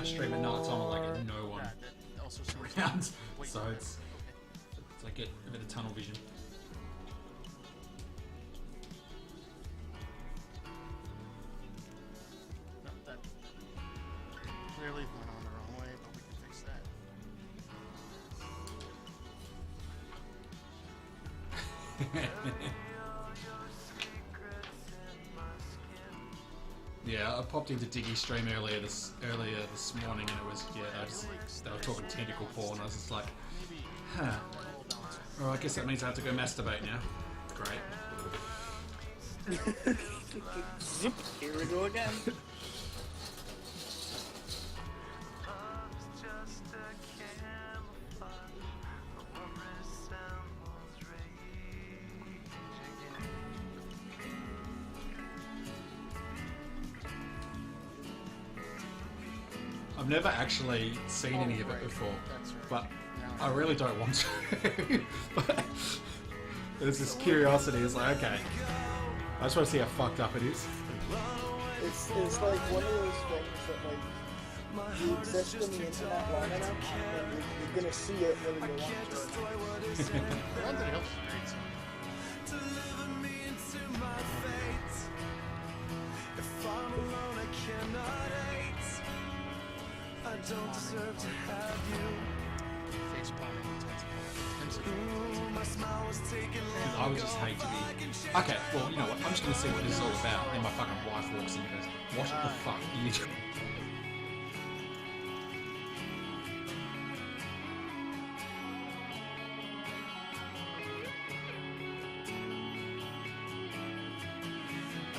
I stream at night time, I get no one around, so it's I get a bit of tunnel vision. No, that clearly went on the wrong way, but we can fix that. Yeah, I popped into Diggy stream earlier this morning, and it was they were talking tentacle porn, and I was just like, huh. Well, I guess that means I have to go masturbate now. Great. Zip, here we go again. I've never actually seen any of it before, but I really don't want to. But there's this curiosity. It's like, okay, I just want to see how fucked up it is. It's like one of those things that like you exist on the internet long enough, and you're gonna see it whether you want to. London Hills is great. I don't deserve to have you. Face palming My smile was taken long I would just hate to be. Okay, well, you know what? I'm just gonna see what this is all about. Then my fucking wife walks in and goes, "What the fuck are you doing?"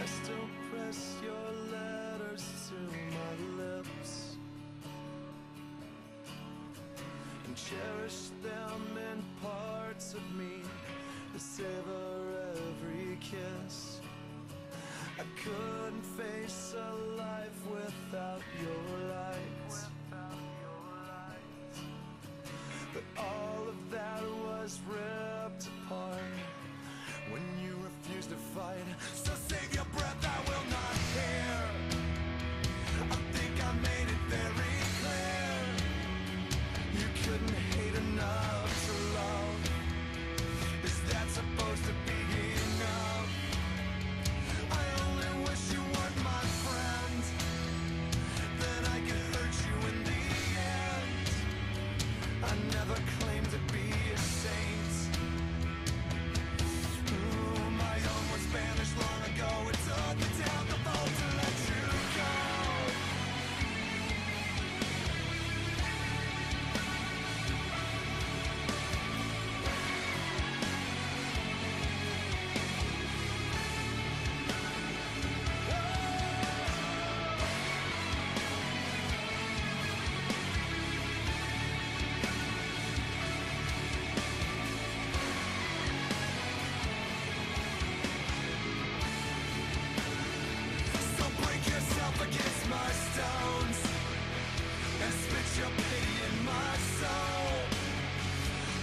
I still press your letters to my lips and cherish them in parts of me that savor every kiss. I couldn't face a life without your light, but all of that was ripped apart when you refused to fight. So save your breath, I will not care. I think I made it very clear. You couldn't hate enough to love. Is that supposed to be enough? I only wish you weren't my friend. Then I could hurt you in the end. I never claimed to be a saint. My own was banished long ago. It took a downfall to let you go. So break yourself against my stones and spit your pity in my soul.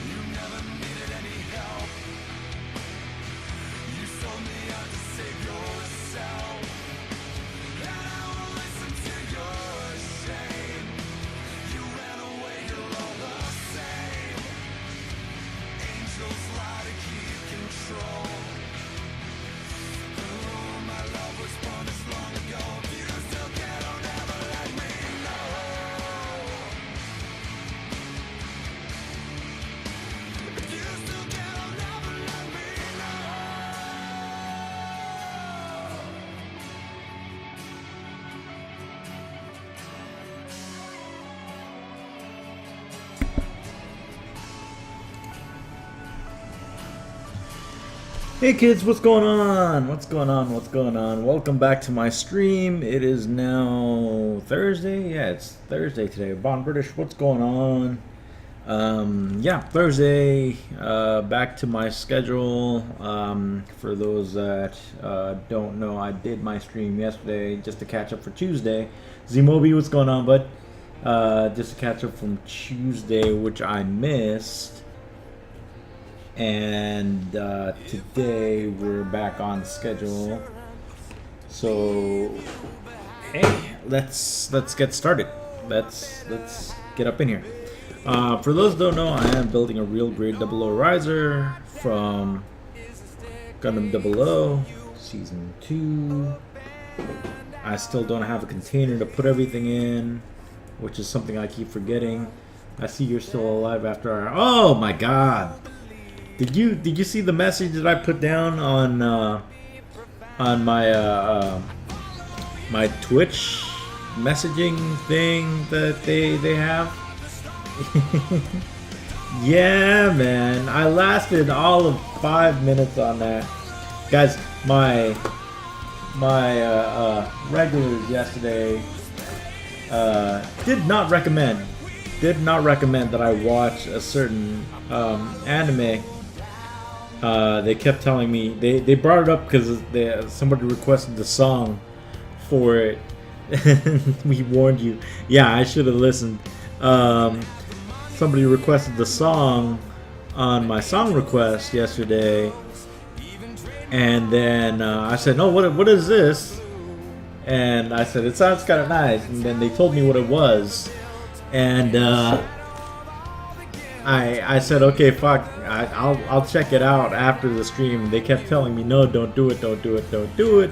You never needed any help. You sold me out to save yourself, and I will listen to your shame. You ran away, you're all the same. Angels lie to keep control. My love was promised long ago. If you still care, don't ever let me know. If you still care, don't ever let me know. Hey kids, what's going on? What's going on? What's going on? Welcome back to my stream. It is now Thursday. Yeah, it's Thursday today. Bon British, what's going on? Yeah, Thursday. Back to my schedule. For those that don't know, I did my stream yesterday just to catch up for Tuesday. Zmobi, what's going on, bud? Just to catch up from Tuesday, which I missed. And today we're back on schedule. So hey, let's get started. let's get up in here. For those who don't know, I am building a real grade 00 riser from Gundam 00 Season 2. I still don't have a container to put everything in, which is something I keep forgetting. I see you're still alive after our... Oh my god! Did you see the message that I put down on my my Twitch messaging thing that they have? Yeah, man, I lasted all of 5 minutes on that. Guys, my regulars yesterday did not recommend that I watch a certain anime. They kept telling me, they brought it up because somebody requested the song for it. We warned you. Yeah, I should have listened. Somebody requested the song on my song request yesterday, and then I said, "No, what is this?" And I said, "It sounds kind of nice." And then they told me what it was, and I said, "Okay, fuck, I'll check it out after the stream." They kept telling me, "No, don't do it, don't do it, don't do it."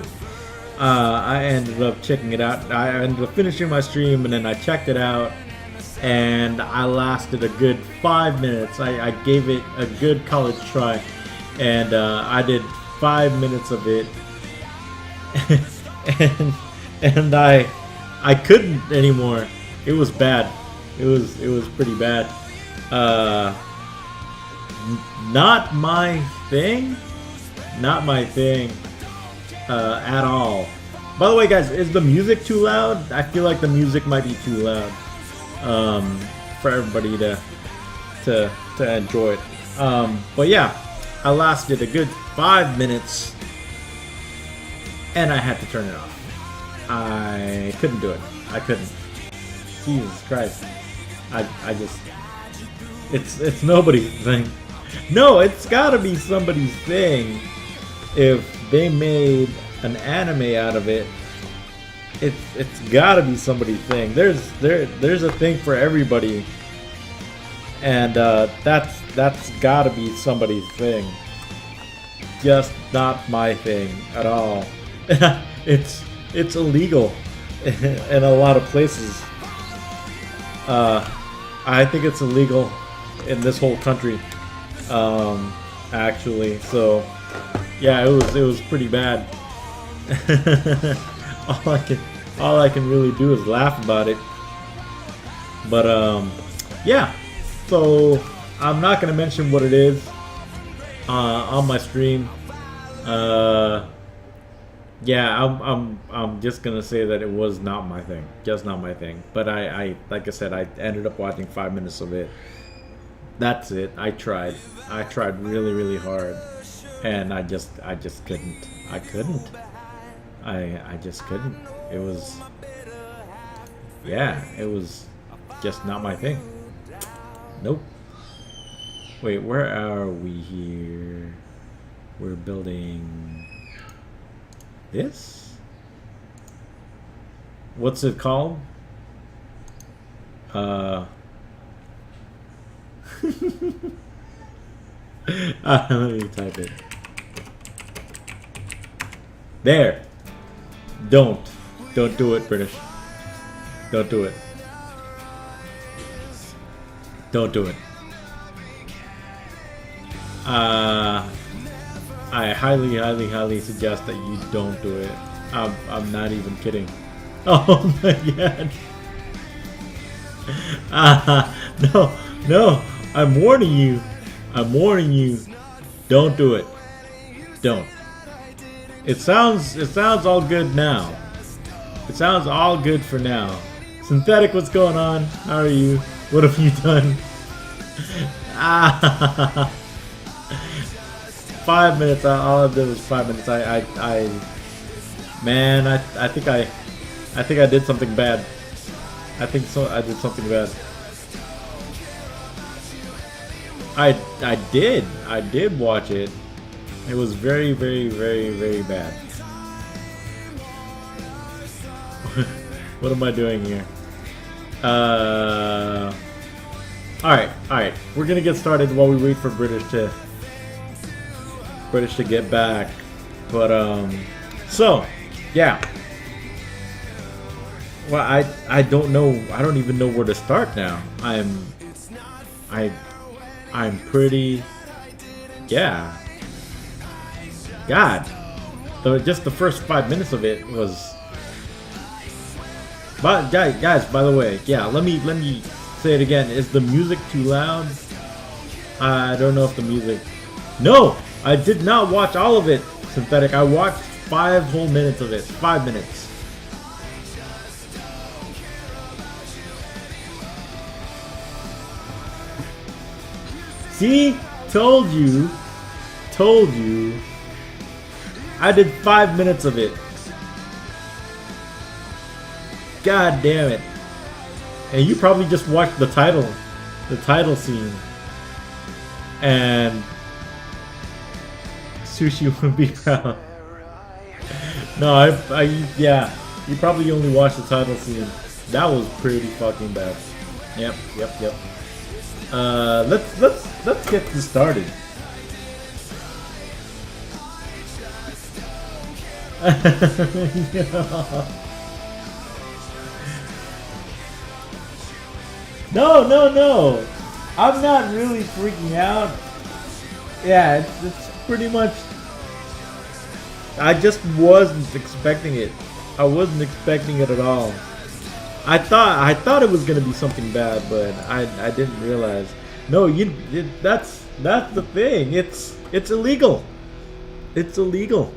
I ended up checking it out. I ended up finishing my stream, and then I checked it out. And I lasted a good 5 minutes. I gave it a good college try, and I did 5 minutes of it, and I couldn't anymore. It was bad. It was pretty bad. Not my thing. Not my thing at all. By the way, guys, is the music too loud? I feel like the music might be too loud. For everybody to enjoy it. But yeah, I lasted a good 5 minutes, and I had to turn it off. I couldn't do it. I couldn't. Jesus Christ. I just... It's nobody's thing. No, it's gotta be somebody's thing. If they made an anime out of it, it's gotta be somebody's thing. There's a thing for everybody, and that's gotta be somebody's thing. Just not my thing at all. It's illegal in a lot of places. I think it's illegal in this whole country, actually. So yeah, it was pretty bad. all I can really do is laugh about it. But yeah. So I'm not gonna mention what it is on my stream. Yeah, I'm just gonna say that it was not my thing, just not my thing. But I like I said, I ended up watching 5 minutes of it. That's it. I tried really, really hard, and I just couldn't. I just couldn't. It was, yeah, it was just not my thing. Nope. Wait, where are we here? We're building this? What's it called? Let me type it. There. Don't do it, British. Don't do it. Don't do it. I highly suggest that you don't do it. I'm not even kidding. Oh my god. No. I'm warning you. Don't do it. Don't. It sounds all good now. It sounds all good for now. Synthetic, what's going on? How are you? What have you done? 5 minutes. All I did was 5 minutes. Man, I think I did something bad. I think so. I did something bad. I did watch it. It was very bad. What am I doing here? Alright, alright. We're gonna get started while we wait for British to get back. But so yeah. Well, I don't know. I don't even know where to start now. I'm pretty. Yeah. God. Just the first 5 minutes of it was. But guys, by the way, yeah. Let me say it again. Is the music too loud? I don't know if the music. No, I did not watch all of it. Synthetic. I watched 5 whole minutes of it. 5 minutes. See? Told you. I did 5 minutes of it. God damn it. And you probably just watched the title scene. And Sushi would be proud. No, yeah. You probably only watched the title scene. That was pretty fucking bad. Yep. Let's get this started. No. I'm not really freaking out. Yeah, it's pretty much. I just wasn't expecting it. I wasn't expecting it at all. I thought it was gonna be something bad, but I didn't realize. No, that's the thing. It's illegal. It's illegal.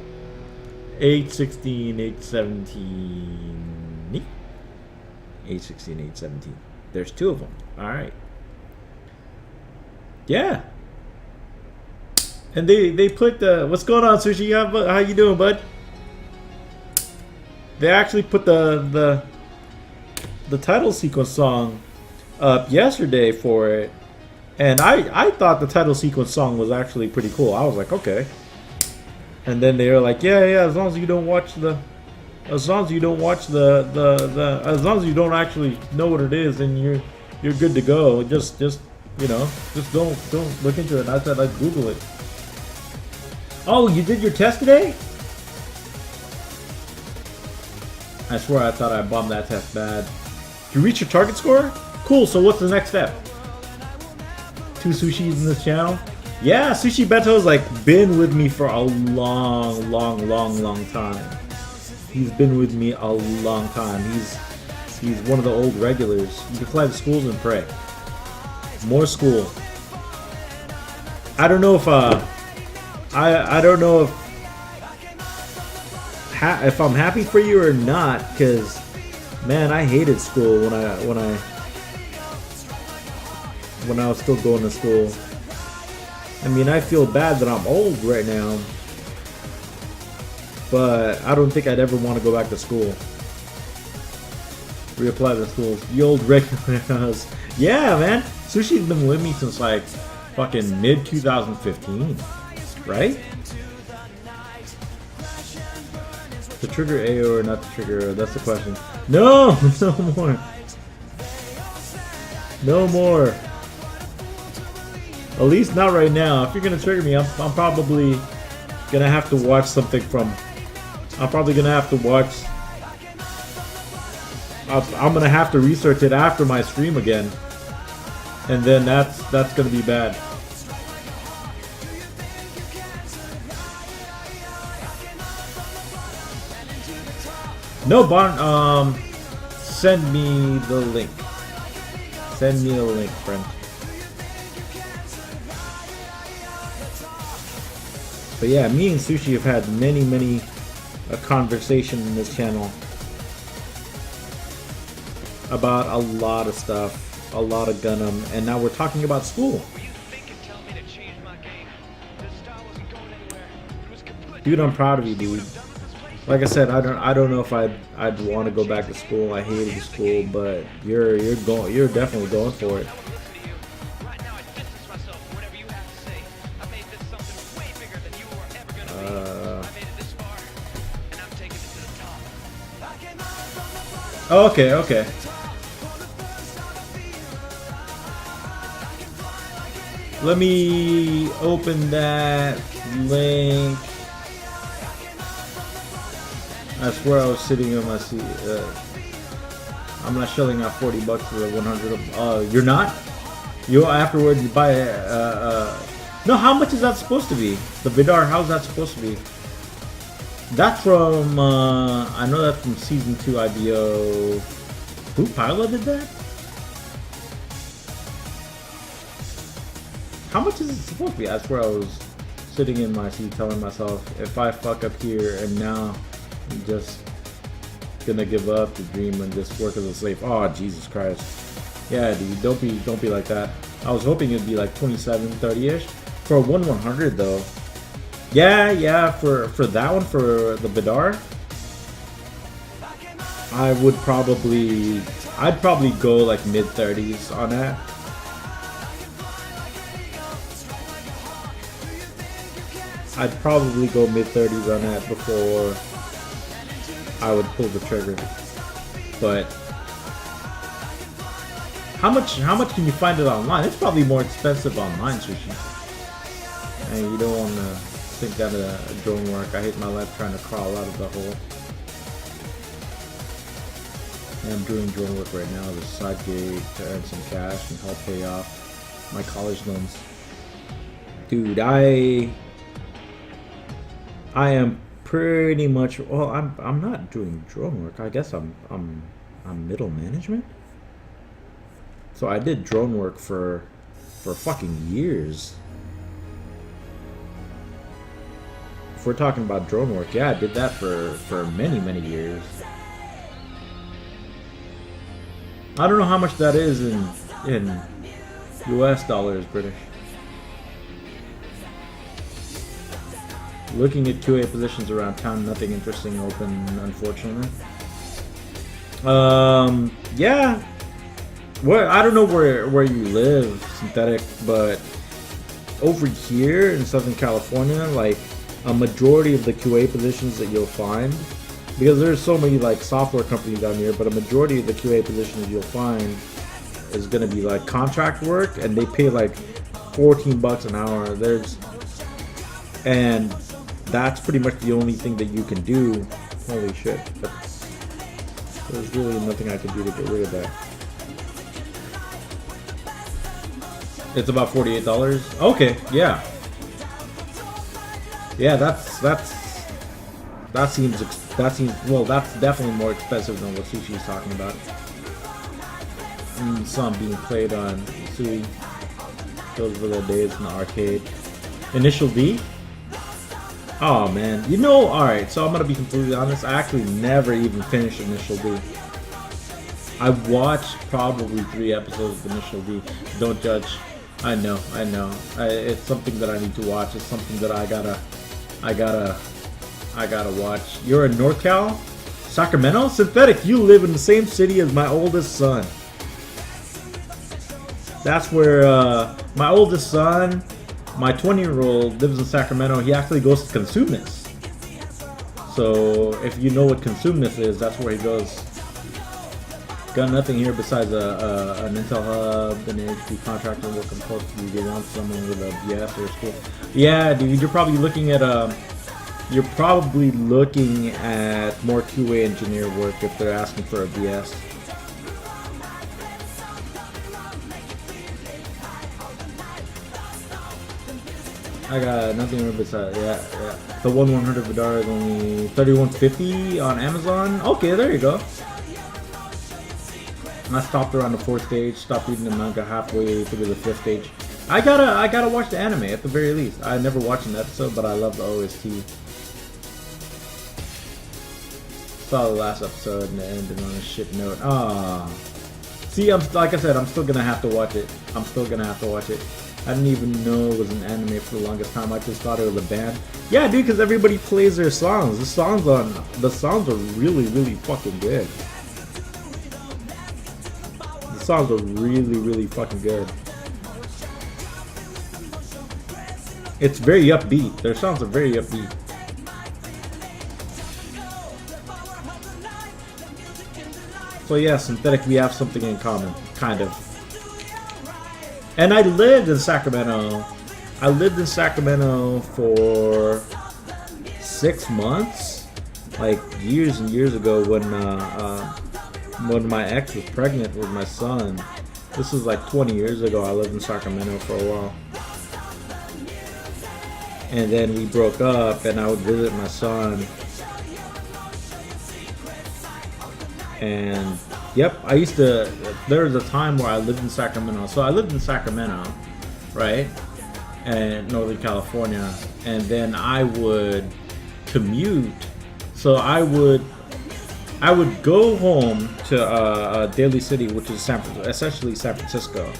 Age 16, age 17. Age 16, age 17. There's 2 of them. All right. Yeah. And they put the what's going on, Sushi? How you doing, bud? They actually put the title sequence song up yesterday for it, and I thought the title sequence song was actually pretty cool. I was like, okay. And then they were like, yeah, as long as you don't watch as long as you don't actually know what it is, then you're good to go. Just don't look into it. And I said I'd Google it. Oh, you did your test today? I swear I thought I bombed that test bad. Did you reach your target score? Cool, so what's the next step? 2 sushis in this channel? Yeah, Sushi Beto's like been with me for a long time. He's been with me a long time. He's one of the old regulars. You can fly to schools and pray. More school. I don't know if I don't know if I'm happy for you or not, because man, I hated school when I was still going to school. I mean, I feel bad that I'm old right now, but I don't think I'd ever want to go back to school. Reapply to schools. The old regulars. Yeah, man. Sushi's been with me since like fucking mid 2015, right? The trigger AO or not the trigger? That's the question. No, no more. No more. At least not right now. If you're gonna trigger me, I'm probably gonna have to watch something from. I'm probably gonna have to watch. I'm gonna have to research it after my stream again, and then that's gonna be bad. No, Barn. Send me the link. Send me the link, friend. But yeah, me and Sushi have had many a conversation in this channel about a lot of stuff, a lot of Gundam, and now we're talking about school. Dude, I'm proud of you, dude. Like I said, I don't know if I'd want to go back to school. I hated school, but you're definitely going for it. Okay. Let me open that link. I swear I was sitting in my seat. I'm not shelling out $40 for the 100. You're not? You afterwards you buy no, how much is that supposed to be? The Vidar, how's that supposed to be? That's from I know that's from season 2 IBO. Who piloted that? How much is it supposed to be? I swear I was sitting in my seat telling myself, if I fuck up here and now I'm just gonna give up the dream and just work as a slave. Oh Jesus Christ. Yeah, dude, don't be like that. I was hoping it'd be like 27, 30-ish. For a 1/100 though. Yeah, for that one, for the Vidar, I'd probably go like mid-30s on that. I'd probably go mid-30s on that before I would pull the trigger. But how much can you find it online? It's probably more expensive online, Sushi. And you don't want to think that drone work. I hate my life trying to crawl out of the hole. And I'm doing drone work right now as a side gig to earn some cash and help pay off my college loans. Dude, I am pretty much, well, I'm not doing drone work. I guess I'm middle management. So I did drone work for fucking years. If we're talking about drone work, yeah, I did that for many years. I don't know how much that is in US dollars, British. Looking at QA positions around town, nothing interesting open, unfortunately. Yeah. Well, I don't know where you live, Synthetic, but over here in Southern California, like a majority of the QA positions that you'll find, because there's so many like software companies down here, but a majority of the QA positions you'll find is gonna be like contract work, and they pay like $14 an hour. And that's pretty much the only thing that you can do. Holy shit! There's really nothing I can do to get rid of that. It's about $48. Okay, yeah. Yeah, that seems well. That's definitely more expensive than what Sushi is talking about. Some being played on Sui. Those were the days in the arcade. Initial D. Oh man, you know, all right. So I'm gonna be completely honest. I actually never even finished Initial D. I watched probably 3 episodes of Initial D. Don't judge. I know. It's something that I need to watch. It's something that I gotta watch. You're in North Cal? Sacramento? Synthetic, you live in the same city as my oldest son. That's where my oldest son, my 20-year-old, lives in Sacramento. He actually goes to Consumnes. So if you know what Consumnes is, that's where he goes. Got nothing here besides an Intel hub, an HP contractor working close to you. They want someone with a BS or school. Yeah, dude, you're probably looking at more QA engineer work if they're asking for a BS. I got nothing besides yeah. The 1/100 Vidar is only $31.50 on Amazon. Okay, there you go. I stopped around the 4th stage, stopped reading the manga halfway through the 5th stage. I gotta watch the anime at the very least. I never watched an episode, but I love the OST. Saw the last episode and it ended on a shit note. Ah, see, like I said, I'm still gonna have to watch it. I didn't even know it was an anime for the longest time. I just thought it was a band. Yeah, dude, because everybody plays their songs. The songs are really fucking good. The songs are really fucking good. It's very upbeat. Their songs are very upbeat. So yeah, Synthetic, we have something in common, kind of. And I lived in Sacramento. I lived in Sacramento for 6 months, like years and years ago when my ex was pregnant with my son. This was like 20 years ago. I lived in Sacramento for a while. And then we broke up, and I would visit my son. And yep, I used to. There was a time where I lived in Sacramento. So I lived in Sacramento, right, in Northern California, and then I would commute. So I would go home to Daly City, which is essentially San Francisco.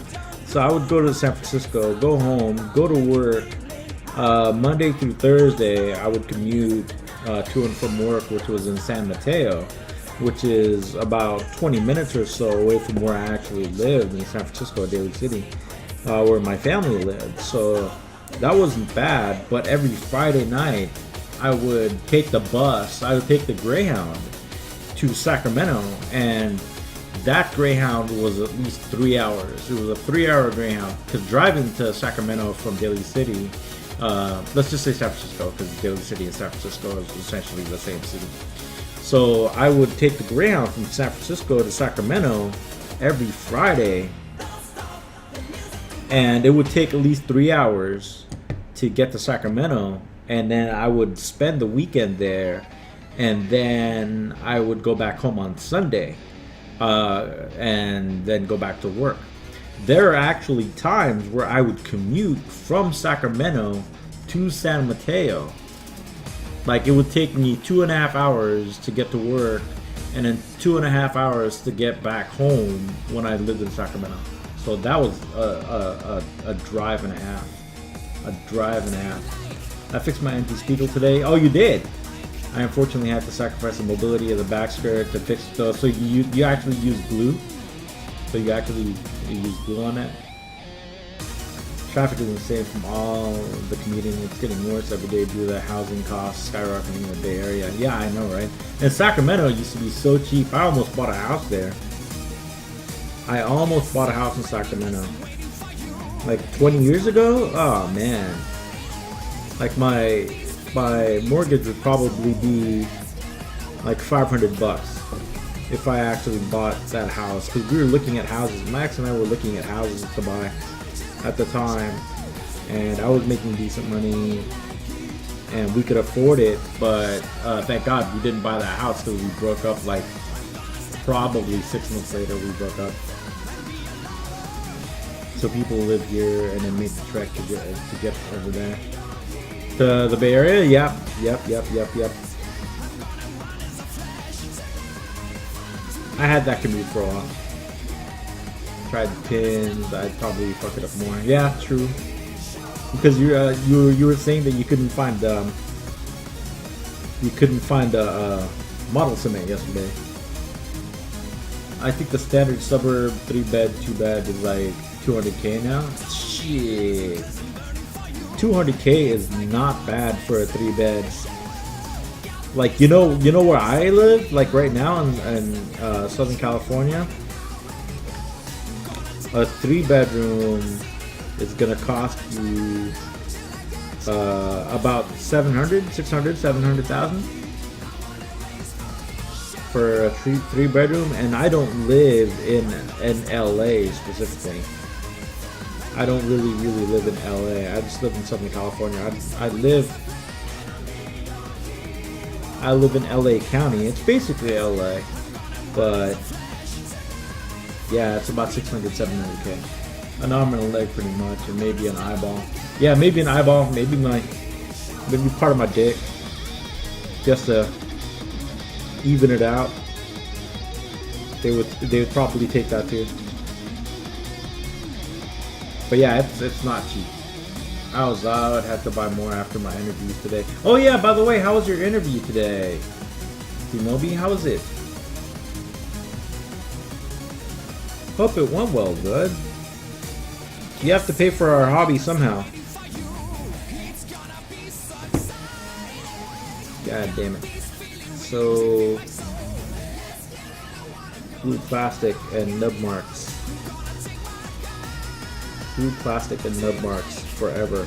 So I would go to San Francisco, go home, go to work. Monday through Thursday, I would commute to and from work, which was in San Mateo, which is about 20 minutes or so away from where I actually lived in San Francisco, Daly City, where my family lived. So that wasn't bad, but every Friday night, I would take the bus, I would take the Greyhound to Sacramento, and that Greyhound was at least 3 hours. It was a 3-hour Greyhound, because driving to Sacramento from Daly City, let's just say San Francisco, because Daly City and San Francisco is essentially the same city. So I would take the Greyhound from San Francisco to Sacramento every Friday, and it would take at least 3 hours to get to Sacramento, and then I would spend the weekend there, and then I would go back home on Sunday, and then go back to work. There are actually times where I would commute from Sacramento to San Mateo. Like, it would take me 2.5 hours to get to work, and then 2.5 hours to get back home when I lived in Sacramento. So that was a drive and a half. A drive and a half. I fixed my empty spiegel today. Oh, you did? I unfortunately had to sacrifice the mobility of the back skirt to fix those. So you actually use glue? So you actually use glue on that? Traffic is insane from all the commuting. It's getting worse every day due to the housing costs skyrocketing in the Bay Area. Yeah, I know, right? And Sacramento used to be so cheap. I almost bought a house there. I almost bought a house in Sacramento. Like 20 years ago? Oh, man. Like my mortgage would probably be like $500 if I actually bought that house. Because we were looking at houses. Max and I were looking at houses to buy at the time, and I was making decent money and we could afford it, but thank God we didn't buy that house because we broke up like probably 6 months later. We broke up. So people live here and then made the trek to get over there to the Bay Area. Yep. I had that commute for a while. Tried the pins. I'd probably fuck it up more. Yeah, true. Because you were saying that you couldn't find model cement yesterday. I think the standard suburb 3-bed 2-bed is like $200K now. Shit, $200K is not bad for a 3-bed. Like, you know where I live, like right now in Southern California. A 3-bedroom is gonna cost you about 700,000 for a 3-bedroom, and I don't live in LA specifically. I don't really live in LA. I just live in Southern California. I live in LA County. It's basically LA, but yeah, it's about 700K. An arm and a leg, pretty much, and maybe an eyeball. Yeah, maybe an eyeball. Maybe part of my dick, just to even it out. They would probably take that too. But yeah, it's not cheap. I was out, had to buy more after my interviews today. Oh yeah, by the way, how was your interview today? T-Mobi, how was it? Hope it went well, good. You have to pay for our hobby somehow. God damn it. So, blue plastic and nub marks. Food, plastic, and nub marks forever.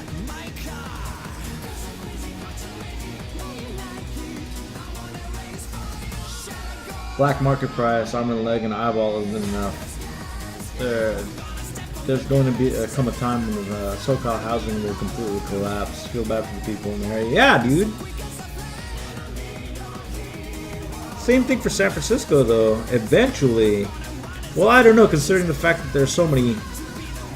Black market price, arm and a leg and an eyeball isn't enough. There's going to come a time when SoCal housing will completely collapse. Feel bad for the people in the area. Yeah, dude. Same thing for San Francisco, though. Eventually, well, I don't know, considering the fact that there's so many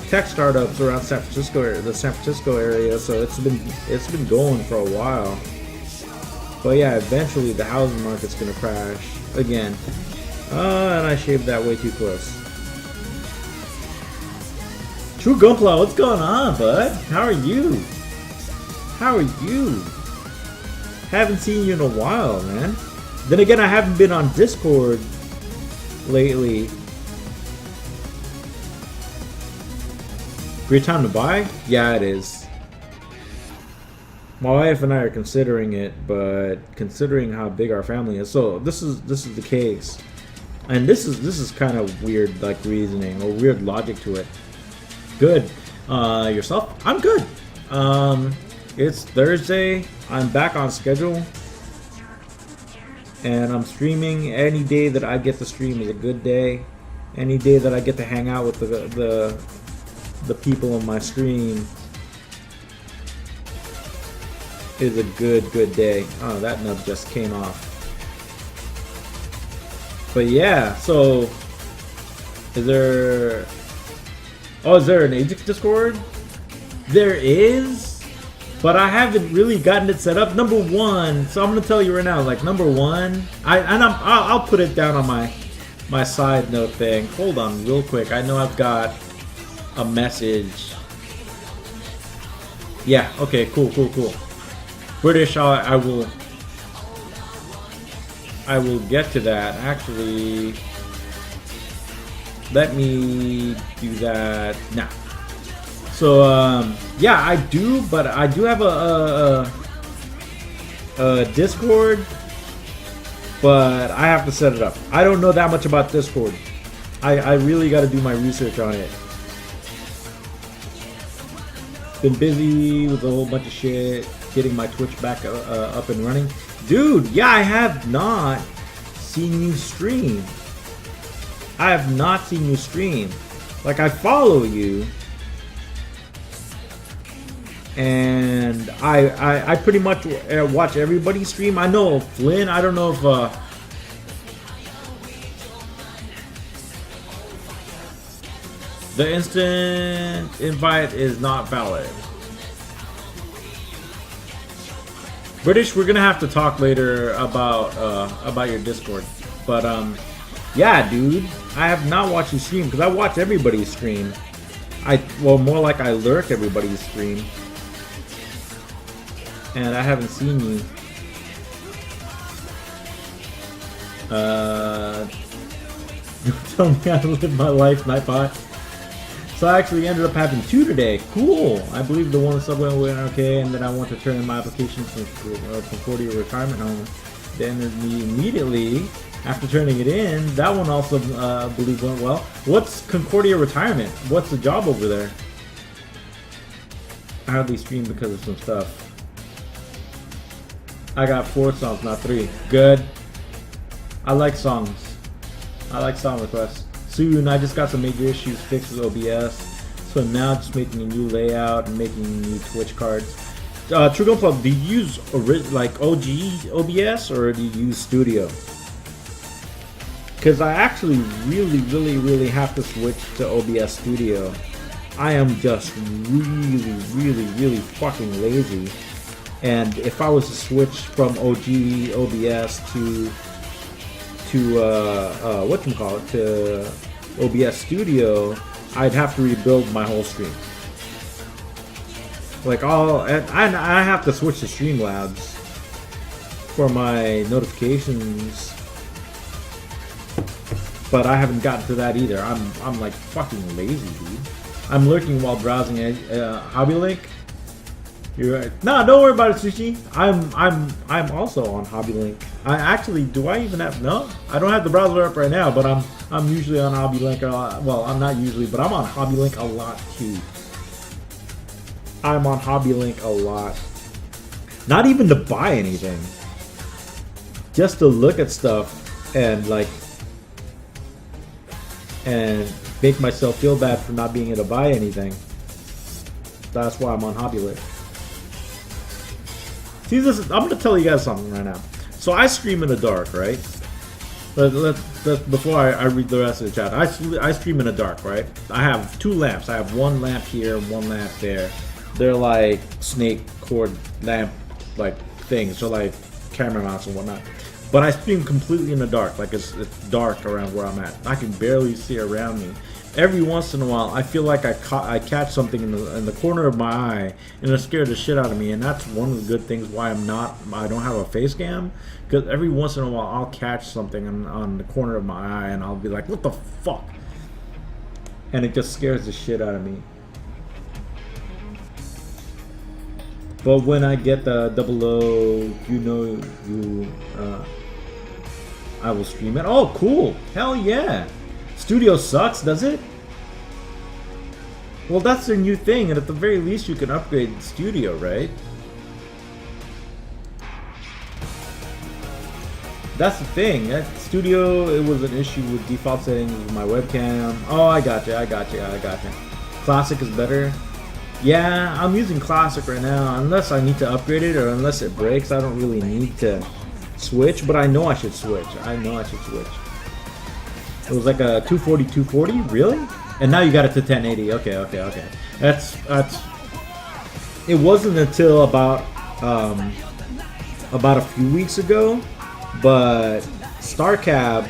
tech startups around San Francisco, the San Francisco area, so it's been going for a while. But yeah, eventually the housing market's gonna crash again. And I shaved that way too close. True Gunpla, what's going on, bud? How are you? How are you? Haven't seen you in a while, man. Then again, I haven't been on Discord lately. Great time to buy? Yeah, it is. My wife and I are considering it, but considering how big our family is, so this is the case, and this is kind of weird, like reasoning or weird logic to it. Good. Yourself? I'm good. It's Thursday. I'm back on schedule, and I'm streaming. Any day that I get to stream is a good day. Any day that I get to hang out with the people on my stream is a good day. Oh, that nub just came off. But yeah, so is there an Ajax Discord? There is, but I haven't really gotten it set up. Number one, so I'm gonna tell you right now, like number one, I'll put it down on my side note thing. Hold on real quick. I know I've got a message. Yeah, okay, cool. British, I will get to that. Actually, let me do that now. So yeah, I do, but I do have a Discord, but I have to set it up. I don't know that much about Discord. I really got to do my research on it. Been busy with a whole bunch of shit, getting my Twitch back up and running. Dude, yeah, I have not seen you stream. I have not seen you stream. Like, I follow you, and I pretty much watch everybody stream. I know Flynn. I don't know if the instant invite is not valid. British, we're gonna have to talk later about your Discord. But yeah, dude, I have not watched you stream because I watch everybody's stream. Well, more like I lurk everybody's stream, and I haven't seen you. Tell me how to live my life, Nightbot. So I actually ended up having 2 today. Cool. I believe the one in Subway went okay, and then I want to turn in my application to Concordia Retirement Home. Then immediately after turning it in, that one also I believe went well. What's Concordia Retirement? What's the job over there? I hardly stream because of some stuff. I got 4 songs, not 3. Good. I like songs. I like song requests. Soon, I just got some major issues fixed with OBS, so now just making a new layout and making new Twitch cards. True Gunpla, do you use like OG OBS or do you use Studio? Because I actually really have to switch to OBS Studio. I am just really fucking lazy, and if I was to switch from OG OBS to whatchamacallit, to OBS Studio, I'd have to rebuild my whole stream. Like I have to switch to Streamlabs for my notifications, but I haven't gotten to that either. I'm like fucking lazy, dude. I'm lurking while browsing Hobby Link. You're right. No, don't worry about it, Sushi. I'm also on Hobby Link. I actually, do I even have? No, I don't have the browser up right now, but I'm usually on Hobby Link. Well, I'm not usually, but I'm on Hobby Link a lot too. I'm on Hobby Link a lot. Not even to buy anything. Just to look at stuff and like and make myself feel bad for not being able to buy anything. That's why I'm on Hobby Link. See, I'm gonna tell you guys something right now. So I stream in the dark, right? Before I read the rest of the chat, I stream in the dark, right? I have 2 lamps. I have 1 lamp here, 1 lamp there. They're like snake cord lamp like things, so like camera mounts and whatnot. But I stream completely in the dark, like it's dark around where I'm at. I can barely see around me. Every once in a while, I feel like I catch something in the corner of my eye, and it scared the shit out of me. And that's one of the good things why I don't have a face cam, because every once in a while I'll catch something on the corner of my eye, and I'll be like, "What the fuck?" And it just scares the shit out of me. But when I get the 00, I will stream it. Oh, cool! Hell yeah! Studio sucks, does it? Well, that's their new thing, and at the very least you can upgrade Studio, right? That's the thing. That Studio, it was an issue with default settings with my webcam. Oh, I got you. Classic is better. Yeah, I'm using Classic right now. Unless I need to upgrade it or unless it breaks, I don't really need to switch, but I know I should switch. It was like a 240, really? And now you got it to 1080. Okay. That's. It wasn't until about a few weeks ago, but StarCab.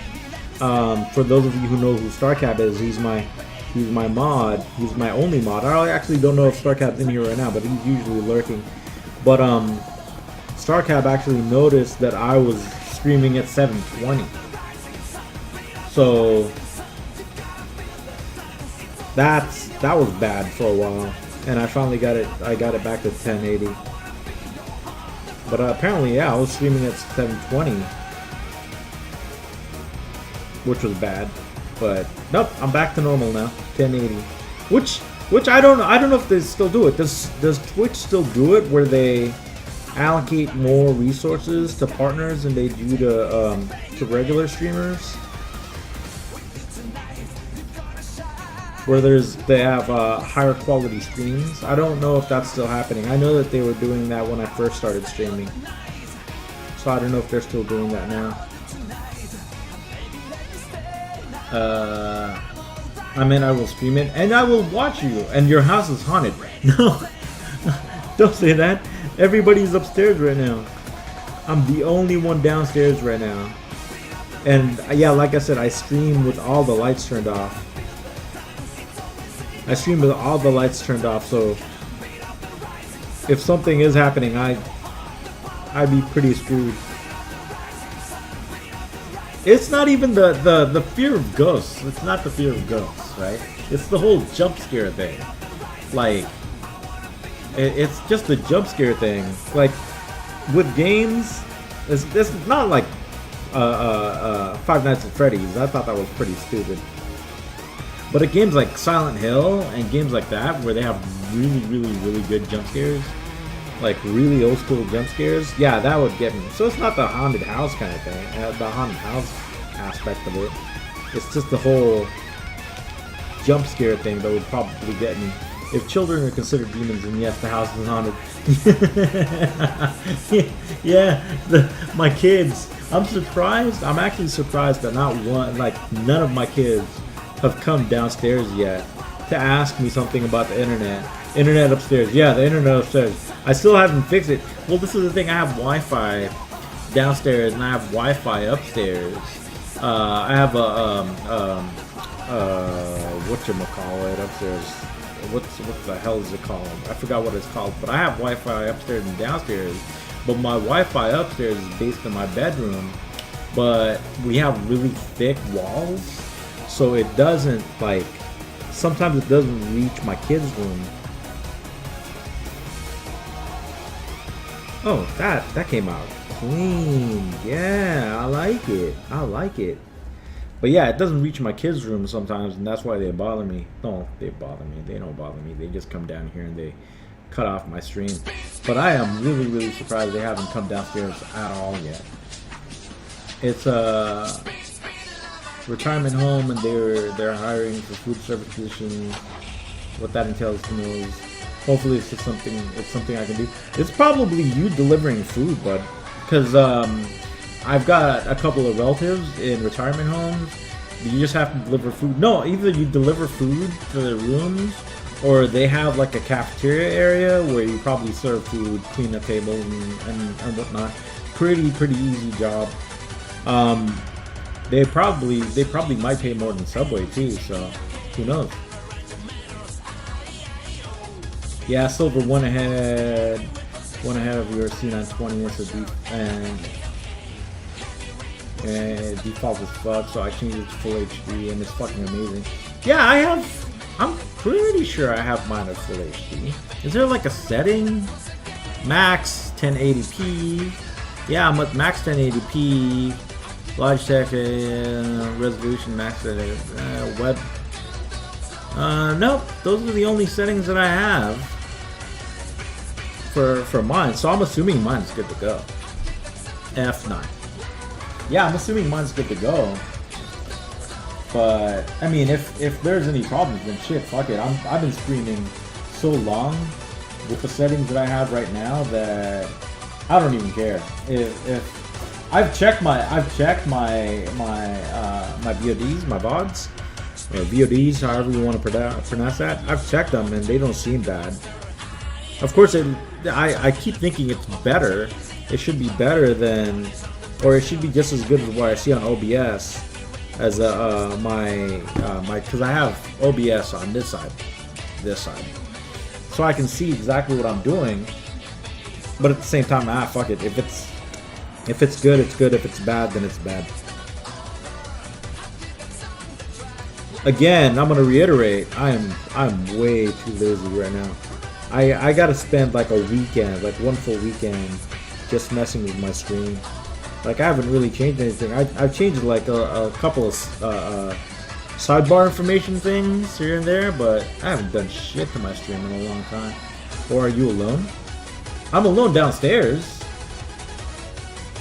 For those of you who know who StarCab is, he's my mod. He's my only mod. I actually don't know if StarCab's in here right now, but he's usually lurking. But StarCab actually noticed that I was streaming at 720. So that was bad for a while, and I finally got it. I got it back to 1080. But apparently, yeah, I was streaming at 720, which was bad. But nope, I'm back to normal now, 1080. Which I don't know if they still do it. Does Twitch still do it where they allocate more resources to partners than they do to regular streamers? Where they have higher quality streams. I don't know if that's still happening. I know that they were doing that when I first started streaming, so I don't know if they're still doing that now. I will stream it and I will watch you. And your house is haunted. No, don't say that. Everybody's upstairs right now. I'm the only one downstairs right now. And yeah, like I said, I stream with all the lights turned off. So if something is happening, I'd be pretty screwed. It's not even the fear of ghosts. It's not the fear of ghosts, right? It's the whole jump scare thing. Like, it's just the jump scare thing. Like, with games, it's not like Five Nights at Freddy's. I thought that was pretty stupid. But at games like Silent Hill and games like that, where they have really good jump scares, like really old school jump scares, yeah, that would get me. So it's not the haunted house kind of thing, the haunted house aspect of it. It's just the whole jump scare thing that would probably get me. If children are considered demons, then yes, the house is haunted. My kids. I'm surprised. I'm actually surprised that none of my kids have come downstairs yet to ask me something about the internet upstairs. Yeah, the internet upstairs. I still haven't fixed it. Well, this is the thing. I have Wi-Fi downstairs and I have Wi-Fi upstairs. I have a whatchamacallit upstairs. What the hell is it called? I forgot what it's called. But I have Wi-Fi upstairs and downstairs. But my Wi-Fi upstairs is based in my bedroom. But we have really thick walls. So it doesn't, like, sometimes it doesn't reach my kids' room. Oh, that came out clean. Yeah, I like it. But yeah, it doesn't reach my kids' room sometimes, and that's why they bother me. No, they bother me. They don't bother me. They just come down here and cut off my stream. But I am really, really surprised they haven't come downstairs at all yet. It's a retirement home, and they're hiring for food service positions. What that entails, who knows? Hopefully, it's just something. It's something I can do. It's probably you delivering food, bud, because I've got a couple of relatives in retirement homes. You just have to deliver food. No, either you deliver food to their rooms, or they have like a cafeteria area where you probably serve food, clean the tables and whatnot. Pretty easy job. They probably might pay more than Subway too, so who knows? Yeah, Silver went ahead of your C920 and default as fuck, so I changed it to full HD, and it's fucking amazing. Yeah, I'm pretty sure I have mine at full HD. Is there like a setting? Max 1080p. Yeah, I'm at max 1080p. Logitech resolution max web. Nope, those are the only settings that I have for mine. So I'm assuming mine's good to go. F9. Yeah, I'm assuming mine's good to go. But I mean, if there's any problems, then shit, fuck it. I've been streaming so long with the settings that I have right now that I don't even care. If I've checked my VODs, my VODs, or VODs, however you want to pronounce that. I've checked them and they don't seem bad. Of course, I keep thinking it's better. It should be better than, or it should be just as good as what I see on OBS as my because I have OBS on this side, so I can see exactly what I'm doing. But at the same time, fuck it. If it's good, it's good. If it's bad, then it's bad. Again, I'm gonna reiterate. I'm way too lazy right now. I gotta spend like a weekend, like one full weekend, just messing with my screen. Like I haven't really changed anything. I've changed like a couple of sidebar information things here and there, but I haven't done shit to my stream in a long time. Or are you alone? I'm alone downstairs.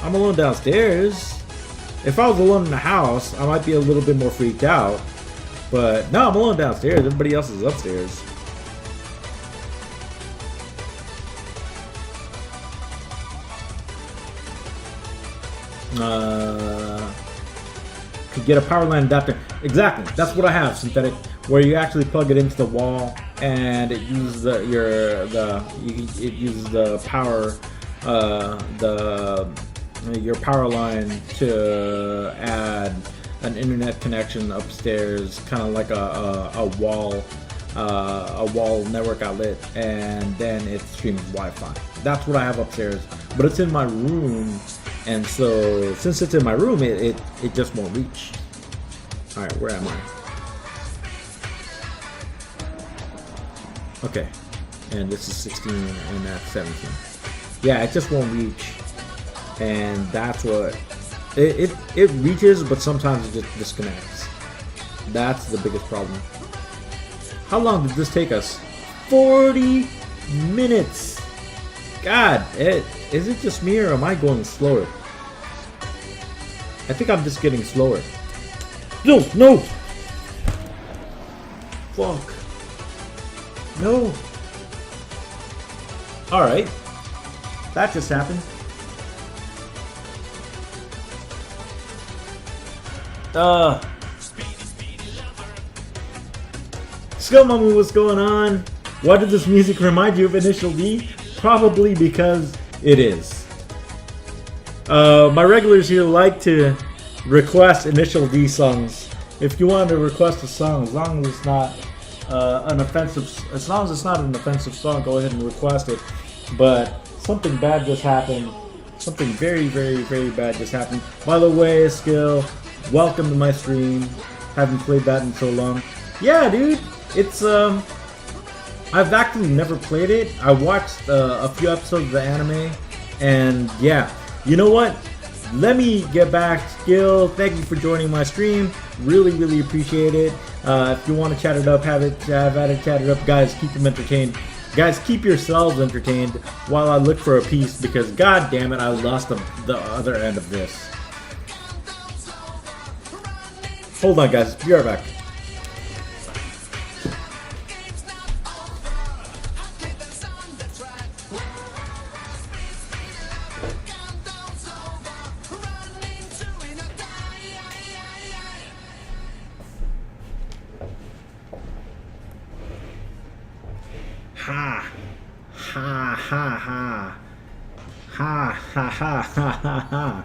I'm alone downstairs. If I was alone in the house, I might be a little bit more freaked out. But no, I'm alone downstairs. Everybody else is upstairs. Could get a power line adapter. Exactly, that's what I have. Synthetic, where you actually plug it into the wall, and it uses it uses the power, your power line to add an internet connection upstairs, kind of like a wall network outlet, and then it streams Wi-Fi. That's what I have upstairs, but it's in my room, and so since it's in my room, it just won't reach. All right, where am I? Okay, and this is 16 and that's 17. Yeah, it just won't reach, and that's what. It reaches, but sometimes it just disconnects. That's the biggest problem. How long did this take us? 40 minutes! God, is it just me or am I going slower? I think I'm just getting slower. No! Fuck. No. Alright. That just happened. Skill Mummy, what's going on? Why did this music remind you of Initial D? Probably because it is. My regulars here like to request Initial D songs. If you want to request a song, as long as it's not an offensive song, go ahead and request it. But something bad just happened. Something very, very, very bad just happened. By the way, Skill, welcome to my stream. Haven't played that in so long. Yeah, dude, it's I've actually never played it. I watched a few episodes of the anime, and yeah, you know what? Let me get back. Skill, thank you for joining my stream. Really, really appreciate it. If you want to chat it up, have at it, chat it up, guys. Keep them entertained. Guys, keep yourselves entertained while I look for a piece because god damn it, I lost the other end of this. Hold on, guys. Be right back. Ha ha ha ha ha ha ha ha ha.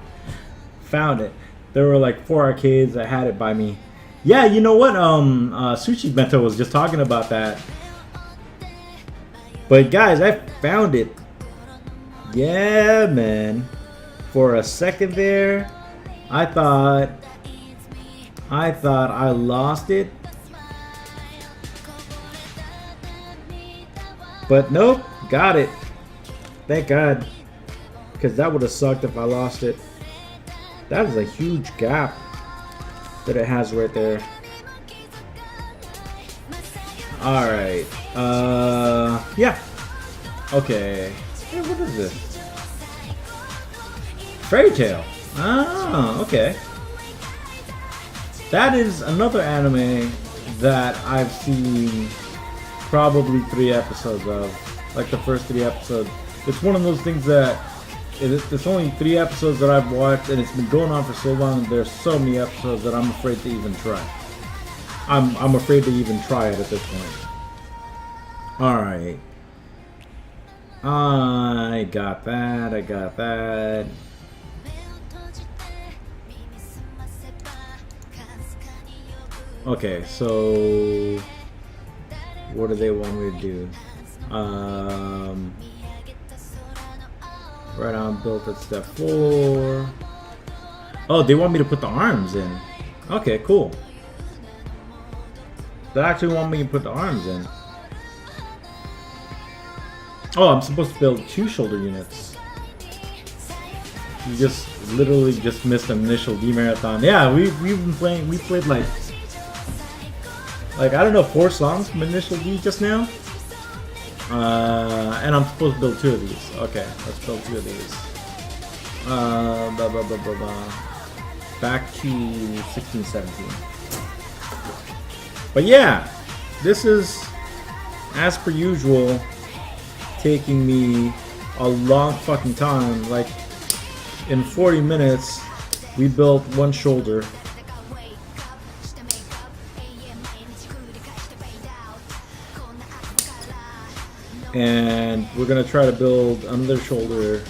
Found it. There were like 4 arcades that had it by me. Yeah, you know what? Sushi Bento was just talking about that. But guys, I found it. Yeah, man. For a second there, I thought I lost it. But nope, got it. Thank God. Because that would have sucked if I lost it. That is a huge gap that it has right there. Alright. Yeah. Okay. Hey, what is this? Fairy Tail. Oh, okay. That is another anime that I've seen probably 3 episodes of. Like the first 3 episodes. It's one of those things that it's only 3 episodes that I've watched, and it's been going on for so long. There's so many episodes that I'm afraid to even try. I'm afraid to even try it at this point. Alright. I got that. I got that. Okay, so what do they want me to do? Right on, built at step 4. Oh, they want me to put the arms in. Okay, cool. They actually want me to put the arms in. Oh, I'm supposed to build 2 shoulder units. You just literally just missed an initial D marathon. Yeah, we've been playing. We played like I don't know, 4 songs from initial D just now. And I'm supposed to build 2 of these. Okay, let's build 2 of these. Blah, blah, blah, blah, blah. Back to 16, 17. But yeah, this is, as per usual, taking me a long fucking time. Like, in 40 minutes, we built 1 shoulder. And we're gonna try to build another shoulder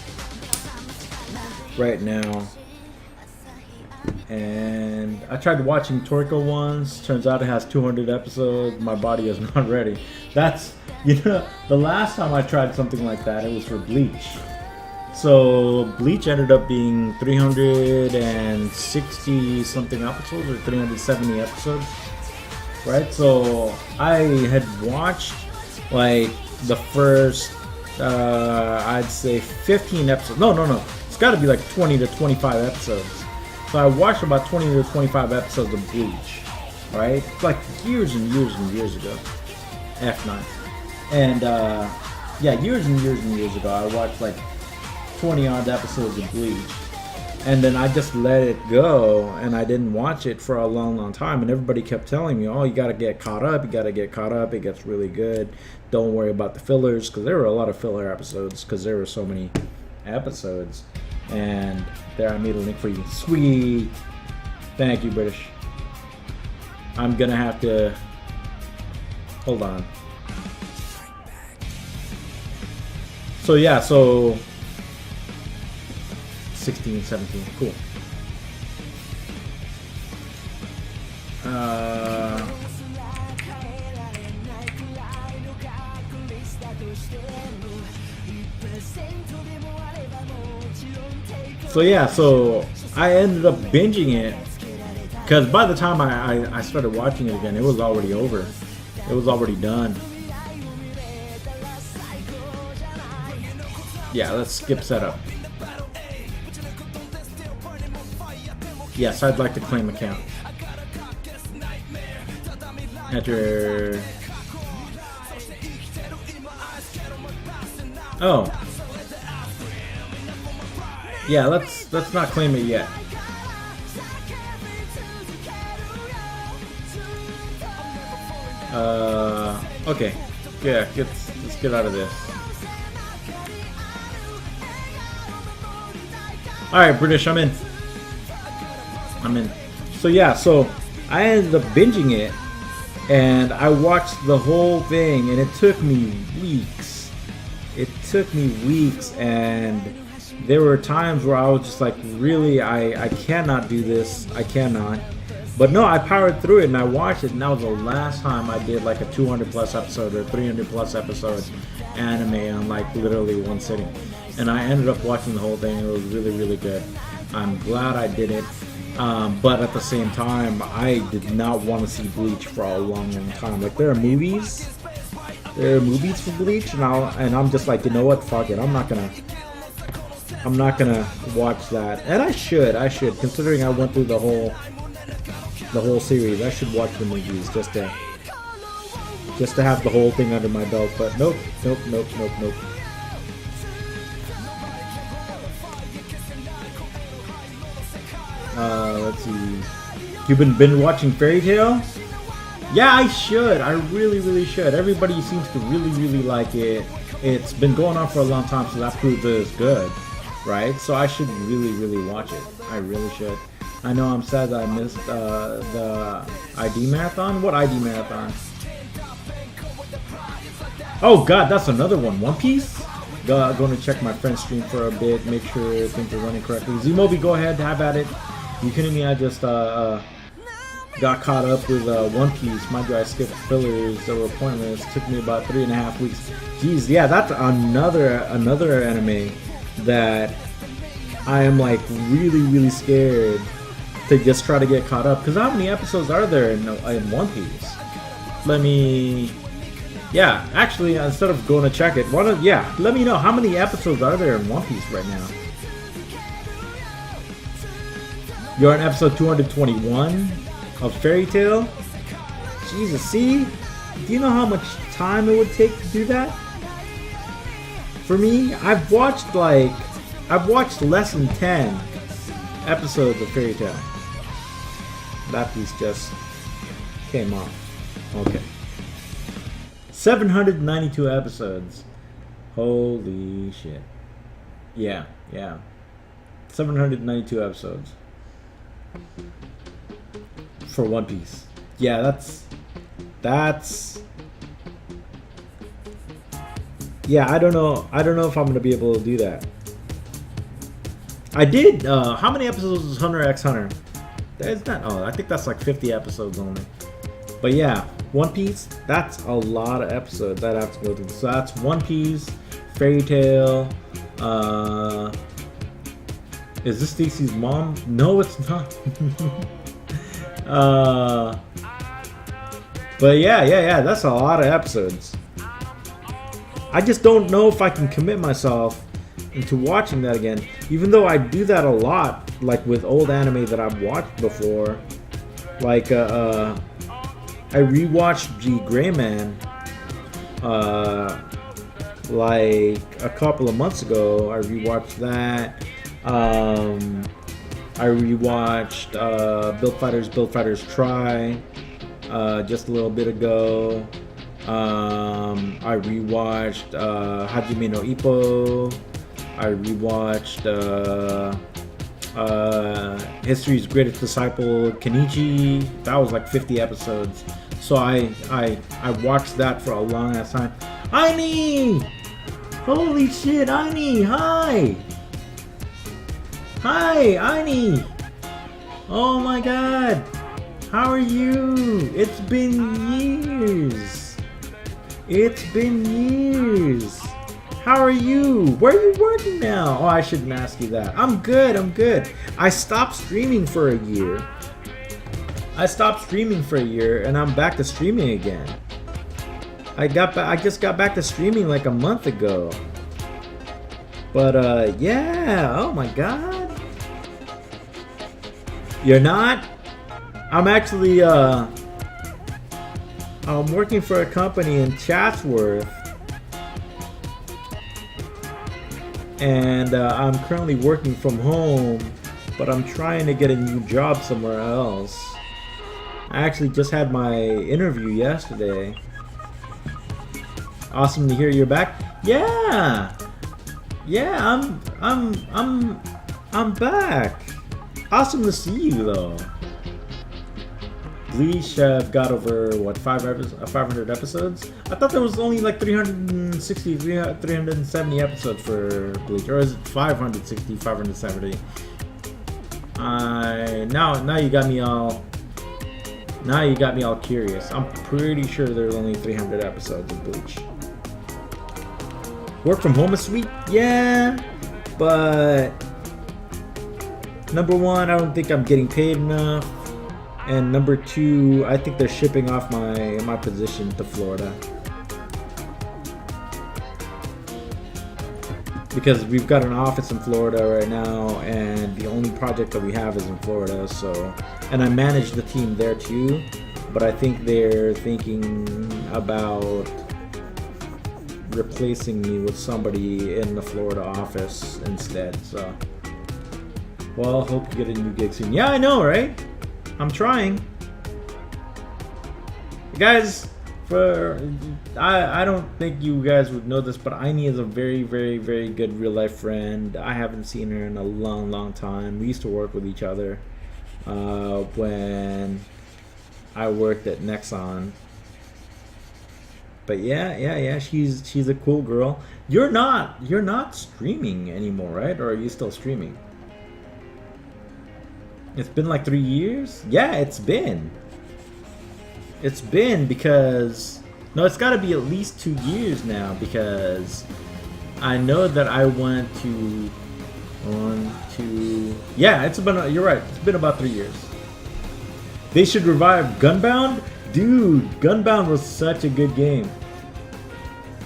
right now. And I tried watching Toriko once. Turns out it has 200 episodes. My body is not ready. That's, you know, the last time I tried something like that, it was for Bleach. So Bleach ended up being 360 something episodes or 370 episodes, right? So I had watched like the first, I'd say 15 episodes. No. It's got to be like 20 to 25 episodes. So I watched about 20 to 25 episodes of Bleach, right? Like years and years and years ago. F9. And yeah, years and years and years ago, I watched like 20 odd episodes of Bleach. And then I just let it go, and I didn't watch it for a long time. And everybody kept telling me, oh, you got to get caught up. You got to get caught up. It gets really good. Don't worry about the fillers, because there were a lot of filler episodes, because there were so many episodes. And there, I made a link for you. Sweet. Thank you, British. I'm going to have to... Hold on. So, yeah, so... 16, 17, cool. So yeah, so I ended up binging it because by the time I started watching it again, it was already over. It was already done. Yeah, let's skip setup. Yes, I'd like to claim account. Enter. Oh. Yeah, let's not claim it yet. Okay. Yeah, let's get out of this. Alright, British, I'm in. So yeah, so I ended up binging it, and I watched the whole thing, and it took me weeks. And there were times where I was just like, really, I cannot do this. I cannot. But no, I powered through it, and I watched it, and that was the last time I did like a 200 plus episode or 300 plus episode anime on like literally one sitting. And I ended up watching the whole thing. It was really, really good. I'm glad I did it. But at the same time, I did not want to see Bleach for a long time. Like, there are movies for Bleach, and I'm just like, you know what, fuck it, I'm not gonna watch that. And I should, considering I went through the whole series. I should watch the movies just to have the whole thing under my belt. But nope. Let's see. You've been watching Fairy Tail? Yeah, I should. I really should. Everybody seems to really like it. It's been going on for a long time, so that proves that it's good, right? So I should really watch it. I really should. I know I'm sad that I missed the ID marathon. What ID marathon? Oh god, that's another one. One Piece? Going to check my friend's stream for a bit, make sure things are running correctly. Zmobi, go ahead, have at it. You kidding me? I just got caught up with One Piece. Mind you, I skipped fillers that were pointless. Took me about 3.5 weeks. Jeez, yeah, that's another anime that I am like really scared to just try to get caught up. Because how many episodes are there in One Piece? Yeah, actually, instead of going to check it, let me know how many episodes are there in One Piece right now. You're on episode 221 of Fairy Tail. Jesus, see? Do you know how much time it would take to do that? For me, I've watched less than 10 episodes of Fairy Tail. That piece just came off. Okay. 792 episodes. Holy shit. Yeah. 792 episodes. For One Piece. Yeah, that's yeah, I don't know if I'm gonna be able to do that. I did how many episodes is Hunter x Hunter? It's not, I think that's like 50 episodes only. But yeah, One Piece, that's a lot of episodes that I have to go through. So that's One Piece, Fairy Tail, is this Stacy's mom? No, it's not. But yeah, that's a lot of episodes. I just don't know if I can commit myself into watching that again. Even though I do that a lot, like with old anime that I've watched before. Like, I rewatched G Gray Man, like a couple of months ago. I rewatched that. I rewatched Build Fighters Try just a little bit ago. I rewatched Hajime no Ippo. I rewatched History's Greatest Disciple, Kenichi. That was like 50 episodes. So I watched that for a long ass time. Aini! Holy shit, Aini! Hi! Hi, Aini! Oh my god! How are you? It's been years! How are you? Where are you working now? Oh, I shouldn't ask you that. I'm good. I stopped streaming for a year. And I'm back to streaming again. I just got back to streaming like a month ago. But yeah, oh my god. You're not? I'm actually I'm working for a company in Chatsworth. and I'm currently working from home, but I'm trying to get a new job somewhere else. I actually just had my interview yesterday. Awesome to hear you're back. Yeah, I'm back. Awesome to see you though. Bleach got over what 500 episodes. I thought there was only like 360, 370 episodes for Bleach, or is it 560, 570? Now you got me all. Now you got me all curious. I'm pretty sure there's only 300 episodes of Bleach. Work from home is sweet, yeah, but number one, I don't think I'm getting paid enough. And number two, I think they're shipping off my position to Florida. Because we've got an office in Florida right now, and the only project that we have is in Florida, so... And I manage the team there too, but I think they're thinking about replacing me with somebody in the Florida office instead, so... Well, hope you get a new gig soon. Yeah, I know, right? I'm trying. Guys, I don't think you guys would know this, but Aini is a very, very, very good real life friend. I haven't seen her in a long, long time. We used to work with each other when I worked at Nexon. But yeah, she's a cool girl. You're not streaming anymore, right? Or are you still streaming? It's been like 3 years? Yeah, it's been. It's been because... No, it's got to be at least 2 years now, because I know that I went to... Yeah, it's been... You're right. It's been about 3 years. They should revive Gunbound? Dude, Gunbound was such a good game.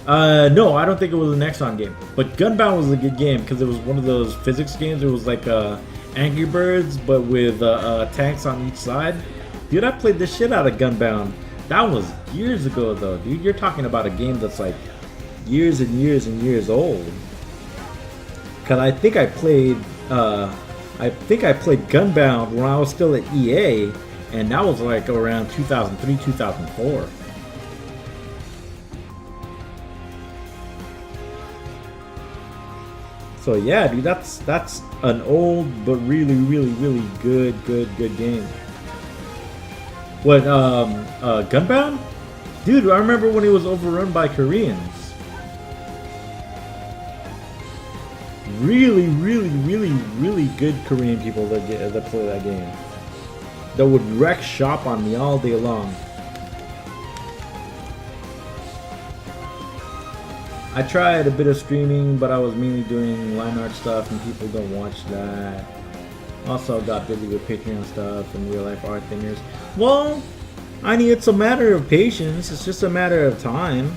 No, I don't think it was a Nexon game. But Gunbound was a good game because it was one of those physics games. It was like Angry Birds, but with tanks on each side. Dude, I played the shit out of Gunbound. That was years ago, though, dude. You're talking about a game that's like years and years and years old. Cause I think I played Gunbound when I was still at EA, and that was like around 2003, 2004. So yeah, dude, that's an old but really, really, really good game. What, Gunbound? Dude, I remember when it was overrun by Koreans. Really, really, really, really good Korean people that play that game. That would wreck shop on me all day long. I tried a bit of streaming, but I was mainly doing line art stuff, and people don't watch that. Also got busy with Patreon stuff and real life art thingers. Well, I mean, it's a matter of patience. It's just a matter of time.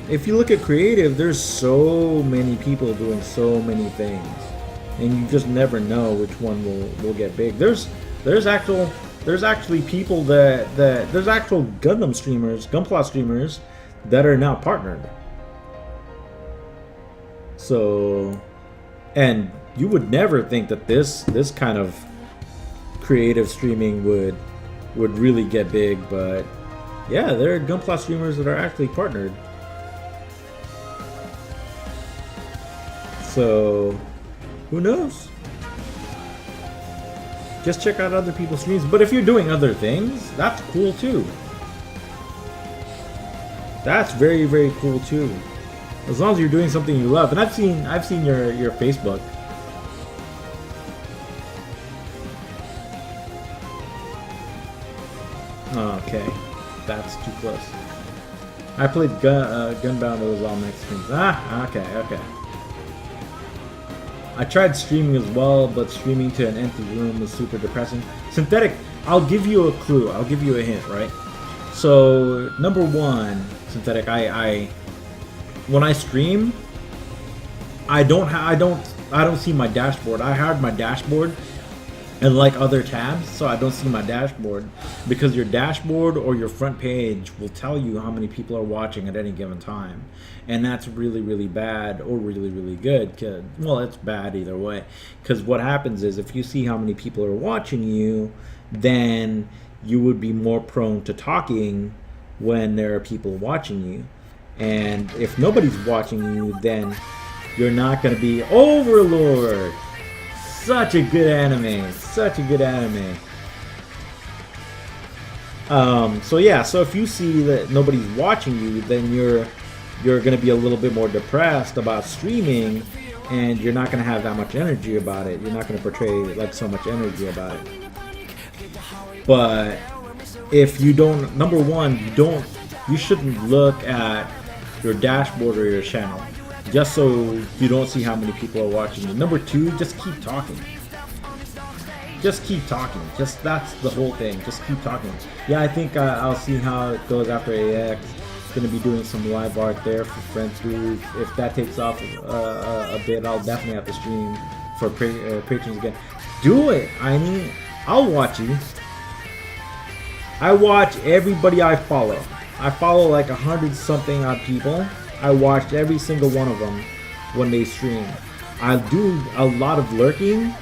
If you look at creative, there's so many people doing so many things, and you just never know which one will get big. There's actually people there's actual Gundam streamers, Gunpla streamers that are now partnered. So, and you would never think that this kind of creative streaming would really get big, but yeah, there are Gunpla streamers that are actually partnered. So, who knows? Just check out other people's streams. But if you're doing other things, that's cool too. That's very, very cool too. As long as you're doing something you love. And I've seen your Facebook. Okay, that's too close. I played Gunbound. It was all Mexicans. Okay. I tried streaming as well, but streaming to an empty room was super depressing. Synthetic, I'll give you a clue. I'll give you a hint, right? So, number one, Synthetic, I when I stream, I don't see my dashboard. I had my dashboard and like other tabs, so I don't see my dashboard, because your dashboard or your front page will tell you how many people are watching at any given time, and that's really, really bad or really, really good. 'Cause, well, it's bad either way, because what happens is if you see how many people are watching you, then you would be more prone to talking when there are people watching you, and if nobody's watching you, then you're not going to be Overlord. Such a good anime. Such a good anime. So yeah, so if you see that nobody's watching you, then you're going to be a little bit more depressed about streaming, and you're not going to have that much energy about it. You're not going to portray like so much energy about it. But if you don't, number one, you shouldn't look at your dashboard or your channel, just so you don't see how many people are watching you. Number two, just keep talking. Just keep talking. Just, that's the whole thing. Just keep talking. Yeah, I think I'll see how it goes after AX. Going to be doing some live art there for Friends Group. If that takes off a bit, I'll definitely have to stream for patrons again. Do it. I mean, I'll watch you. I watch everybody I follow. I follow like 100-something odd people. I watched every single one of them when they stream. I do a lot of lurking,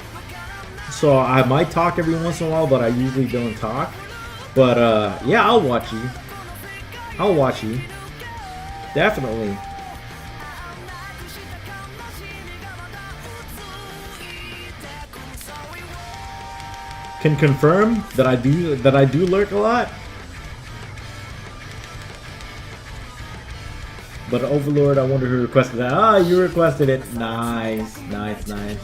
so I might talk every once in a while, but I usually don't talk. But yeah, I'll watch you. I'll watch you. Definitely. Can confirm that I do lurk a lot. But Overlord, I wonder who requested that. Ah, you requested it. Nice, nice, nice.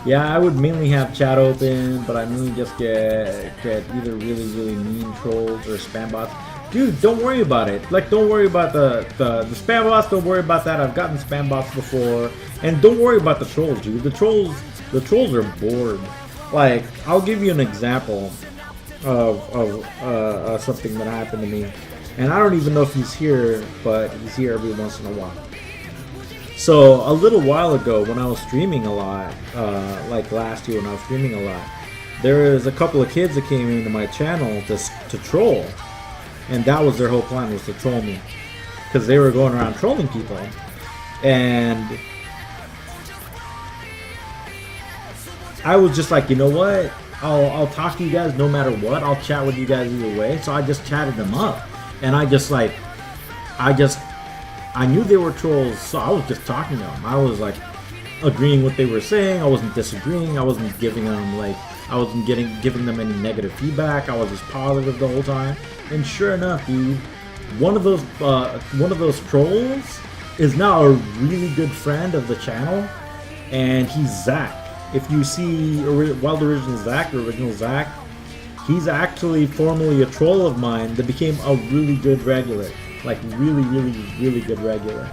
Yeah, I would mainly have chat open, but I mainly just get either really, really mean trolls or spam bots. Dude, don't worry about it. Like, don't worry about the spam bots. Don't worry about that. I've gotten spam bots before, and don't worry about the trolls, dude. The trolls are bored. Like, I'll give you an example of something that happened to me. And I don't even know if he's here, but he's here every once in a while. So a little while ago, when I was streaming a lot, like last year when I was streaming a lot, there was a couple of kids that came into my channel to troll. And that was their whole plan, was to troll me. Because they were going around trolling people. And I was just like, you know what? I'll talk to you guys no matter what. I'll chat with you guys either way. So I just chatted them up. And I knew they were trolls, so I was just talking to them. I was like agreeing what they were saying. I wasn't disagreeing. I wasn't giving them any negative feedback. I was just positive the whole time. And sure enough, dude, one of those trolls is now a really good friend of the channel, and he's Zach. If you see Wild Original Zach, he's actually formerly a troll of mine that became a really good regular. Like, really, really, really good regular.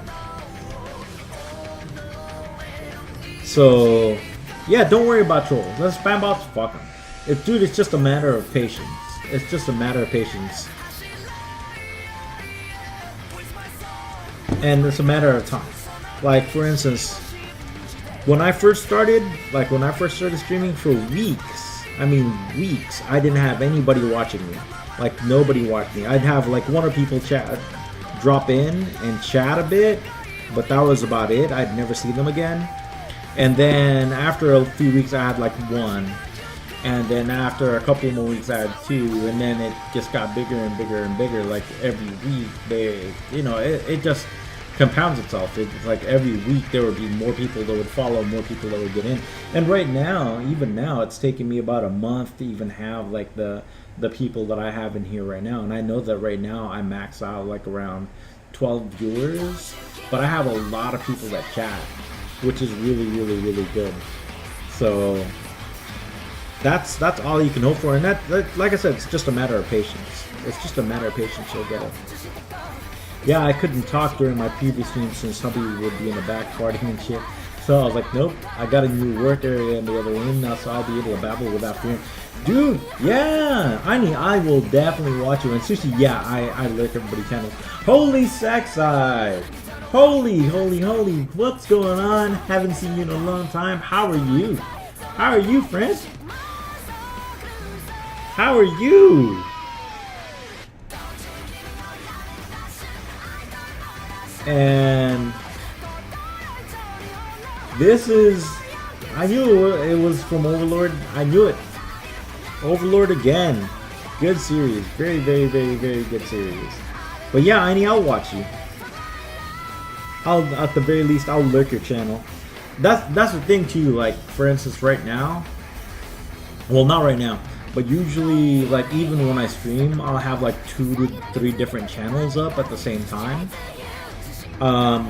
So, yeah, don't worry about trolls. The spam bots, fuck them. Dude, it's just a matter of patience. It's just a matter of patience. And it's a matter of time. Like, for instance, when I first started streaming for weeks, I didn't have anybody watching me. Like, nobody watched me. I'd have like one or people drop in and chat a bit, but that was about it. I'd never see them again. And then after a few weeks, I had like one. And then after a couple more weeks, I had two. And then it just got bigger and bigger and bigger. Like every week, it just compounds itself. It's like every week there would be more people that would follow, more people that would get in. And right now, even now, it's taken me about a month to even have like the people that I have in here right now. And I know that right now I max out like around 12 viewers, but I have a lot of people that chat, which is really, really, really good. So that's all you can hope for. And that, like I said, it's just a matter of patience. It's just a matter of patience. You'll get it. Yeah, I couldn't talk during my previous stream since somebody would be in the back partying and shit. So I was like, nope, I got a new work area in the other room now, so I'll be able to babble without fear. Dude, yeah, I will definitely watch you. And Sushi, yeah, I lurk everybody's channel. Holy Sexside! Holy, what's going on? Haven't seen you in a long time. How are you? How are you, friend? How are you? And this is, I knew it was from Overlord. I knew it. Overlord again. Good series. Very, very, very, very good series. But yeah, Aini, I'll watch you. At the very least, I'll lurk your channel. That's the thing too. Like, for instance, right now. Well, not right now, but usually, like, even when I stream, I'll have like 2 to 3 different channels up at the same time.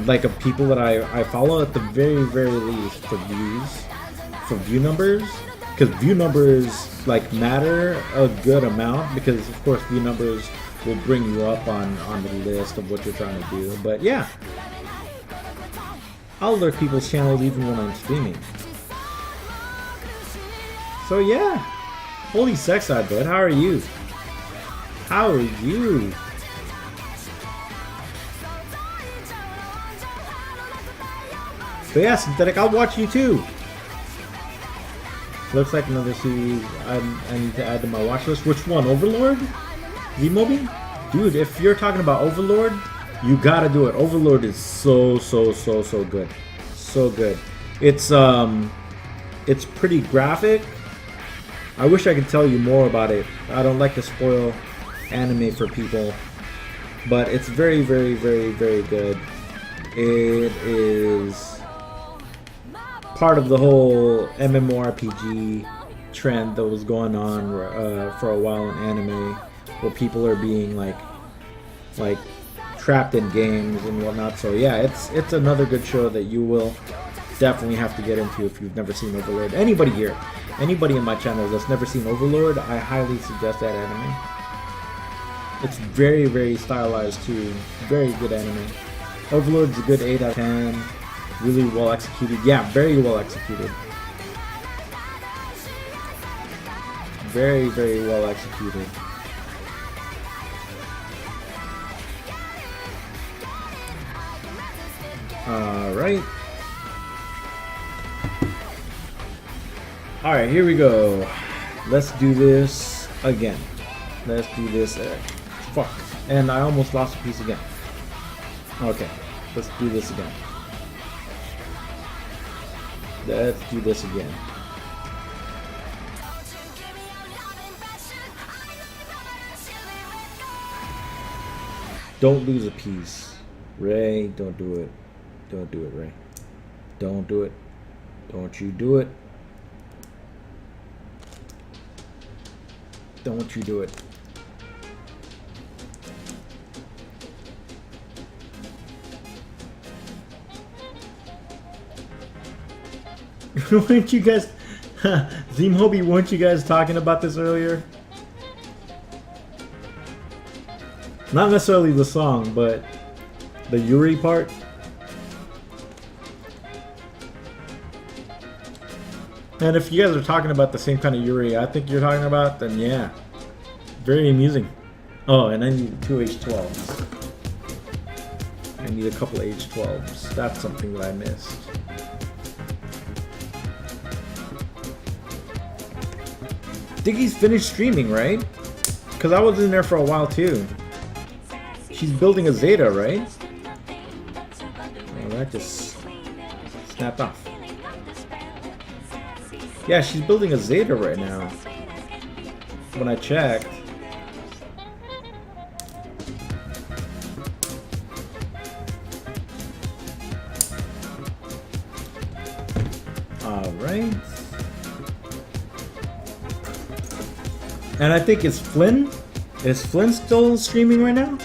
Like of people that I follow at the very, very least for view numbers, because view numbers like matter a good amount, because of course view numbers will bring you up on the list of what you're trying to do. But yeah, I'll lurk people's channels even when I'm streaming. So yeah, holy sex, I bud. How are you? How are you? But yeah, Synthetic, I'll watch you too. Looks like another series I need to add to my watch list. Which one? Overlord? Z-Mobi? Dude, if you're talking about Overlord, you gotta do it. Overlord is so good. So good. It's pretty graphic. I wish I could tell you more about it. I don't like to spoil anime for people. But it's very, very, very, very good. It is part of the whole MMORPG trend that was going on for a while in anime, where people are being like trapped in games and whatnot. So yeah, it's another good show that you will definitely have to get into if you've never seen Overlord. Anybody here, anybody in my channel that's never seen Overlord, I highly suggest that anime. It's very, very stylized too. Very good anime. Overlord's a good 8 out of 10. Really well executed. Yeah, very well executed. Very, very well executed. Alright. Alright, here we go. Let's do this again. Let's do this. Fuck. And I almost lost a piece again. Okay, let's do this again. Let's do this again. Don't lose a piece. Ray, don't do it. Don't do it, Ray. Don't do it. Don't you do it. Don't you do it. Weren't you guys, Z-Mobi, weren't you guys talking about this earlier? Not necessarily the song, but the Yuri part. And if you guys are talking about the same kind of Yuri I think you're talking about, then yeah. Very amusing. Oh, and I need 2 H12s. I need a couple of H12s. That's something that I missed. Diggy's finished streaming, right? Because I was in there for a while too. She's building a Zeta, right? Oh, that just snapped off. Yeah, she's building a Zeta right now. When I checked. Alright. And I think it's Flynn. Is Flynn still streaming right now?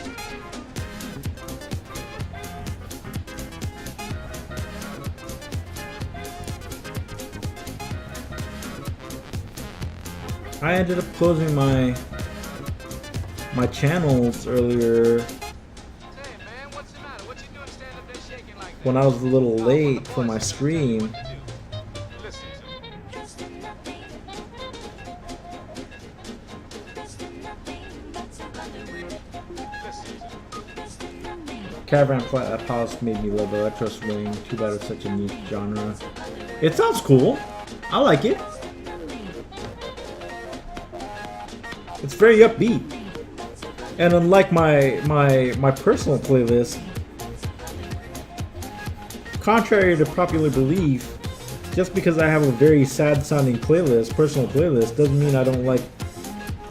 I ended up closing my channels earlier when I was a little late for my stream. Caravan Palace made me love electro swing. Too bad it's such a niche genre. It sounds cool. I like it. It's very upbeat. And unlike my personal playlist, contrary to popular belief, just because I have a very sad sounding playlist, personal playlist, doesn't mean I don't like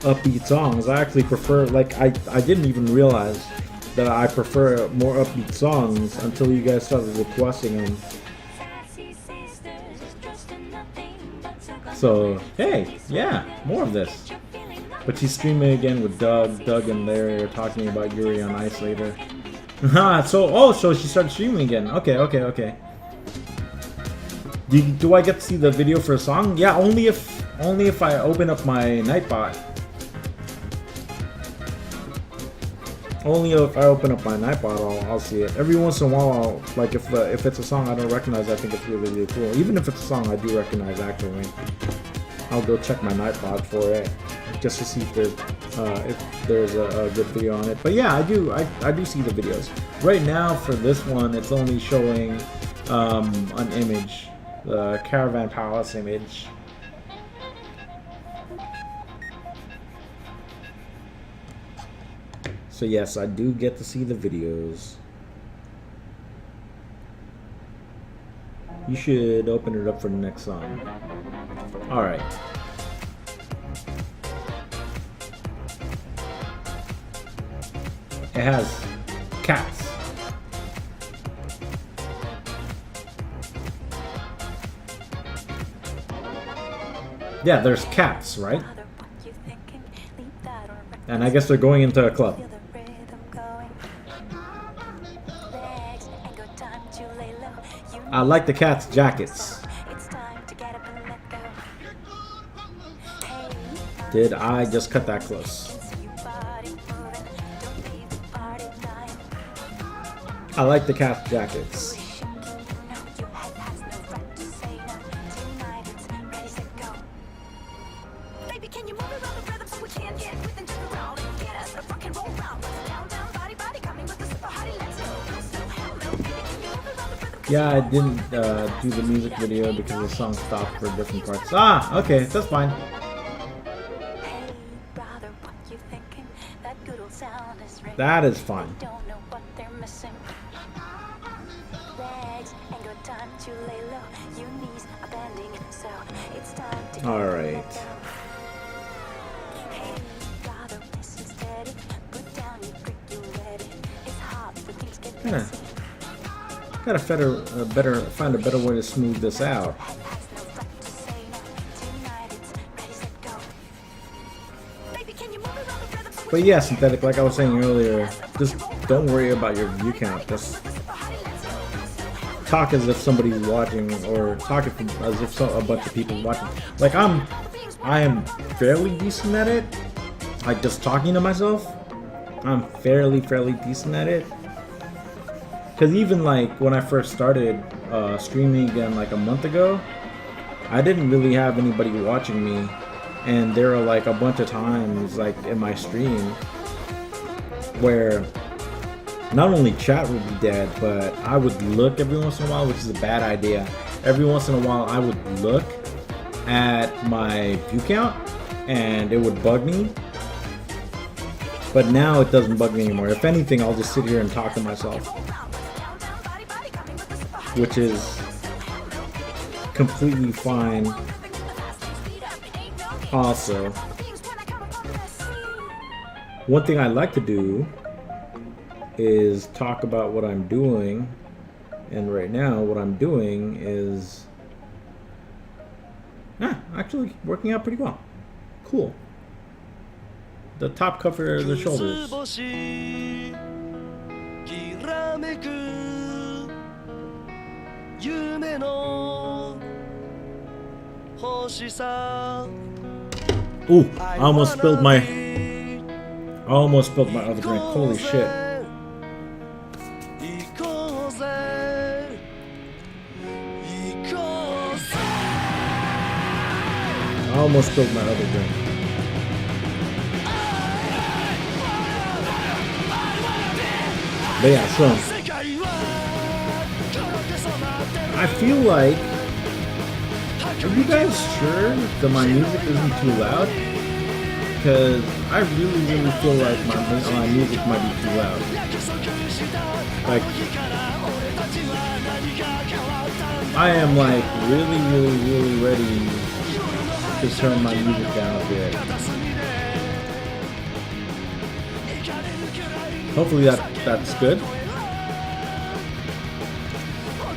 upbeat songs. I actually prefer, like, I didn't even realize that I prefer more upbeat songs until you guys started requesting them. So, hey, yeah, more of this. But she's streaming again with Doug. Doug and Larry are talking about Yuri on Ice later. So she started streaming again. Okay. Do I get to see the video for a song? Yeah, only if I open up my Nightbot. Only if I open up my Nightbot, I'll see it. Every once in a while, like if it's a song I don't recognize, I think it's really, really cool. Even if it's a song I do recognize, actually, I'll go check my Nightbot for it just to see if there's a good video on it. But yeah, I do see the videos. Right now for this one, it's only showing an image, the Caravan Palace image. So yes, I do get to see the videos. You should open it up for the next song. Alright. It has cats. Yeah, there's cats, right? And I guess they're going into a club. I like the cats' jackets. Did I just cut that close? I like the cats' jackets. Yeah, I didn't do the music video because the song stopped for different parts. Ah, okay, that's fine. That is fine. Alright. Gotta find a better way to smooth this out. But yeah, Synthetic, like I was saying earlier, just don't worry about your view count. Just talk as if somebody's watching, or talk as if a bunch of people watching. Like I am fairly decent at it. Like just talking to myself, I'm fairly decent at it. Because even like when I first started streaming again like a month ago, I didn't really have anybody watching me, and there are like a bunch of times like in my stream where not only chat would be dead, but I would look every once in a while, which is a bad idea. Every once in a while I would look at my view count and it would bug me. But now it doesn't bug me anymore. If anything, I'll just sit here and talk to myself, which is completely fine. Also, one thing I like to do is talk about what I'm doing, and right now what I'm doing is actually working out pretty well. Cool. The top cover the shoulders. Ooh, I almost spilled my other drink. Holy shit. I almost spilled my other drink. But yeah, so I feel like, are you guys sure that my music isn't too loud? because I really feel like my music might be too loud. Like, I am like really ready to turn my music down a bit. Hopefully that's good.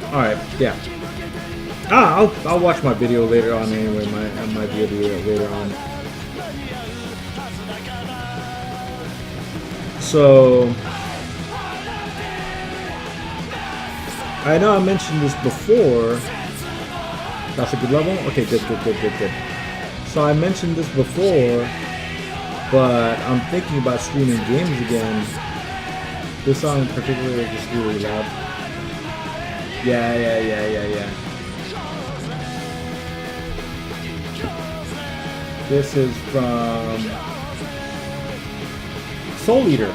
All right, yeah. I'll watch my video later on anyway. My video later on. So I know I mentioned this before. That's a good level. Okay, good. So I mentioned this before, but I'm thinking about streaming games again. This song in particular is just really loud. Yeah. This is from Soul Eater.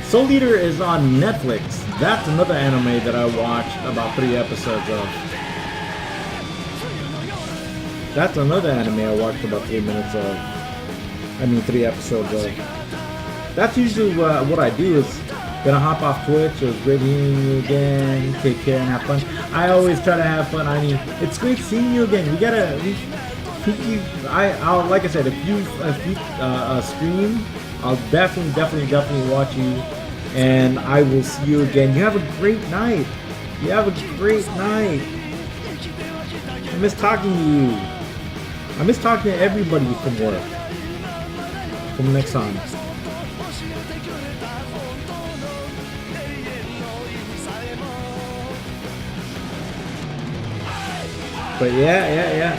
Soul Eater is on Netflix. That's another anime that I watched about 3 episodes of. That's another anime I watched about 3 minutes of. 3 episodes of. That's usually what I do is gonna hop off Twitch. It was great hearing you again. Take care and have fun. I always try to have fun. It's great seeing you again. I'll like I said, if you stream, I'll definitely watch you, and I will see you again. You have a great night. I miss talking to you. I miss talking to everybody from work. From next time. But yeah.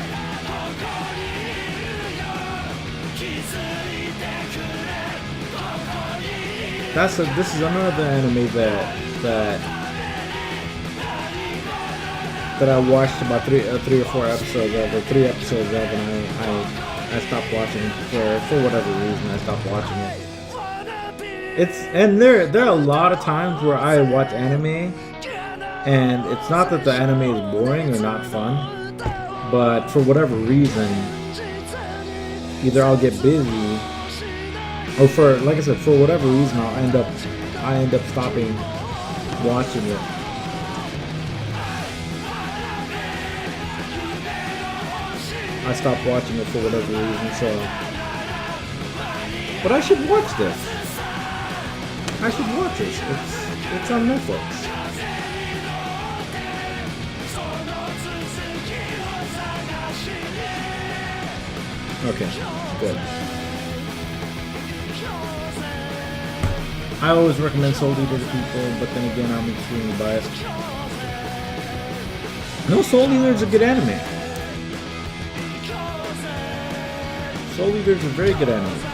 This is another anime that I watched about 3 or 4 episodes of, or 3 episodes of, and I stopped watching for whatever reason. I stopped watching it. There are a lot of times where I watch anime, and it's not that the anime is boring or not fun, but for whatever reason, either I'll get busy, or for whatever reason, I end up stopping watching it. I stopped watching it for whatever reason, but I should watch this. It's on Netflix. Okay, good. I always recommend Soul Eater to people, but then again, I'm extremely biased. No, Soul Eater is a good anime. Soul Eater is a very good anime.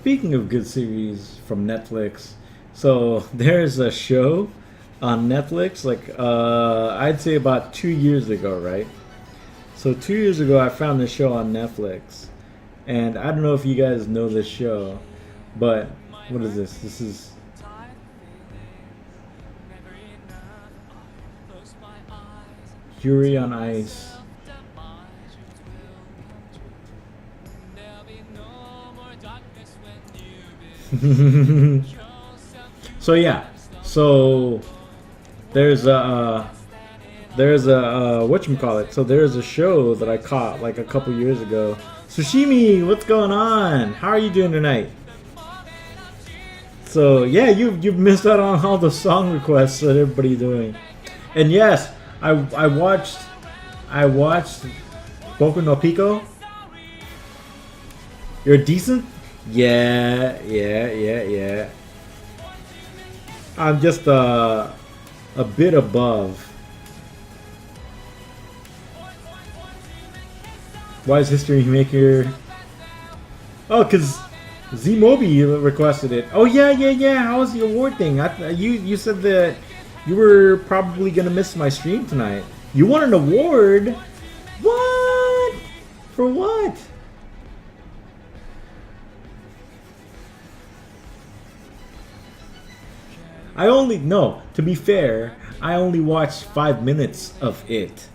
Speaking of good series from Netflix, so there's a show on Netflix, I'd say about 2 years ago, right? So 2 years ago, I found this show on Netflix, and I don't know if you guys know this show, but what is this? This is Yuri on Ice. So yeah, there's a whatchamacallit. So there's a show that I caught like a couple years ago. Sushimi, what's going on? How are you doing tonight? So yeah, you've missed out on all the song requests that everybody's doing. And yes, I watched Boku no Pico. You're decent? Yeah. I'm just a bit above. Why is History Maker? Oh, because Z-Mobi requested it. Oh yeah. How was the award thing? You said that you were probably gonna miss my stream tonight. You won an award? For what? No, to be fair, I only watched 5 minutes of it.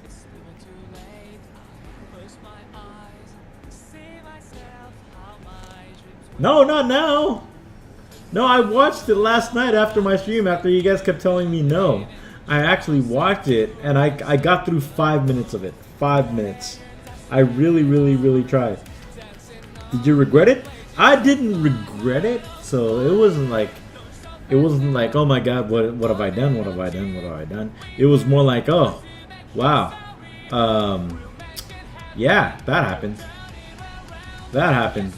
No, not now. No, I watched it last night after my stream after you guys kept telling me no. I actually watched it and I got through 5 minutes of it. 5 minutes. I really tried. Did you regret it? I didn't regret it, so it wasn't like oh my god, what have I done? What have I done? What have I done? It was more like, oh, wow. Yeah, that happened. That happened.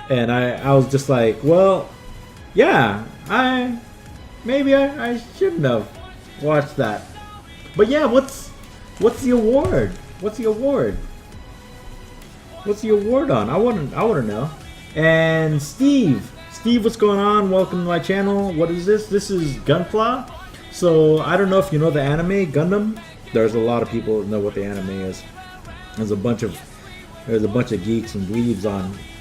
And I was just like, well, yeah, maybe I shouldn't have watched that. But yeah, what's the award? What's the award? What's the award on? I wanna know. And Steve, what's going on? Welcome to my channel. What is this? This is Gunpla. So I don't know if you know the anime Gundam. There's a lot of people that know what the anime is. There's a bunch of geeks and dweebs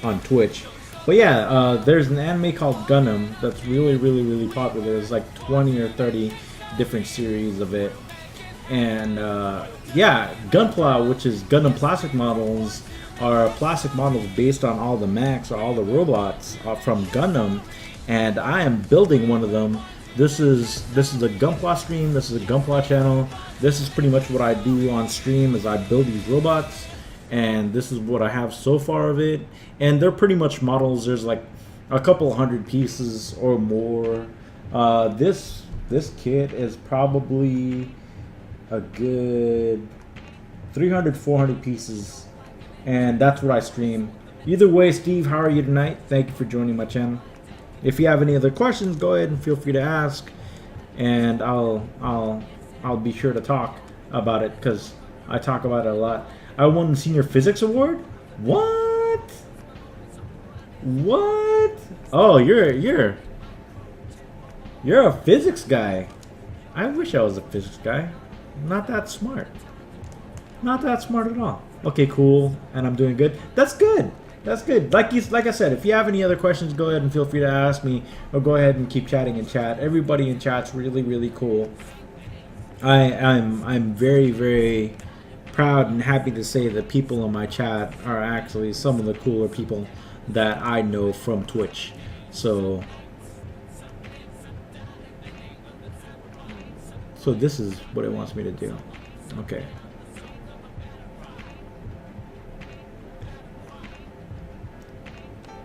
on Twitch. But yeah, there's an anime called Gundam that's really popular. There's like 20 or 30 different series of it. And yeah, Gunpla, which is Gundam plastic models, are plastic models based on all the mechs or all the robots from Gundam. And I am building one of them. This is a Gunpla stream. This is a Gunpla channel. This is pretty much what I do on stream, is I build these robots. And this is what I have so far of it. And they're pretty much models. There's like a couple hundred pieces or more. This kit is probably a good 300-400 pieces. And that's what I stream. Either way, Steve, how are you tonight? Thank you for joining my channel. If you have any other questions, go ahead and feel free to ask. And I'll be sure to talk about it, because I talk about it a lot. I won the Senior Physics Award? What? What? Oh, you're a physics guy. I wish I was a physics guy. Not that smart. Not that smart at all. Okay, cool. And I'm doing good. That's good. That's good. Like I said, if you have any other questions, go ahead and feel free to ask me, or go ahead and keep chatting in chat. Everybody in chat's really cool. I'm very proud and happy to say that people in my chat are actually some of the cooler people that I know from Twitch. So this is what it wants me to do. Okay.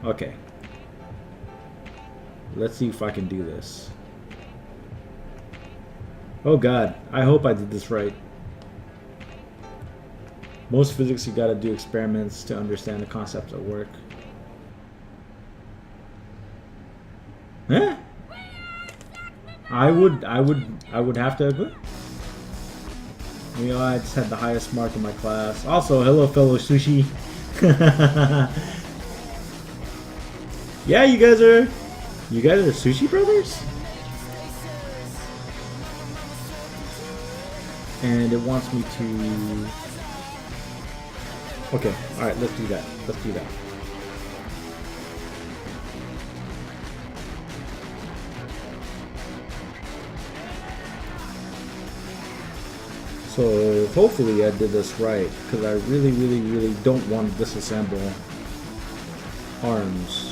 Okay. Let's see if I can do this. Oh god, I hope I did this right. Most physics, you gotta do experiments to understand the concepts at work. Huh? I would have to agree. You know, I just had the highest mark in my class. Also, hello fellow sushi. Yeah, you guys are sushi brothers? And it wants me to... Okay, alright, let's do that. Let's do that. So hopefully I did this right, because I really don't want to disassemble arms.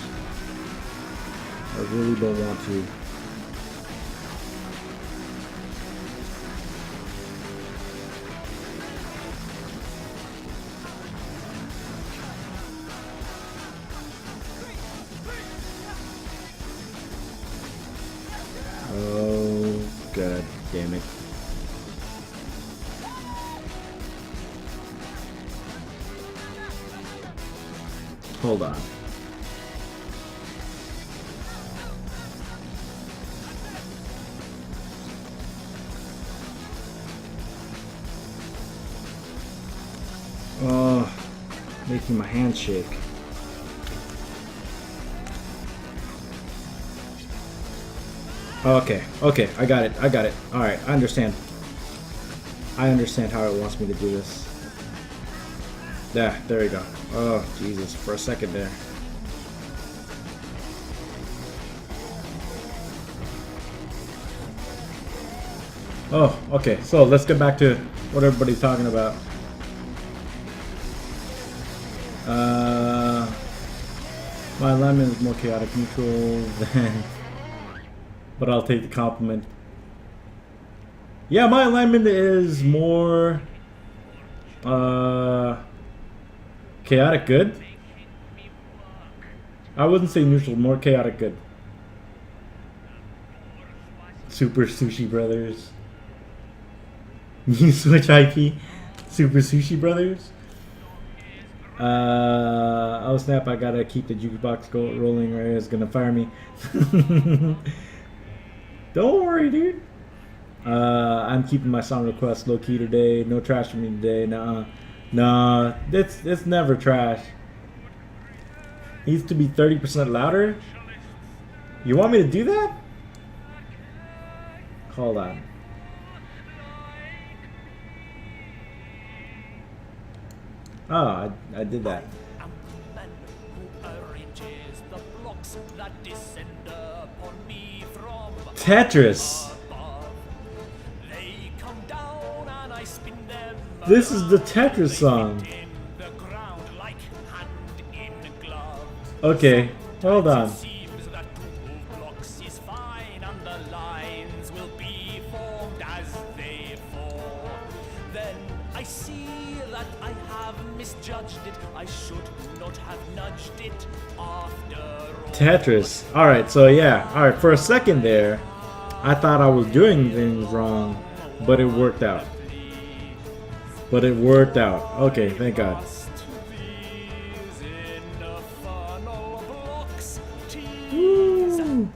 I really don't want to. Oh, god damn it. Hold on. Oh, making my hand shake. Okay, I got it. Alright, I understand. I understand how it wants me to do this. Yeah, there you go. Oh, Jesus, for a second there. Oh, okay, so let's get back to what everybody's talking about. My alignment is more chaotic neutral than... But I'll take the compliment. Yeah, my alignment is more... chaotic good? I wouldn't say neutral, more chaotic good. Super Sushi Brothers. New Switch IP. Super Sushi Brothers. Oh snap, I gotta keep the jukebox rolling or it's gonna fire me. Don't worry, dude. I'm keeping my song request low key today. No trash for me today. Nah, it's never trash. Needs to be 30% louder. You want me to do that? Hold on. Oh, I did that. Tetris. This is the Tetris song. Okay, hold on. Tetris. Alright, so yeah. Alright, for a second there, I thought I was doing things wrong, but it worked out. Okay, thank God. Woo.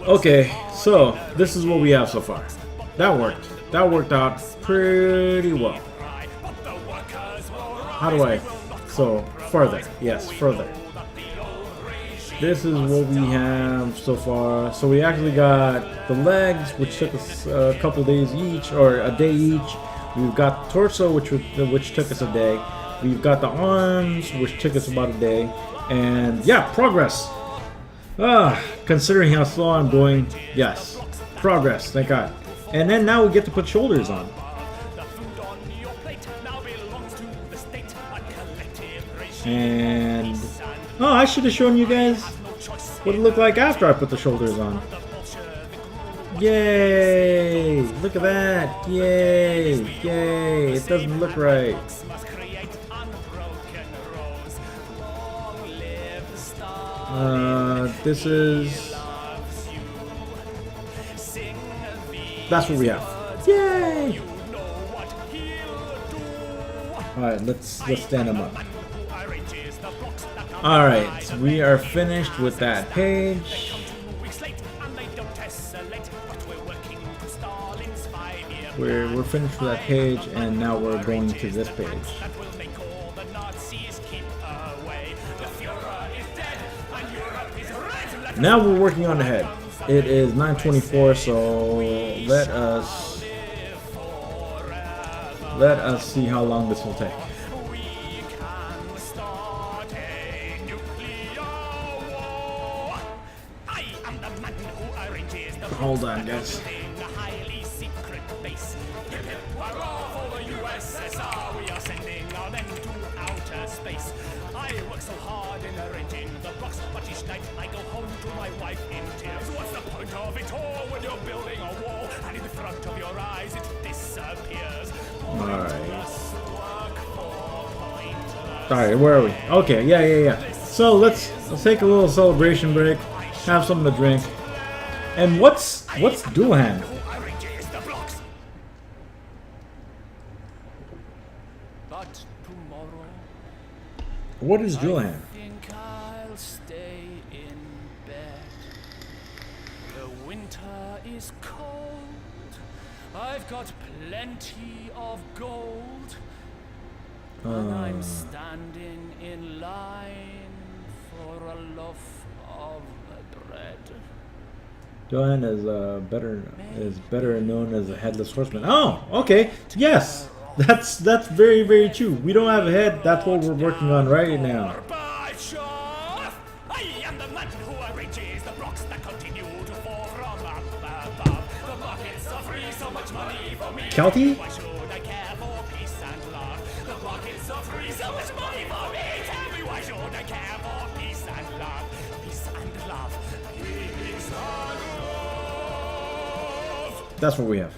Okay, so this is what we have so far. That worked. That worked out pretty well. How do I? So, further. Yes, further. This is what we have so far. So we actually got the legs, which took us a couple days each, or a day each. We've got the torso, which took us a day. We've got the arms, which took us about a day. And yeah, progress. Considering how slow I'm going, yes, progress, thank God. And then now we get to put shoulders on. And oh, I should have shown you guys what it looked like after I put the shoulders on. Yay! Look at that! Yay! Yay! It doesn't look right. This is... That's what we have. Yay! Alright, let's stand them up. Alright, we are finished with that page. We're finished with that page, and now we're going to this page. Now we're working on the head. It is 9:24, so let us see how long this will take. Hold on, guys. I work so hard in arranging the blocks, but each night I go home to my wife in tears. What's the point of it all when you're building a wall and in front of your eyes it disappears? Alright, where are we? Okay, yeah. So let's take a little celebration break, have something to drink. And what's dual hand? What is dual hand? I think I'll stay in bed. The winter is cold. I've got plenty of gold. And I'm standing in line for a loaf of bread. Johan is better known as a headless horseman. Oh, okay. Yes, that's very, very true. We don't have a head. That's what we're working on right now. I am the man who arranges the blocks that continue to fall from above. The buckets of free, so much money for me. Kelty? Why should I care for peace and love? The buckets of free, so much money for me. Tell me why should I care for peace and love? Peace and love. Peace and love. That's what we have.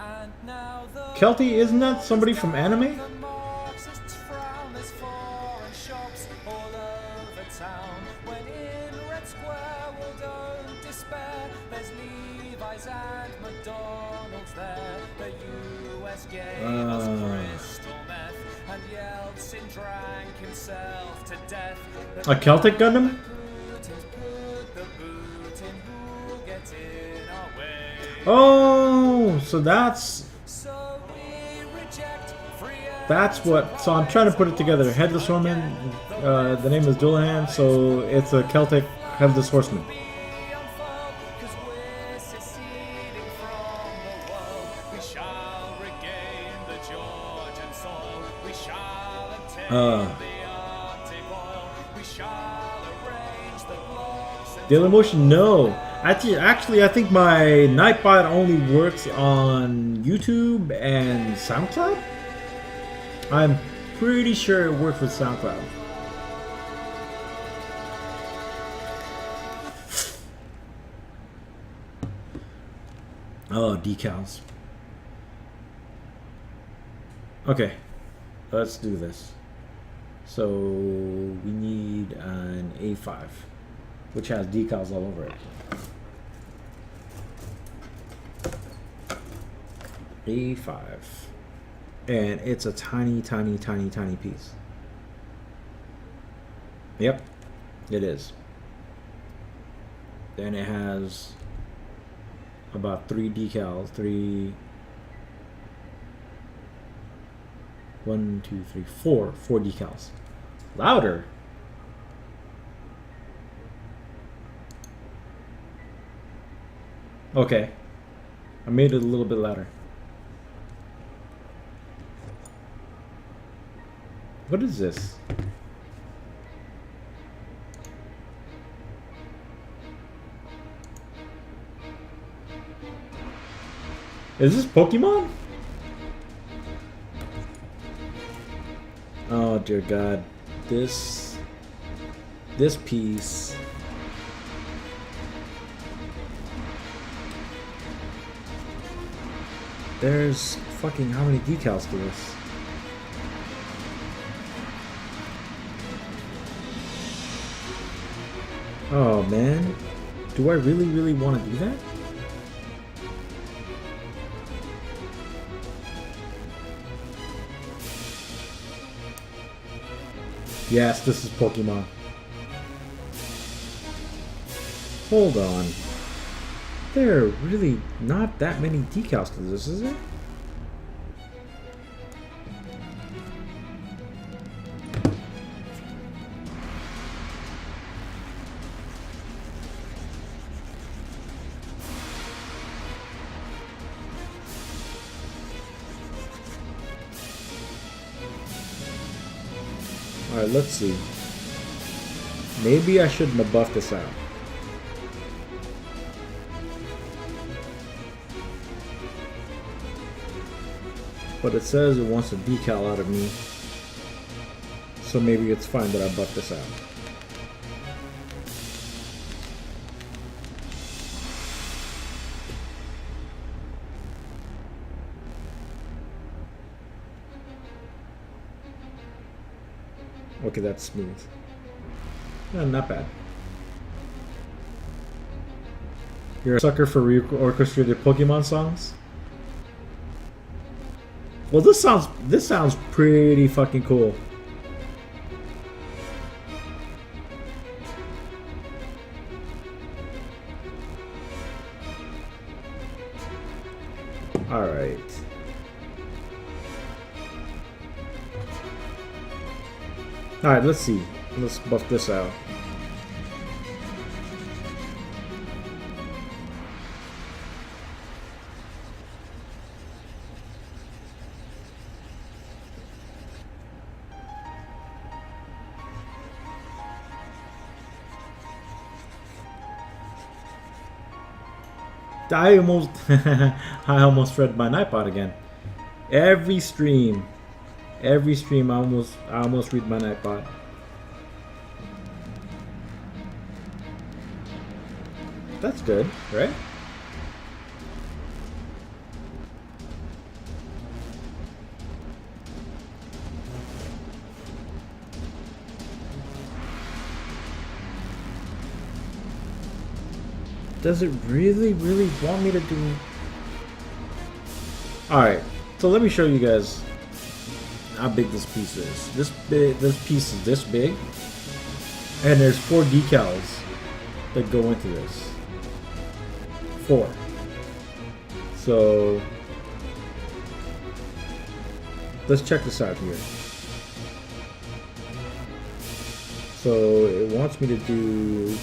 And now the Kelty, isn't that somebody from anime? Marxists frown as foreign shops all over town. When in Red Square, well, don't despair. There's Levi's and McDonald's there. The US gave us crystal meth, and Yeltsin drank himself to death. A Celtic Gundam? Putin's put the boot in, who'll get in our way. Oh, so that's So we reject free what. So I'm trying to put it together. Headless Horseman. The name is Dullahan, so it's a Celtic headless horseman. Because we're seceding from the world. We shall regain the Georgian soil. We shall obtain the Arctic oil. We shall arrange the blocks and Dailymotion, no. Actually, I think my Nightbot only works on YouTube and SoundCloud. I'm pretty sure it works with SoundCloud. Oh, decals. Okay, let's do this. So we need an A5, which has decals all over it. A5, and it's a tiny piece. Yep, it is. Then it has about 3 decals. 4 decals. Louder. Okay, I made it a little bit louder. What is this? Is this Pokemon? Oh dear God, this piece. There's fucking how many decals to this? Oh man, do I really want to do that? Yes, this is Pokemon. Hold on. There are really not that many decals to this, is there? Alright, let's see. Maybe I shouldn't have buffed this out. But it says it wants a decal out of me. So maybe it's fine that I buff this out. Okay, that's smooth. Not bad. You're a sucker for orchestrated Pokemon songs? Well, this sounds pretty fucking cool. All right. Alright, let's see. Let's buff this out. I almost read my Nightbot again. Every stream I almost read my Nightbot. That's good, right? Does it really want me to do... Alright, so let me show you guys how big this piece is. This piece is this big, and there's 4 decals that go into this. 4. So let's check this out here. So it wants me to do...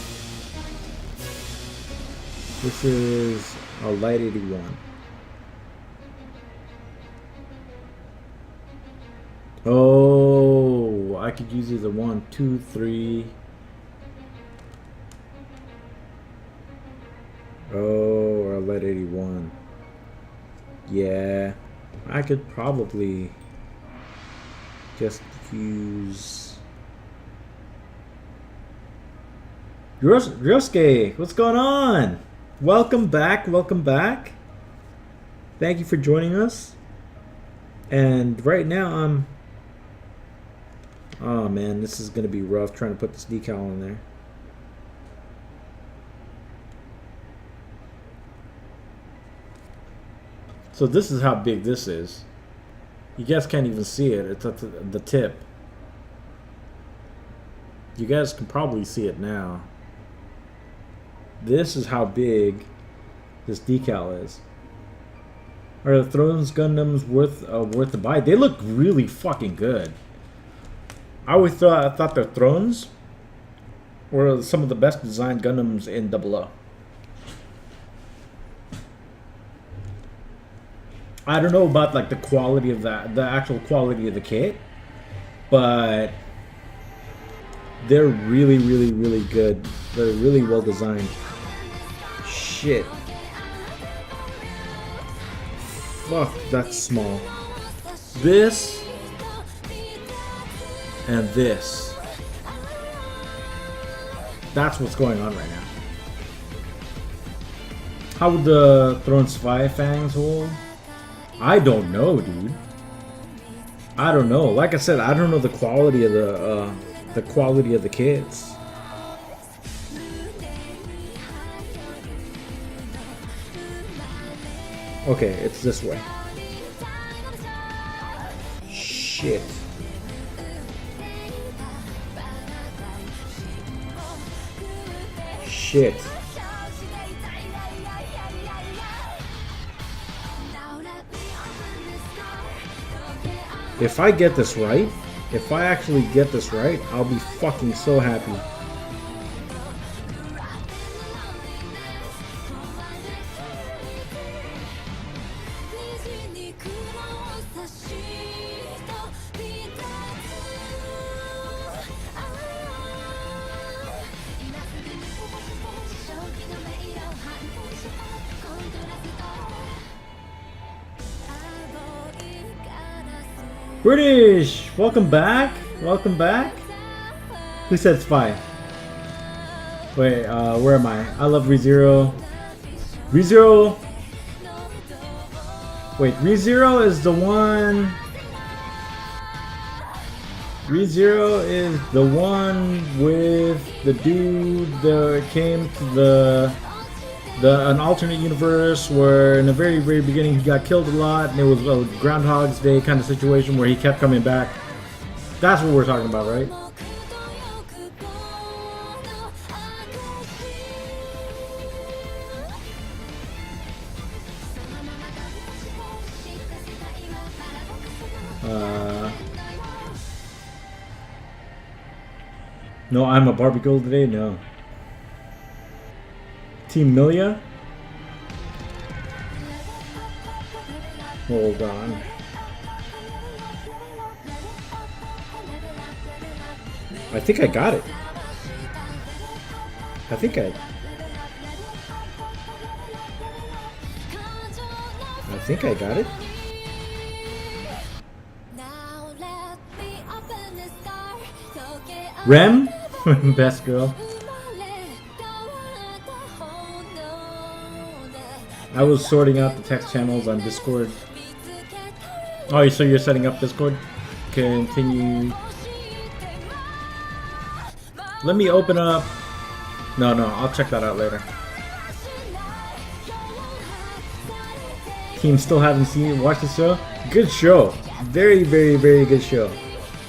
This is a light 81. Oh, I could use either 1, 2, 3. Oh, or a light 81. Yeah, I could probably just use... Ryosuke, what's going on? Welcome back, welcome back. Thank you for joining us. And right now I'm... Oh man, this is gonna be rough trying to put this decal on there. So this is how big this is. You guys can't even see it. It's at the tip. You guys can probably see it now. This is how big this decal is. Are the Thrones Gundams worth the buy? They look really fucking good. I always thought the Thrones were some of the best designed Gundams in 00. I don't know about like the quality of that, the actual quality of the kit, but they're really good. They're really well designed. Shit. Fuck, that's small. This and this. That's what's going on right now. How would the Throne Spy Fangs hold? I don't know, dude. I don't know. Like I said, I don't know the quality of the kits. Okay, it's this way. Shit. Shit. If I get this right, if I actually get this right, I'll be fucking so happy. British, welcome back. Welcome back. Who said spy? Wait, where am I? I love ReZero. ReZero. Wait, ReZero is the one. ReZero is the one with the dude that came to an alternate universe where in the very beginning he got killed a lot and it was a Groundhog's Day kind of situation where he kept coming back. That's what we're talking about, right? No, I'm a Barbie girl today? No. Team Milia? Hold on. I think I got it. I think I got it. Rem? Best girl. I was sorting out the text channels on Discord. Oh, so you're setting up Discord? Continue. Let me open up. No, I'll check that out later. Team still haven't seen it. Watch the show. Good show. Very, very, very good show.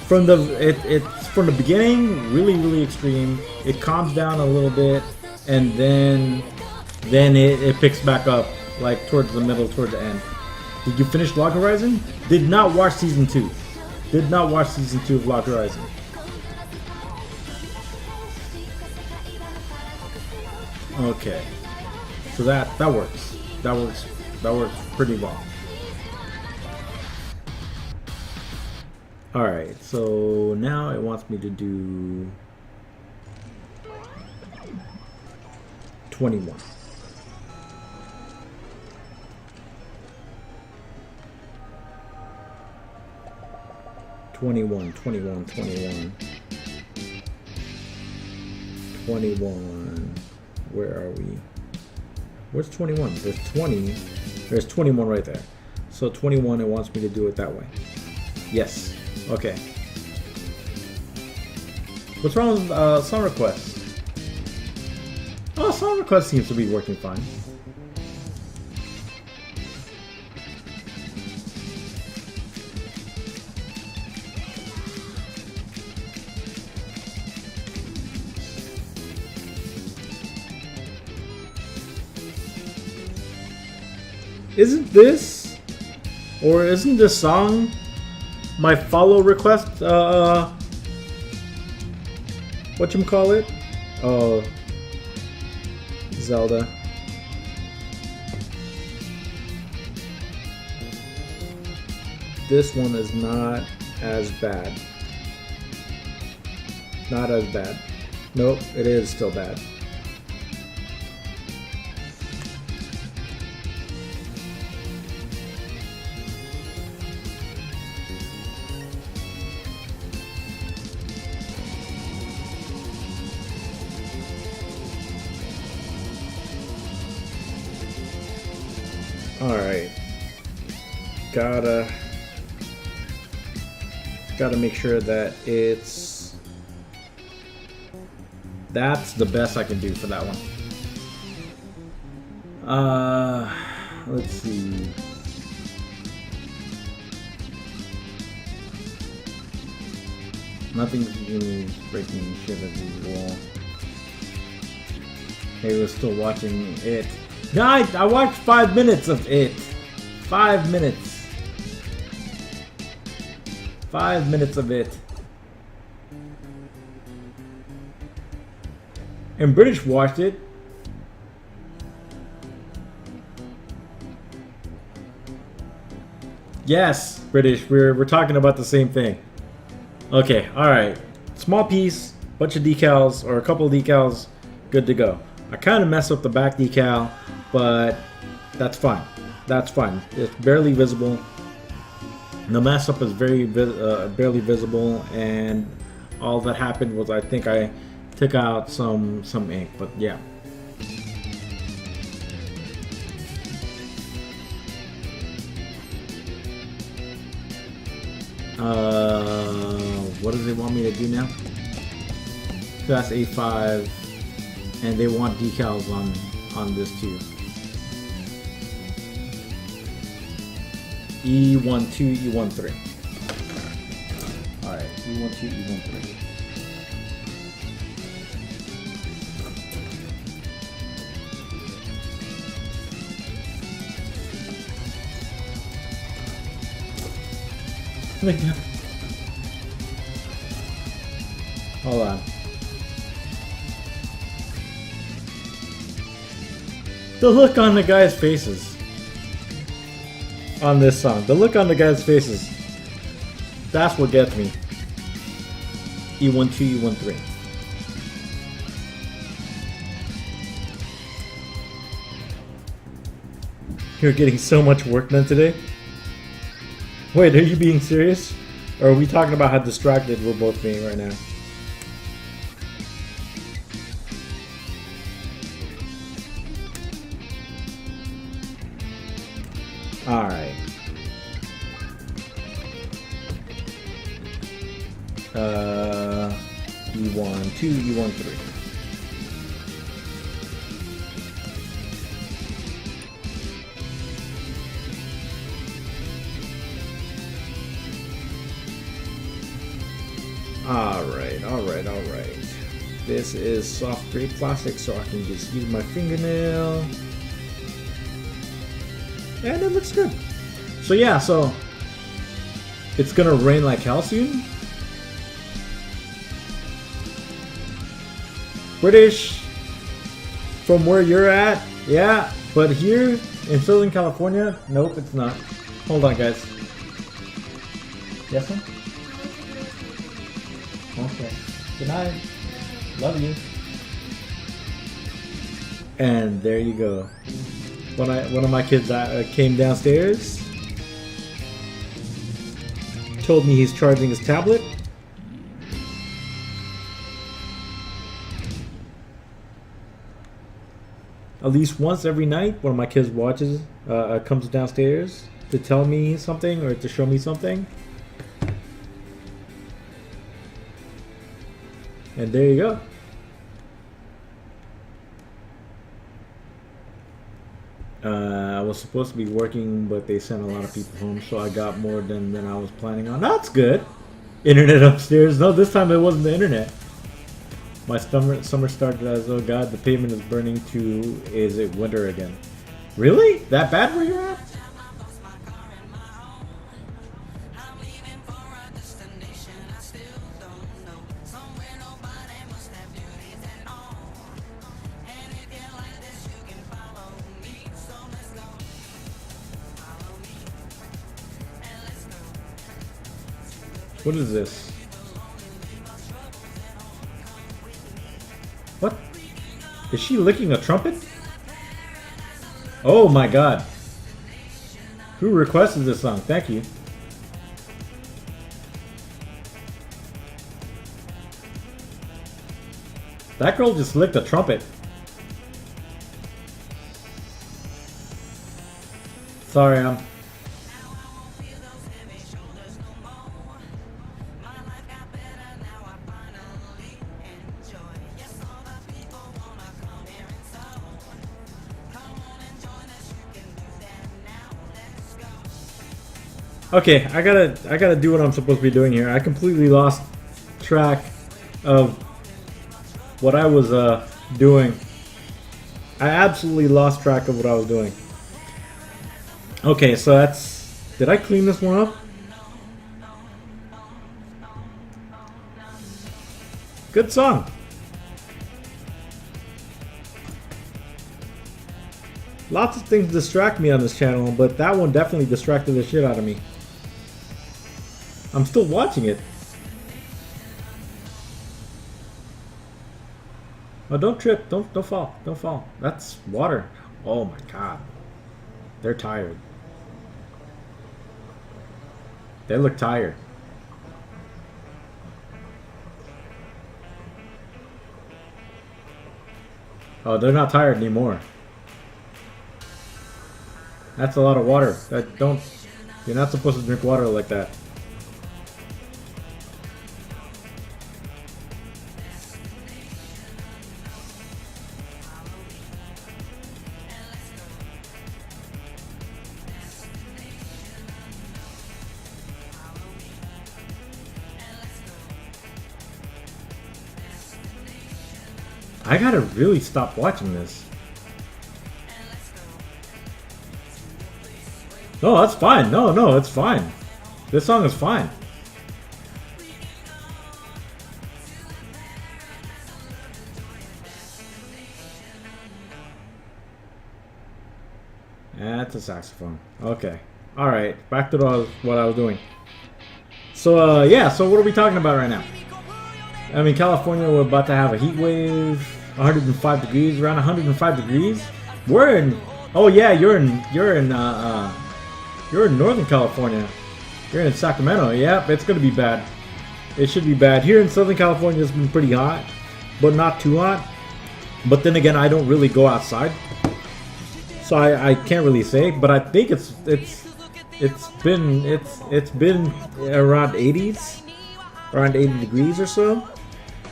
From it's from the beginning, really extreme. It calms down a little bit, and then it picks back up like towards the middle, towards the end. Did you finish Log Horizon? Did not watch season 2. Did not watch season 2 of Log Horizon. Okay, so that works. That works pretty well. All right, so now it wants me to do 21. Where are we? Where's 21? There's 20. There's 21 right there. So 21, it wants me to do it that way. Yes. Okay. What's wrong with Song Request? Oh, Song Request seems to be working fine. Isn't this, or isn't this song my follow request? Whatchamacallit? Oh, Zelda. This one is not as bad. Not as bad. Nope, it is still bad. Alright. Gotta make sure that that's the best I can do for that one. Let's see. Nothing's really breaking shit as usual. Hey, we're still watching it. I watched 5 minutes of it. 5 minutes. 5 minutes of it. And British watched it. Yes, British. We're talking about the same thing. Okay, alright. Small piece, bunch of decals, or a couple of decals, good to go. I kind of messed up the back decal, but that's fine. That's fine. It's barely visible. The mess up is very barely visible, and all that happened was I think I took out some ink, but yeah. What do they want me to do now? That's A5. And they want decals on this too. E12, E13. Alright, E12, E13. Hold on. The look on the guys' faces on this song. The look on the guys' faces. That's what gets me. E12, E13. You're getting so much work done today? Wait, are you being serious? Or are we talking about how distracted we're both being right now? Alright. E1, 2, E1, 3. Alright. This is soft gray plastic, so I can just use my fingernail. And it looks good. So yeah, so it's gonna rain like hell soon. British, from where you're at, yeah, but here in Southern California, nope, it's not. Hold on, guys. Yes, sir? Okay. Good night. Love you. And there you go. One of my kids came downstairs, told me he's charging his tablet. At least once every night, one of my kids comes downstairs to tell me something or to show me something. And there you go. I was supposed to be working, but they sent a lot of people home, so I got more than I was planning on. That's good. Internet upstairs. No, this time it wasn't the internet. My summer started as, oh god, the pavement is burning to, is it winter again? Really? That bad where you're at? What is this? What? Is she licking a trumpet? Oh my god. Who requested this song? Thank you. That girl just licked a trumpet. Sorry, Okay, I gotta do what I'm supposed to be doing here. I completely lost track of what I was doing. I absolutely lost track of what I was doing. Okay, so that's... Did I clean this one up? Good song. Lots of things distract me on this channel, but that one definitely distracted the shit out of me. I'm still watching it. Oh, don't trip. Don't fall. Don't fall. That's water. Oh my god. They're tired. They look tired. Oh, they're not tired anymore. That's a lot of water. You're not supposed to drink water like that. I gotta really stop watching this. No, that's fine. No, it's fine. This song is fine. the saxophone. Okay. All right. Back to what I was doing. So yeah. So what are we talking about right now? I mean, California, we're about to have a heat wave. 105 degrees, around 105 degrees. We're in. Oh yeah, you're in Northern California. You're in Sacramento. Yep, it's gonna be bad. It should be bad. Here in Southern California, it's been pretty hot, but not too hot. But then again, I don't really go outside, so I can't really say. But I think it's been around 80s, around 80 degrees or so.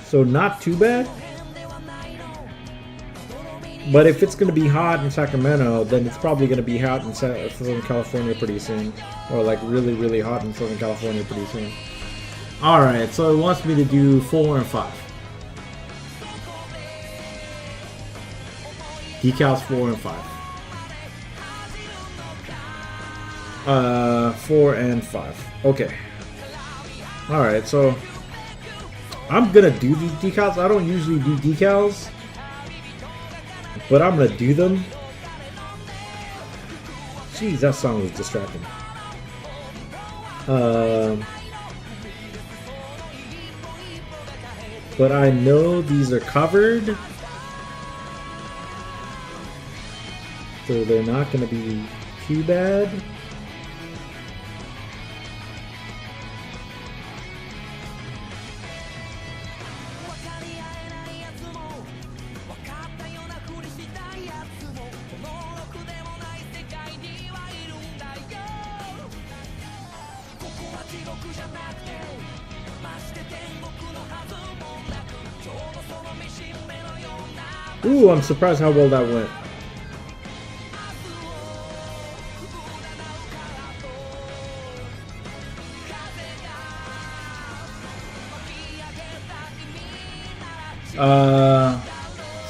So not too bad. But if it's going to be hot in Sacramento, then it's probably going to be hot in Southern California pretty soon. Or like really, really hot in Southern California pretty soon. Alright, so it wants me to do 4 and 5. Decals 4 and 5. 4 and 5. Okay. Alright, so I'm going to do these decals. I don't usually do decals, but I'm gonna do them. Jeez, that song was distracting. But I know these are covered, so they're not gonna be too bad. Ooh, I'm surprised how well that went.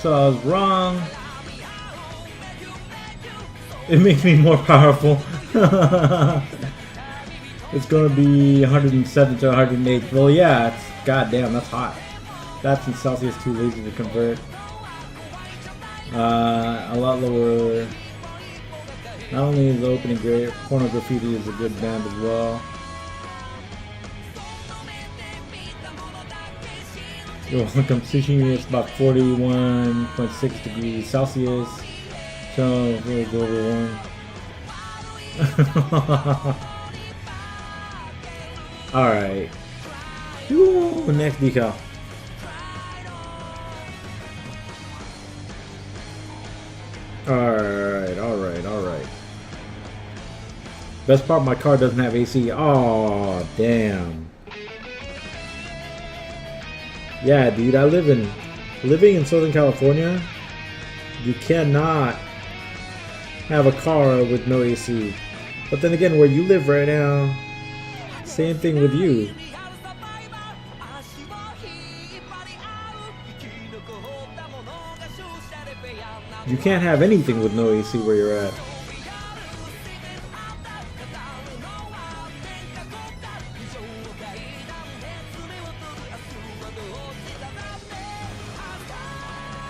So I was wrong. It makes me more powerful. It's gonna be 107 to 108. Well, yeah, it's goddamn, that's hot. That's in Celsius, too lazy to convert. A lot lower. Not only is the opening great, Porno Graffiti is a good band as well. You're welcome. Sushi is about 41.6 degrees Celsius. So very global warm. Alright. Next decal. Alright. Best part, my car doesn't have AC. Oh, damn. Yeah, dude, living in Southern California, you cannot have a car with no AC. But then again, where you live right now, same thing with you. You can't have anything with no AC where you're at.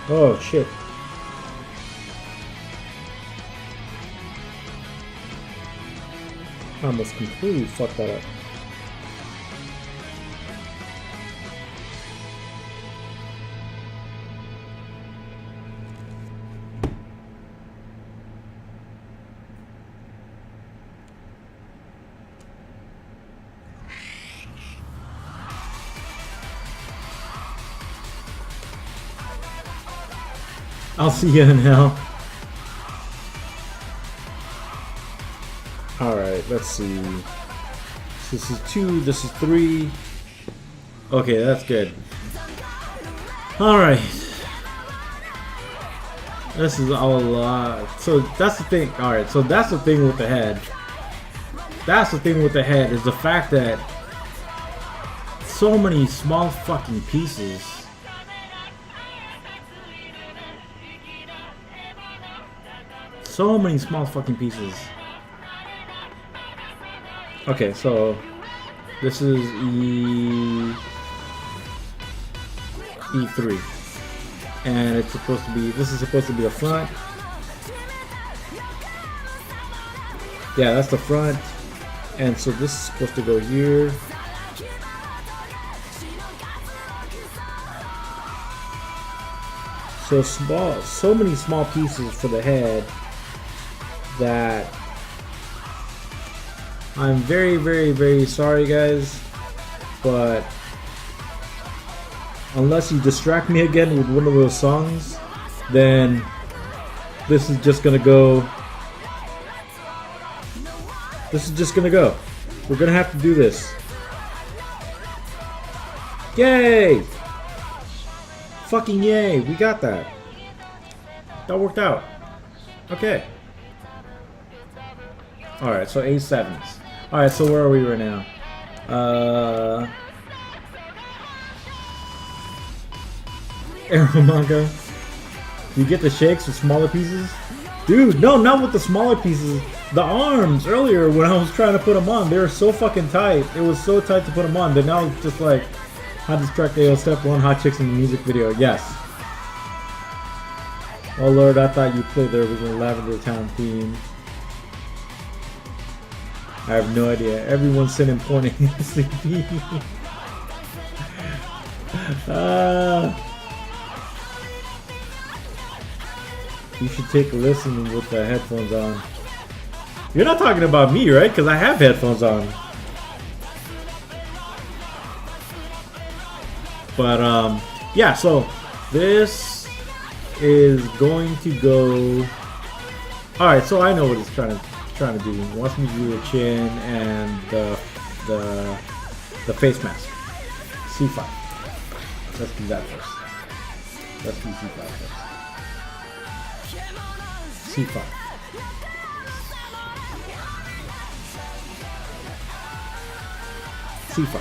Oh shit. I almost completely fucked that up. I'll see you in hell. Alright, let's see. This is 2, this is 3. Okay, that's good. Alright. This is a lot. So that's the thing. Alright, so that's the thing with the head. That's the thing with the head, is the fact that so many small fucking pieces. So many small fucking pieces. Okay, so this is E3, and it's supposed to be. This is supposed to be a front. Yeah, that's the front. And so this is supposed to go here. So small, so many small pieces for the head that I'm very, very, very sorry, guys. But unless you distract me again with one of those songs, then this is just gonna go. This is just gonna go. We're gonna have to do this. Yay! Fucking yay! We got that. That worked out. Okay. Alright, so A7s. Alright, so where are we right now? Arrow manga. You get the shakes with smaller pieces? Dude, no, not with the smaller pieces. The arms, earlier when I was trying to put them on, they were so fucking tight. It was so tight to put them on, but now it's just like, how to distract AO Step 1 Hot Chicks in the music video. Yes. Oh lord, I thought you played the original Lavender Town theme. I have no idea. Everyone's sending pointing. You should take a listen with the headphones on. You're not talking about me, right? Because I have headphones on. But yeah. So this is going to go. All right. So I know what it's trying to do. It wants me to do the chin and the face mask. C5. Let's do that first. Let's do C5 first. C5. C5.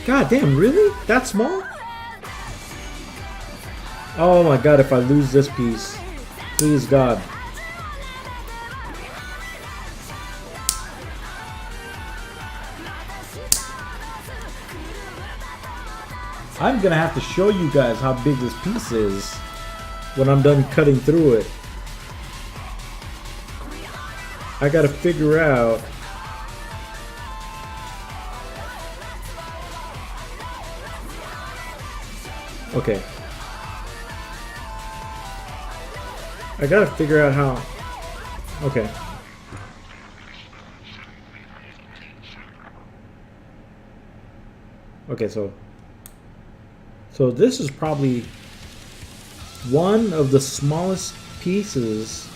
God damn, really? That small? Oh my god, if I lose this piece. Please God. I'm gonna have to show you guys how big this piece is when I'm done cutting through it. I gotta figure out okay. I gotta figure out how. Okay. Okay, so this is probably one of the smallest pieces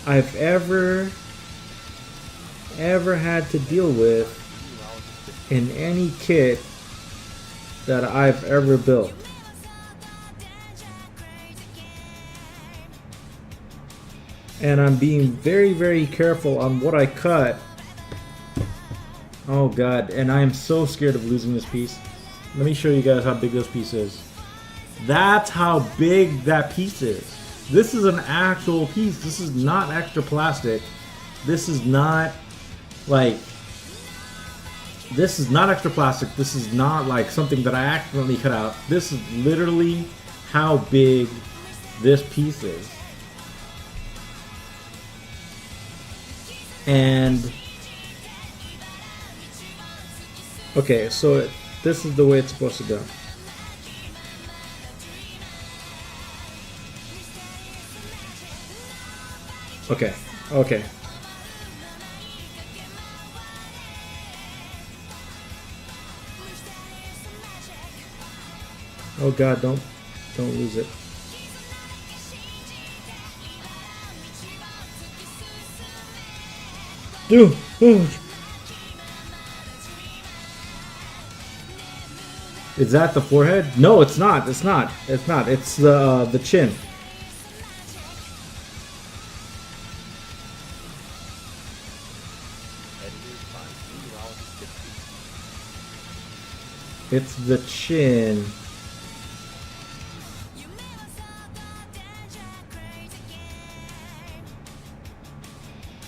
I've ever had to deal with in any kit that I've ever built. And I'm being very, very careful on what I cut. Oh god, and I am so scared of losing this piece. Let me show you guys how big this piece is. That's how big that piece is. This is an actual piece. This is not extra plastic. This is not like, this is not extra plastic. This is not like something that I accidentally cut out. This is literally how big this piece is. And okay, so this is the way it's supposed to go. Okay, okay. Oh god, don't lose it. Dude, is that the forehead? No, it's not. It's not. It's not. It's the chin. It's the chin.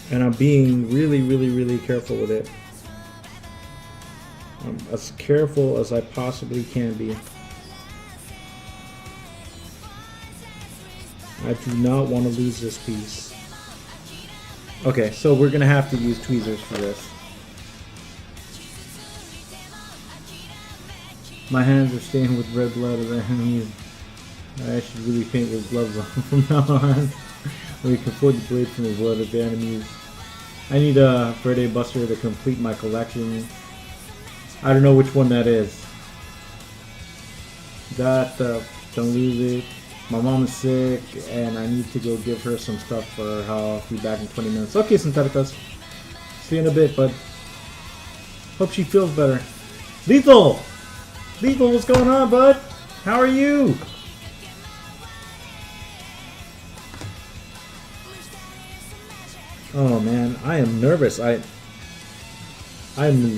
And I'm being really, really, really careful with it. I'm as careful as I possibly can be. I do not want to lose this piece. Okay, so we're gonna have to use tweezers for this. My hands are stained with red blood of the enemies. I should really paint with gloves on from now on. We can afford the blade from the blood of the enemies. I need a Verde Buster to complete my collection. I don't know which one that is. Don't lose it. My mom is sick, and I need to go give her some stuff for her health. Be back in 20 minutes. Okay, Syntheticus. See you in a bit, bud. Hope she feels better. Lethal! Lethal, what's going on, bud? How are you? Oh man, I am nervous. I'm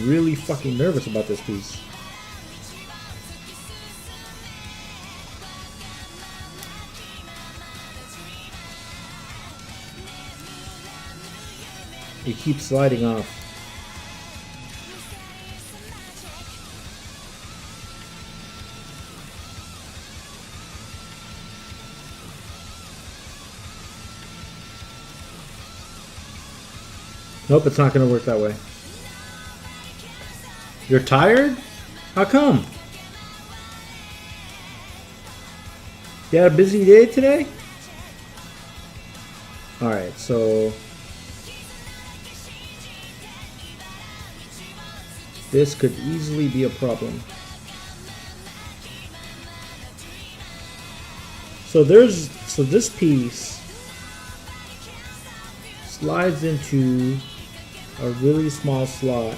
really fucking nervous about this piece. It keeps sliding off. Nope, it's not going to work that way. You're tired? How come? You had a busy day today? Alright, so... this could easily be a problem. So this piece slides into a really small slot,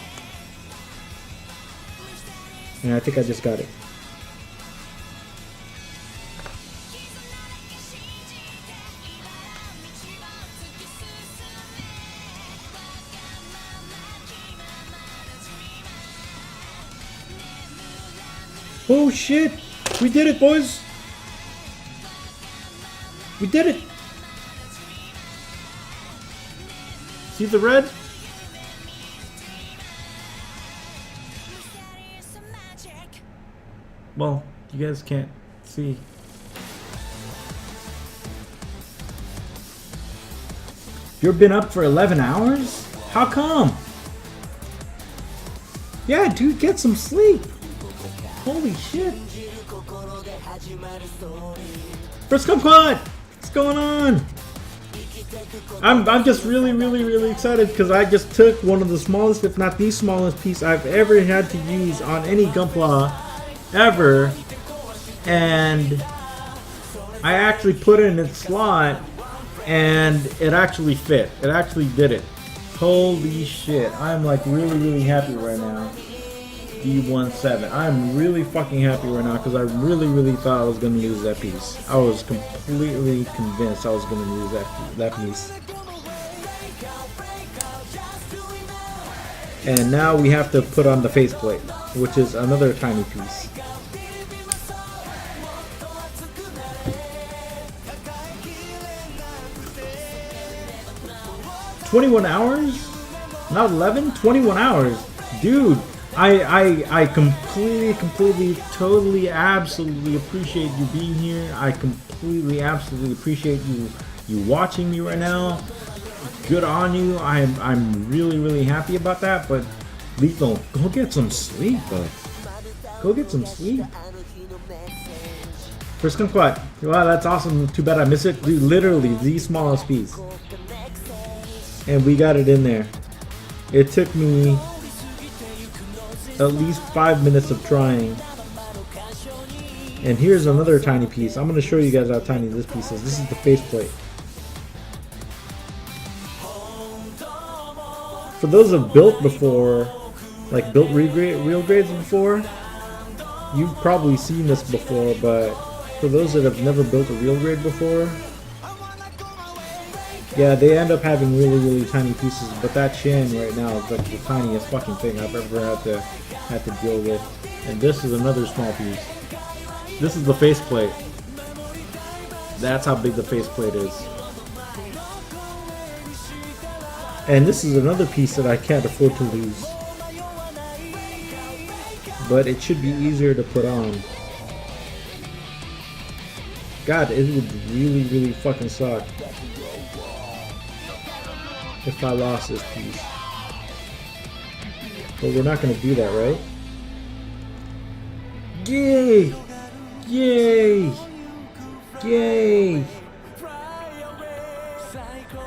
and I think I just got it. Oh shit! We did it, boys! We did it! See the red? Well, you guys can't see. You've been up for 11 hours? How come? Yeah, dude, get some sleep. Holy shit. First Kumquat! What's going on? I'm just really excited because I just took one of the smallest, if not the smallest piece I've ever had to use on any Gunpla ever, and I actually put it in its slot and it actually fit. It actually did it. Holy shit. I'm like really happy right now. D17. I'm really fucking happy right now because I really thought I was going to lose that piece. I was completely convinced I was going to lose that piece. And now we have to put on the faceplate, which is another tiny piece. $21 hours? Not 11? 21 hours. Dude, I completely, totally, absolutely appreciate you being here. I completely, absolutely appreciate you watching me right now. Good on you. I'm really happy about that. But Lethal, go get some sleep, bud. Go get some sleep. First Kumquat. Wow, that's awesome. Too bad I missed it. Dude, literally the smallest piece. And we got it in there. It took me at least 5 minutes of trying. And here's another tiny piece. I'm going to show you guys how tiny this piece is. This is the faceplate. For those who have built before, like built real grades before, you've probably seen this before, but for those that have never built a real grade before, yeah, they end up having really tiny pieces, but that chin right now is like the tiniest fucking thing I've ever had to deal with. And this is another small piece. This is the faceplate. That's how big the faceplate is. And this is another piece that I can't afford to lose. But it should be easier to put on. God, it would really fucking suck. if I lost this piece. But we're not going to do that, right? Yay! Yay! Yay!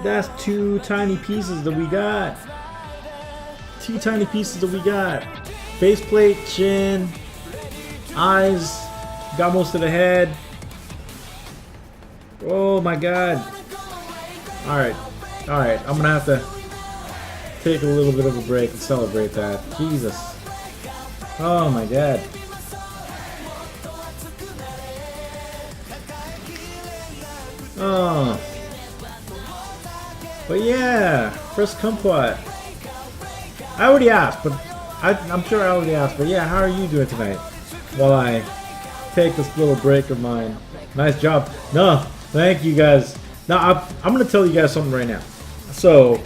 That's 2 tiny pieces that we got. 2 tiny pieces that we got. Faceplate, chin, eyes, got most of the head. Oh my god. Alright, alright, I'm gonna have to take a little bit of a break and celebrate that. Jesus. Oh my god. Oh. But yeah, first kumquat. I already asked, but I'm sure I already asked, but yeah, how are you doing tonight? While I take this little break of mine. Nice job. No, thank you guys. Now, I'm going to tell you guys something right now. So,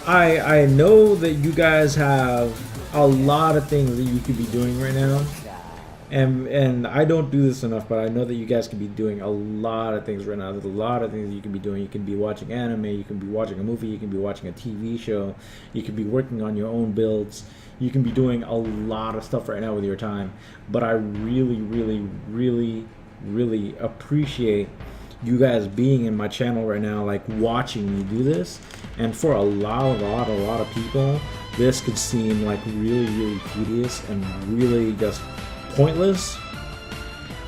I know that you guys have a lot of things that you could be doing right now. And I don't do this enough, but I know that you guys can be doing a lot of things right now. There's a lot of things you can be doing. You can be watching anime, you can be watching a movie, you can be watching a TV show, you can be working on your own builds. You can be doing a lot of stuff right now with your time. But I really, really, really, really appreciate you guys being in my channel right now, like watching me do this. And for a lot of people, this could seem like really, really tedious and really just pointless,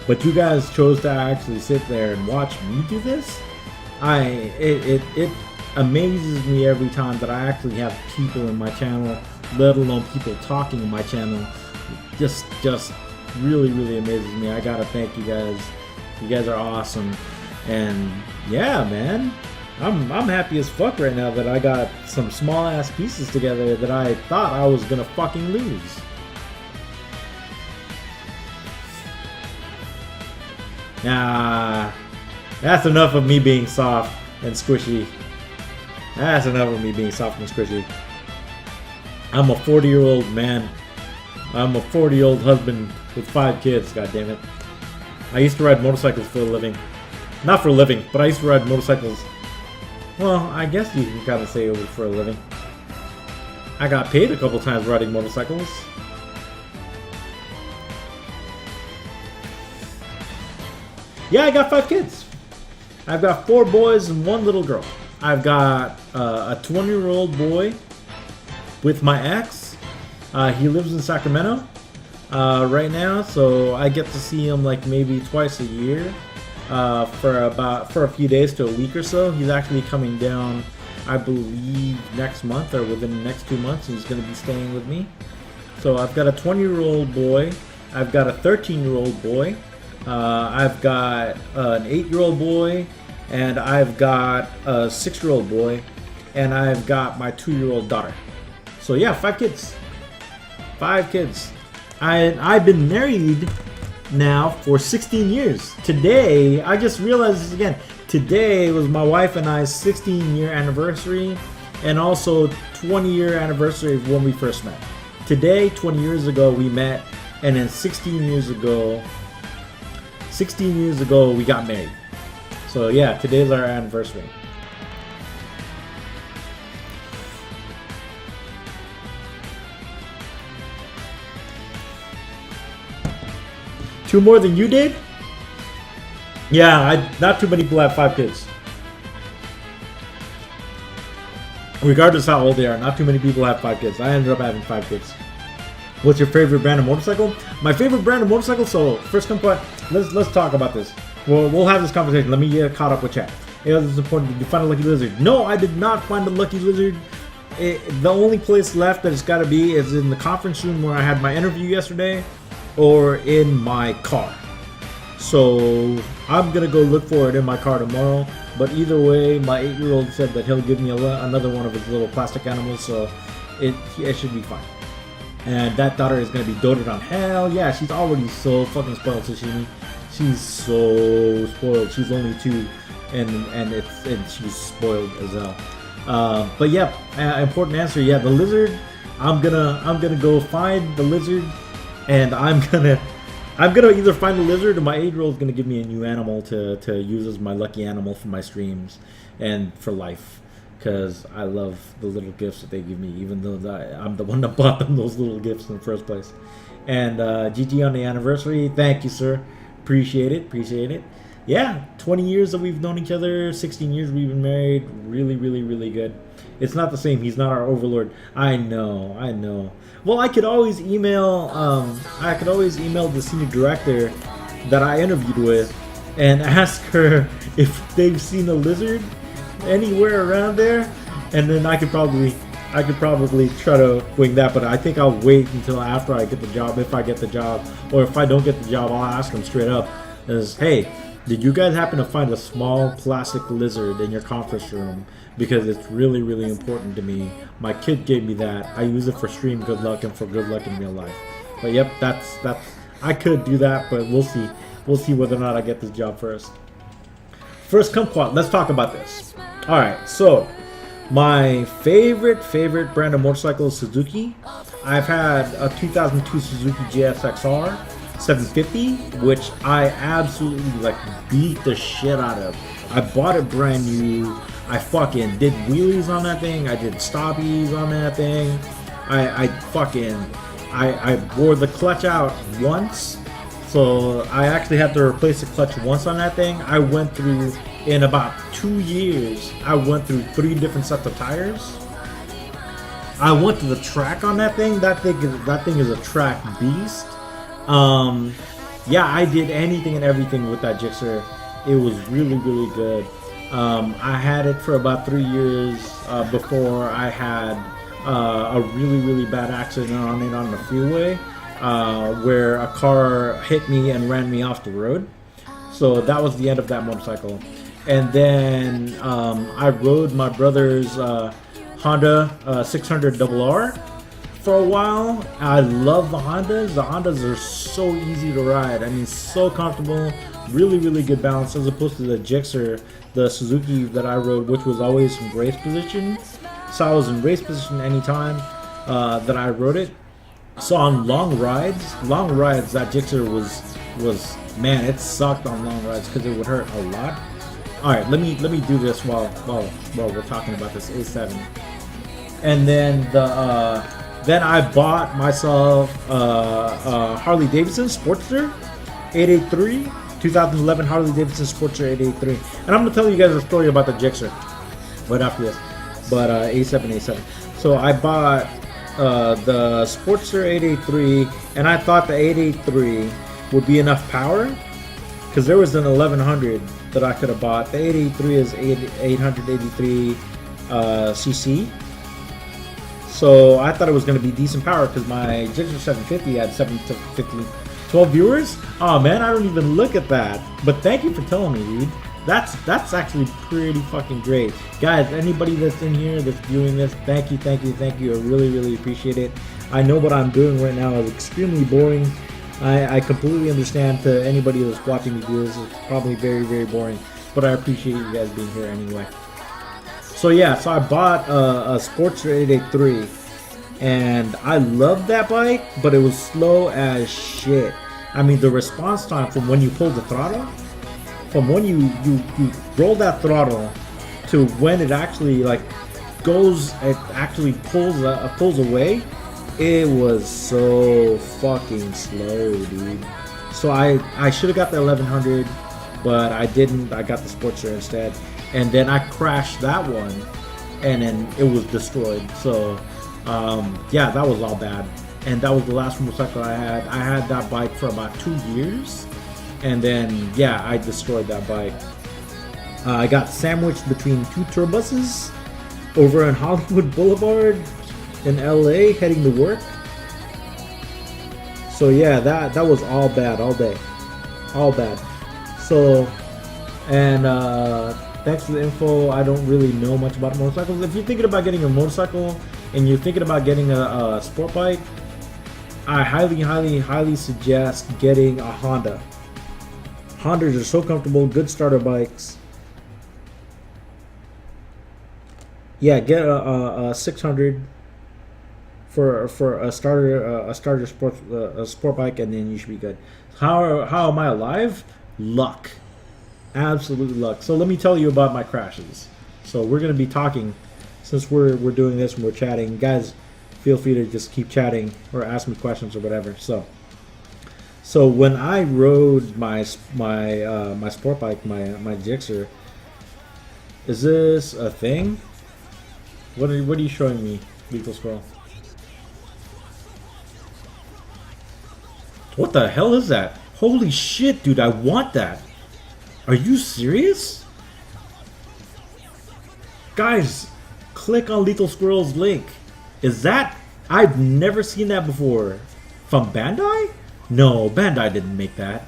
but you guys chose to actually sit there and watch me do this. It amazes me every time that I actually have people in my channel, let alone people talking in my channel. Just really, really amazes me. I gotta thank you guys. You guys are awesome, and yeah, man, I'm happy as fuck right now that I got some small ass pieces together that I thought I was gonna fucking lose. Nah, that's enough of me being soft and squishy. That's enough of me being soft and squishy. I'm a 40-year-old man. I'm a 40-year-old husband with 5 kids, god damn it. I used to ride motorcycles for a living. Not for a living, but I used to ride motorcycles. Well, I guess you can kind of say it was for a living. I got paid a couple times riding motorcycles. Yeah, I got 5 kids. I've got 4 boys and 1 little girl. I've got a 20-year-old boy with my ex. He lives in Sacramento right now, so I get to see him like maybe twice a year for a few days to a week or so. He's actually coming down, I believe, next month or within the next 2 months. He's going to be staying with me. So I've got a 20-year-old boy. I've got a 13-year-old boy. I've got an 8-year-old boy, and I've got a 6-year-old boy, and I've got my 2-year-old daughter. So yeah, 5 kids. 5 kids. I've been married now for 16 years. Today, I just realized this again. Today was my wife and I's 16-year anniversary, and also 20-year anniversary of when we first met. Today, 20 years ago, we met, and then 16 years ago, we got married. So yeah, today's our anniversary. Two more than you did? Yeah, not too many people have 5 kids. Regardless how old they are, not too many people have 5 kids. I ended up having 5 kids. What's your favorite brand of motorcycle? My favorite brand of motorcycle. So first, let's talk about this. We'll have this conversation. Let me get caught up with chat. It was important. Did you find a lucky lizard? No, I did not find a lucky lizard. The only place left that it's got to be is in the conference room where I had my interview yesterday, or in my car. So I'm gonna go look for it in my car tomorrow. But either way, my 8-year-old said that he'll give me another one of his little plastic animals, so it should be fine. And that daughter is gonna be doted on. Hell yeah, she's already so fucking spoiled, Sashimi. She's so spoiled. She's only 2, and she's spoiled as hell. But yeah, important answer. Yeah, the lizard. I'm gonna go find the lizard, and I'm gonna either find the lizard, or my 8-year-old is gonna give me a new animal to use as my lucky animal for my streams and for life. because I love the little gifts that they give me, even though I'm the one that bought them those little gifts in the first place. And GG on the anniversary. Thank you, sir. Appreciate it. Yeah, 20 years that we've known each other, 16 years we've been married. Really, really, really good. It's not the same. He's not our overlord. I know. Well, I could always email the senior director that I interviewed with and ask her if they've seen a lizard anywhere around there, and then I could probably try to wing that, but I think I'll wait until after I get the job, if I get the job, or if I don't get the job, I'll ask them straight up, hey, did you guys happen to find a small plastic lizard in your conference room? Because it's really, really important to me. My kid gave me that. I use it for stream good luck and for good luck in real life. But yep, that's I could do that, but we'll see. We'll see whether or not I get this job first. First kumquat, let's talk about this. Alright, so my favorite brand of motorcycle is Suzuki. I've had a 2002 Suzuki GSXR 750, which I absolutely beat the shit out of. I bought it brand new. I fucking did wheelies on that thing. I did stoppies on that thing. I wore the clutch out once. So I actually had to replace the clutch once on that thing. I went through, in about 2 years, I went through 3 different sets of tires. I went to the track on that thing. That thing is a track beast. Yeah, I did anything and everything with that Gixxer. It was really, really good. I had it for about 3 years before I had a really, really bad accident on it on the freeway, where a car hit me and ran me off the road. So that was the end of that motorcycle. And then I rode my brother's Honda 600RR for a while. I love the Hondas. The Hondas are so easy to ride. I mean, so comfortable. Really, really good balance, as opposed to the Gixxer, the Suzuki that I rode, which was always in race position. So I was in race position anytime that I rode it. So on long rides, that Gixxer was man, it sucked on long rides because it would hurt a lot. All right, let me do this while we're talking about this A7. And then then I bought myself a Harley Davidson Sportster 883, 2011 Harley Davidson Sportster 883. And I'm gonna tell you guys a story about the Gixxer right after this. But A7. So I bought the Sportster 883, and I thought the 883 would be enough power, because there was an 1100 that I could have bought. The 883 is 883 cc. So I thought it was going to be decent power, because my Gixxer 750 had 750, 12 viewers. Oh man, I don't even look at that. But thank you for telling me, dude. That's actually pretty fucking great. Guys, anybody that's in here that's viewing this, thank you. I really, really appreciate it. I know what I'm doing right now is extremely boring. I completely understand to anybody that's watching me do this. It's probably very, very boring. But I appreciate you guys being here anyway. So yeah, so I bought a Sportster 883. And I loved that bike, but it was slow as shit. I mean, the response time from when you pull the throttle, from when you roll that throttle to when it actually pulls away, it was so fucking slow, dude. So I should have got the 1100, but I didn't. I got the Sportster instead, and then I crashed that one, and then it was destroyed. So yeah, that was all bad, and that was the last motorcycle I had. I had that bike for about 2 years. And then, yeah, I destroyed that bike. I got sandwiched between 2 tour buses over on Hollywood Boulevard in LA heading to work. So yeah, that was all bad all day. All bad. So, and thanks for the info. I don't really know much about motorcycles. If you're thinking about getting a motorcycle and you're thinking about getting a sport bike, I highly suggest getting a Honda. Hondas are so comfortable, good starter bikes. Yeah, get a 600 for a starter sport bike, and then you should be good. How am I alive? Luck, absolute luck. So let me tell you about my crashes. So we're gonna be talking since we're doing this and we're chatting, guys, feel free to just keep chatting or ask me questions or whatever. So when I rode my sport bike, my Gixxer, is this a thing? What are you showing me, Lethal Scroll? What the hell is that? Holy shit, dude, I want that. Are you serious? Guys, click on Lethal Squirrel's link. Is that... I've never seen that before. From Bandai? No, Bandai didn't make that.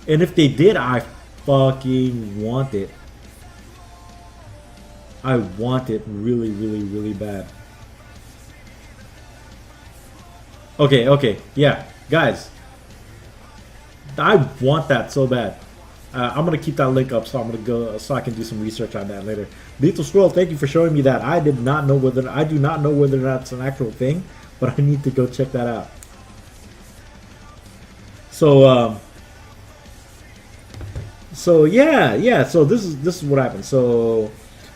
And if they did, I fucking want it. I want it really, really, really bad. Okay, yeah. Guys, I want that so bad. I'm gonna keep that link up, so I'm gonna go so I can do some research on that later. Lethal Scroll, thank you for showing me that. I do not know whether that's an actual thing, but I need to go check that out. So yeah. So this is what happened. So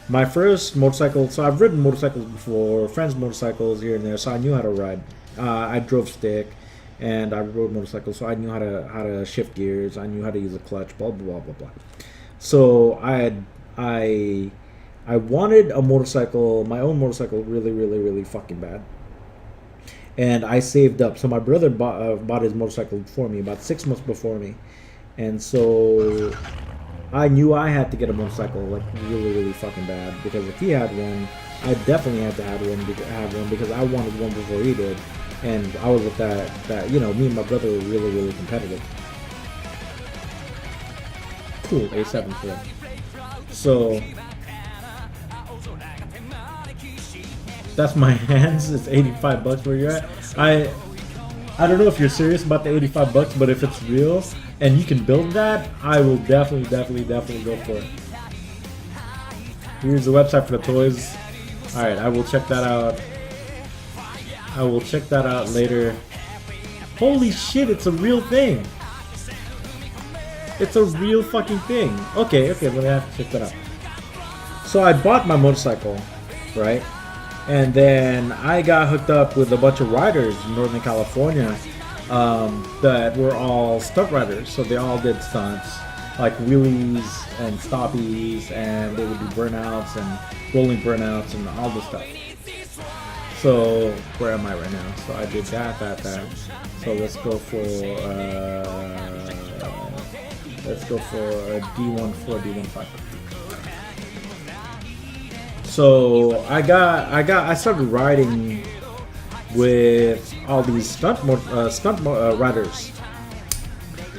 my first motorcycle. So I've ridden motorcycles before, friends' motorcycles here and there. So I knew how to ride. I drove stick. And I rode motorcycles, so I knew how to shift gears. I knew how to use a clutch. Blah blah blah blah. So I wanted a motorcycle, my own motorcycle, really really really fucking bad. And I saved up. So my brother bought his motorcycle for me about 6 months before me, and so I knew I had to get a motorcycle like really really fucking bad, because if he had one, I definitely had to have one because I wanted one before he did. And I was with that me and my brother were really, really competitive. Cool, A7 for. So that's my hands. It's $85 where you're at. I don't know if you're serious about the $85, but if it's real and you can build that, I will definitely go for it. Here's the website for the toys. Alright, I will check that out. I will check that out later. Holy shit, it's a real thing. It's a real fucking thing. Okay, let me have to check that out. So I bought my motorcycle, right? And then I got hooked up with a bunch of riders in Northern California that were all stunt riders. So they all did stunts, like wheelies and stoppies, and they would do burnouts and rolling burnouts and all this stuff. So where am I right now? So I did that. So let's go for a D14, D15. So I started riding with all these stunt riders.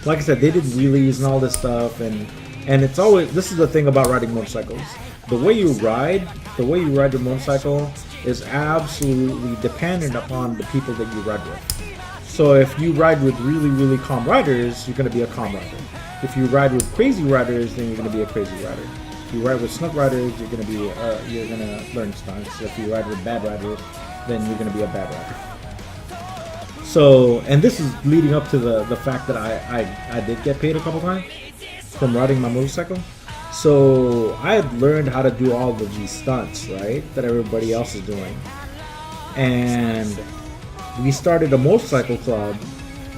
Like I said, they did wheelies and all this stuff, and it's always, this is the thing about riding motorcycles. The way you ride your motorcycle is absolutely dependent upon the people that you ride with. So if you ride with really, really calm riders, you're going to be a calm rider. If you ride with crazy riders, then you're going to be a crazy rider. If you ride with stunt riders, you're going to learn stunts. If you ride with bad riders, then you're going to be a bad rider. So, and this is leading up to the fact that I did get paid a couple times from riding my motorcycle. So I had learned how to do all of these stunts, right, that everybody else is doing. And we started a motorcycle club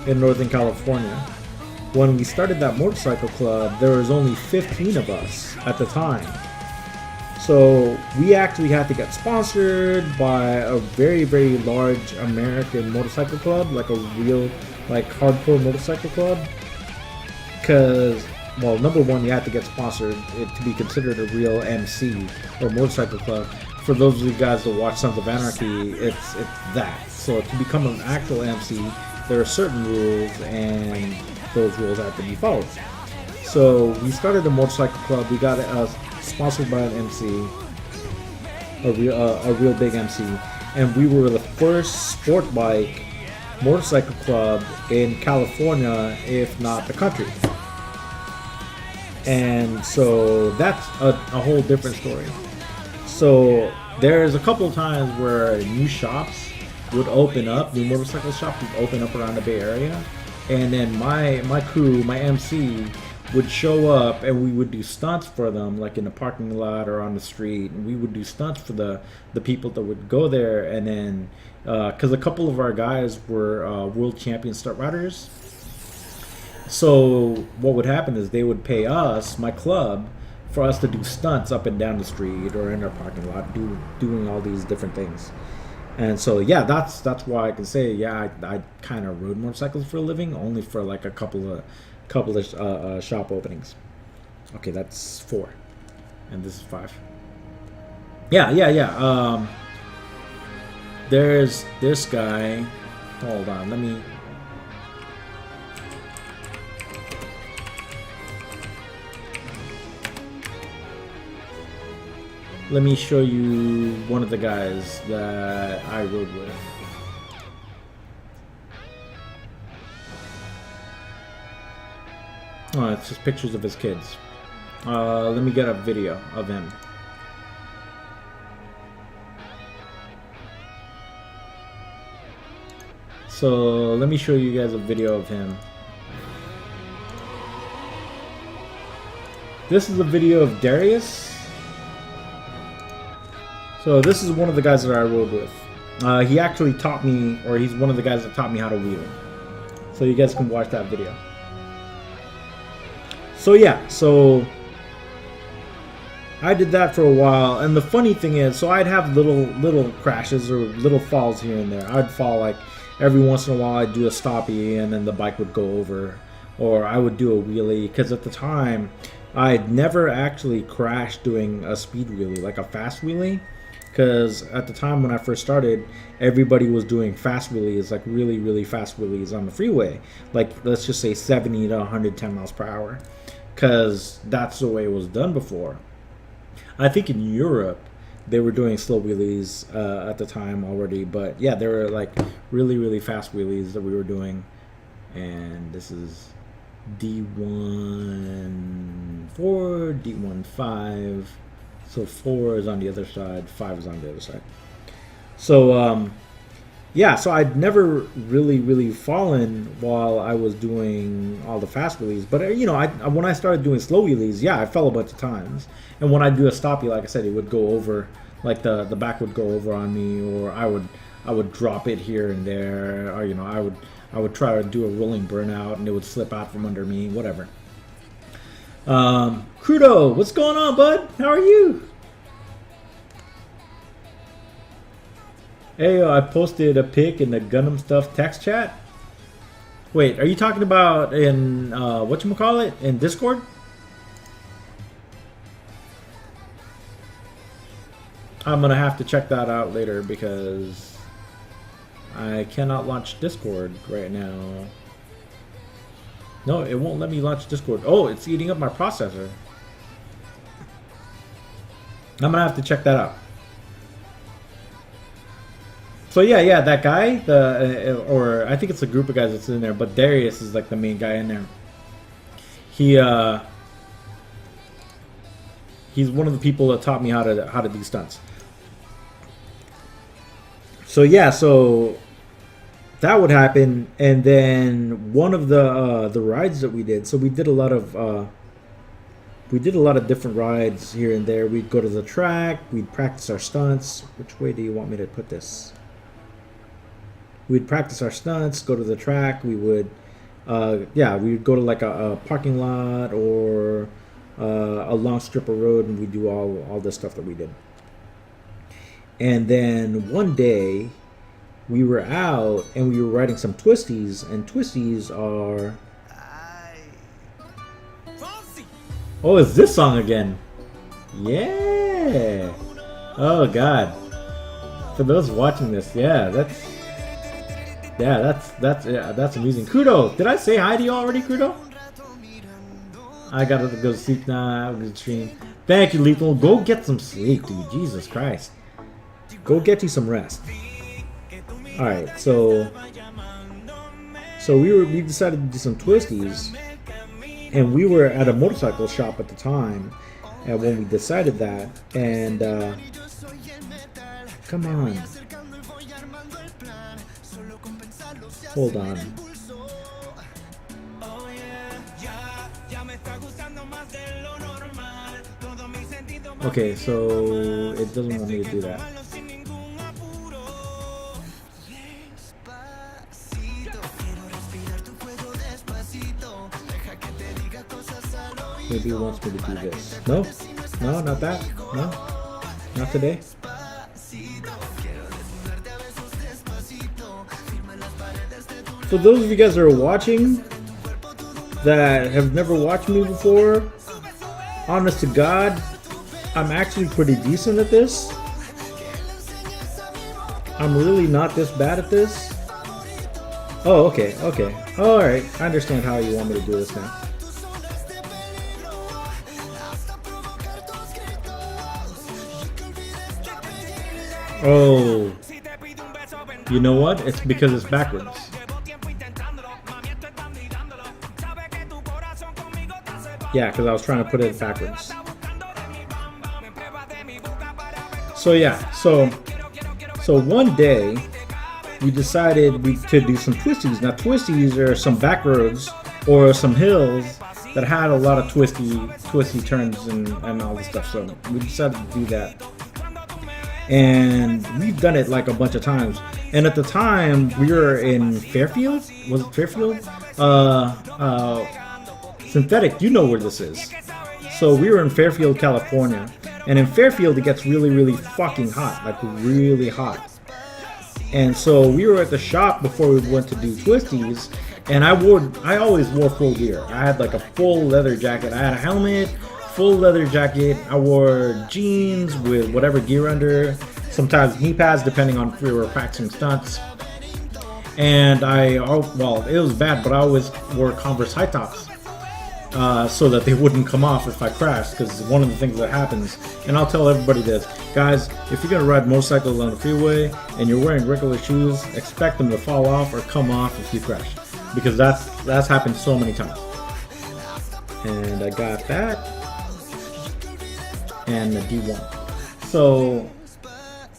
in Northern California. When we started that motorcycle club, there was only 15 of us at the time. So we actually had to get sponsored by a very, very large American motorcycle club, like a real, like hardcore motorcycle club. Because, well, number one, you have to get sponsored to be considered a real MC or motorcycle club. For those of you guys that watch Sons of Anarchy, it's that. So to become an actual MC, there are certain rules, and those rules have to be followed. So we started a motorcycle club. We got sponsored by an MC, a real big MC, and we were the first sport bike motorcycle club in California, if not the country. And so that's a whole different story. So there's a couple of times where new shops would open up, new motorcycle shops would open up around the Bay Area, and then my crew, my MC, would show up and we would do stunts for them, like in the parking lot or on the street, and we would do stunts for the people that would go there. And then because a couple of our guys were world champion stunt riders, so what would happen is they would pay us, my club, for us to do stunts up and down the street or in our parking lot, doing all these different things. And so yeah, that's why I can say, yeah, I kind of rode motorcycles for a living, only for like a couple of shop openings. Okay, that's 4, and this is 5. Yeah. There's this guy. Hold on, let me show you one of the guys that I rode with. Oh, it's just pictures of his kids. Let me get a video of him. So let me show you guys a video of him. This is a video of Darius. So this is one of the guys that I rode with. He actually taught me, or he's one of the guys that taught me how to wheel. So you guys can watch that video. So yeah, so I did that for a while, and the funny thing is, so I'd have little crashes or little falls here and there. I'd fall like every once in a while. I'd do a stoppie, and then the bike would go over, or I would do a wheelie. Because at the time, I'd never actually crashed doing a speed wheelie, like a fast wheelie. Because at the time when I first started, everybody was doing fast wheelies, like really fast wheelies on the freeway. Like, let's just say 70 to 110 miles per hour. Because that's the way it was done before. I think in Europe, they were doing slow wheelies at the time already. But yeah, there were like really fast wheelies that we were doing. And this is D1-4, D1-5. So 4 is on the other side, 5 is on the other side. So, yeah, so I'd never really fallen while I was doing all the fast wheelies. But, you know, when I started doing slow wheelies, yeah, I fell a bunch of times. And when I do a stoppie, like I said, it would go over, like the back would go over on me, or I would drop it here and there, or, you know, I would try to do a rolling burnout and it would slip out from under me, whatever. Crudo, what's going on, bud? How are you? Hey, I posted a pic in the Gundam Stuff text chat. Wait, are you talking about in, whatchamacallit, in Discord? I'm gonna have to check that out later because I cannot launch Discord right now. No, it won't let me launch Discord. Oh, it's eating up my processor. I'm gonna have to check that out. So yeah, that guy, or I think it's a group of guys that's in there, but Darius is like the main guy in there. He's one of the people that taught me how to do stunts. So yeah, so that would happen, and then one of the rides that we did. So we did a lot of different rides here and there. We'd go to the track. We'd practice our stunts. Which way do you want me to put this? We'd practice our stunts. Go to the track. We would, we'd go to like a parking lot or a long strip of road, and we'd do all the stuff that we did. And then one day, we were out and we were riding some twisties, and twisties are... Oh, it's this song again. Yeah. Oh God. For those watching this, that's amusing. Kudo, did I say hi to you already, Kudo? I gotta go to sleep now. I'm gonna stream. Thank you, Lethal. Go get some sleep, dude. Jesus Christ. Go get you some rest. Alright, so we decided to do some twisties, and we were at a motorcycle shop at the time, and when we decided that, and come on, hold on. Okay, so it doesn't want me to do that. Maybe it wants me to do this. No? No, not that? No? Not today? For those of you guys that are watching that have never watched me before, honest to God, I'm actually pretty decent at this. I'm really not this bad at this. Oh, okay, okay. Alright, I understand how you want me to do this now. Oh, you know what? It's because it's backwards. Yeah, because I was trying to put it backwards. So yeah, so one day we decided to do some twisties. Now twisties are some back roads or some hills that had a lot of twisty turns and all this stuff. So we decided to do that. And we've done it like a bunch of times. And at the time, we were in Fairfield. Was it Fairfield? Synthetic, you know where this is. So we were in Fairfield, California. And in Fairfield, it gets really, really fucking hot. Like really hot. And so we were at the shop before we went to do twisties. And I always wore full gear. I had like a full leather jacket. I had a helmet, full leather jacket. I wore jeans with whatever gear under, sometimes knee pads depending on if we were practicing stunts. And well, it was bad, but I always wore Converse high tops so that they wouldn't come off if I crashed, because one of the things that happens, and I'll tell everybody this, guys, if you're gonna ride motorcycles on the freeway and you're wearing regular shoes, expect them to fall off or come off if you crash, because that's happened so many times. And I got that. And the D1. So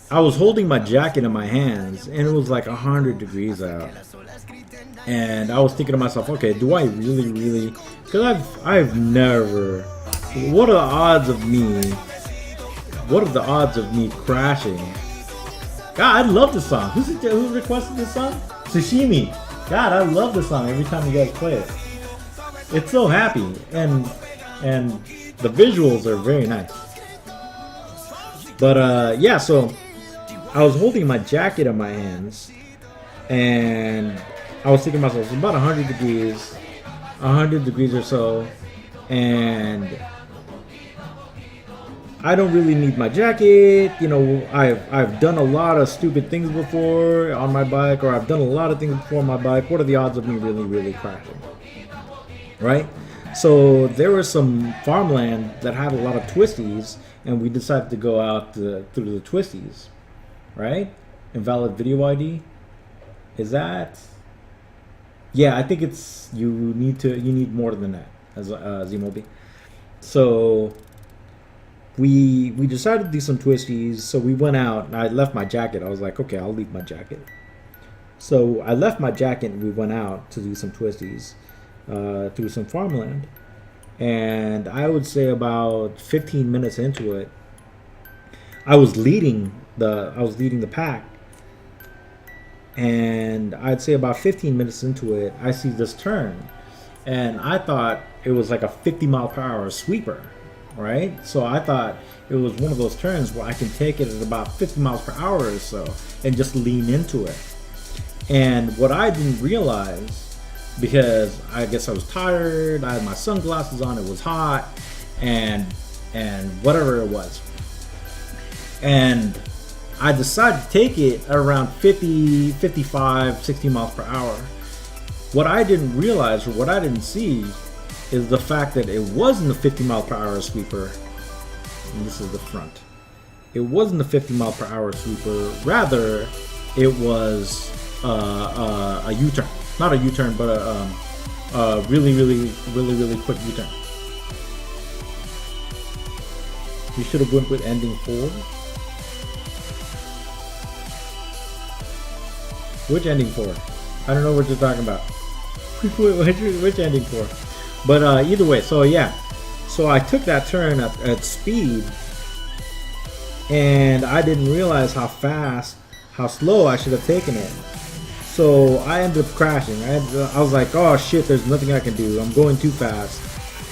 I was holding my jacket in my hands and it was like 100 degrees out. And I was thinking to myself, okay, do I really, because I've never, what are the odds of me crashing? God, I love this song. Who requested this song? Sashimi. God, I love this song every time you guys play it. It's so happy, and the visuals are very nice. But yeah, so I was holding my jacket in my hands, and I was thinking to myself, it's about 100 degrees or so, and I don't really need my jacket. You know, I've done a lot of stupid things before on my bike, or I've done a lot of things before on my bike. What are the odds of me really crashing? Right? So there was some farmland that had a lot of twisties, and we decided to go out through the twisties. Right? Invalid video ID. Is that? Yeah, I think it's you need more than that as Z-Mobi. So we decided to do some twisties. So we went out and I left my jacket. I was like, okay, I'll leave my jacket. So I left my jacket and we went out to do some twisties through some farmland. And I would say about 15 minutes into it, I was leading the pack. And I'd say about 15 minutes into it, I see this turn. And I thought it was like a 50 mile per hour sweeper, right? So I thought it was one of those turns where I can take it at about 50 miles per hour or so and just lean into it. And what I didn't realize, because I guess I was tired, I had my sunglasses on, it was hot, and whatever it was. And I decided to take it at around 50, 55, 60 miles per hour. What I didn't realize, or what I didn't see, is the fact that it wasn't a 50 mile per hour sweeper. And this is the front. It wasn't a 50 mile per hour sweeper. Rather, it was a U-turn. Not a U-turn, but a really quick U-turn. You should have went with ending 4. Which ending 4? I don't know what you're talking about. Which ending 4? But either way, so yeah. So I took that turn at speed, and I didn't realize how slow I should have taken it. So I ended up crashing. I was like, oh shit, there's nothing I can do. I'm going too fast,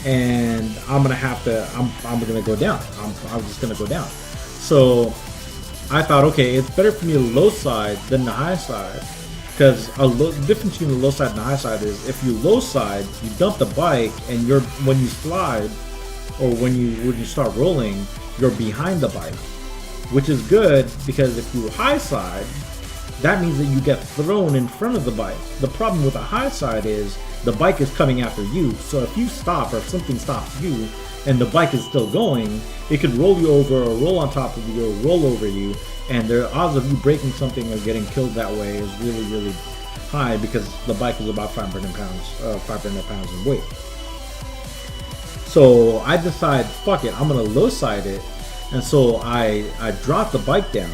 and I'm gonna have to. I'm gonna go down. I'm just gonna go down. So I thought, okay, it's better for me to low side than the high side, because the difference between the low side and the high side is if you low side, you dump the bike, and when you slide or when you start rolling, you're behind the bike, which is good because if you high side, that means that you get thrown in front of the bike. The problem with a high side is the bike is coming after you. So if you stop or if something stops you and the bike is still going, it could roll you over or roll on top of you or roll over you. And the odds of you breaking something or getting killed that way is really, really high because the bike is about 500 pounds in weight. So I decide, fuck it, I'm gonna low side it. And so I dropped the bike down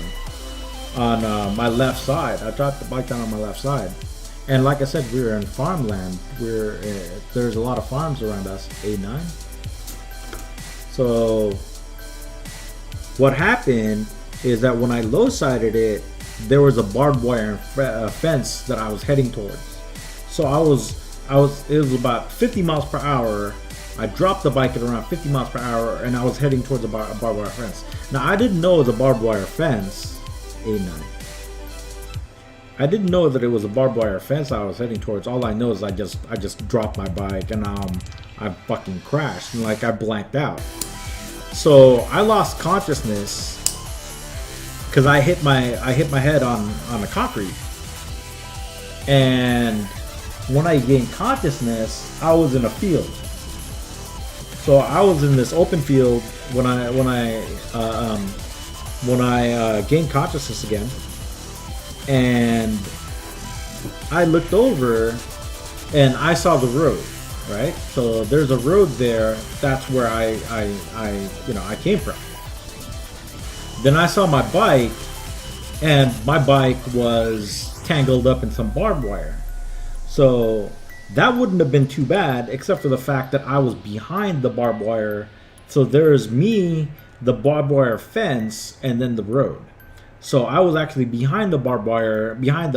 on my left side. I dropped the bike down on my left side, and like I said, we were in farmland. There's a lot of farms around us. 8-9. So what happened is that when I low sided it, there was a barbed wire fence that I was heading towards. So it was about 50 miles per hour. I dropped the bike at around 50 miles per hour, and I was heading towards a barbed wire fence. Now I didn't know it was a barbed wire fence. 8-9. I didn't know that it was a barbed wire fence I was heading towards. All I know is I just dropped my bike and I fucking crashed and like I blanked out. So I lost consciousness because I hit my head on the concrete. And when I gained consciousness, I was in a field. So I was in this open field when I gained consciousness again, and I looked over and I saw the road, right? So there's a road there. That's where I came from. Then I saw my bike, and my bike was tangled up in some barbed wire. So that wouldn't have been too bad, except for the fact that I was behind the barbed wire. So there's me, the barbed wire fence, and then the road. So I was actually behind the barbed wire against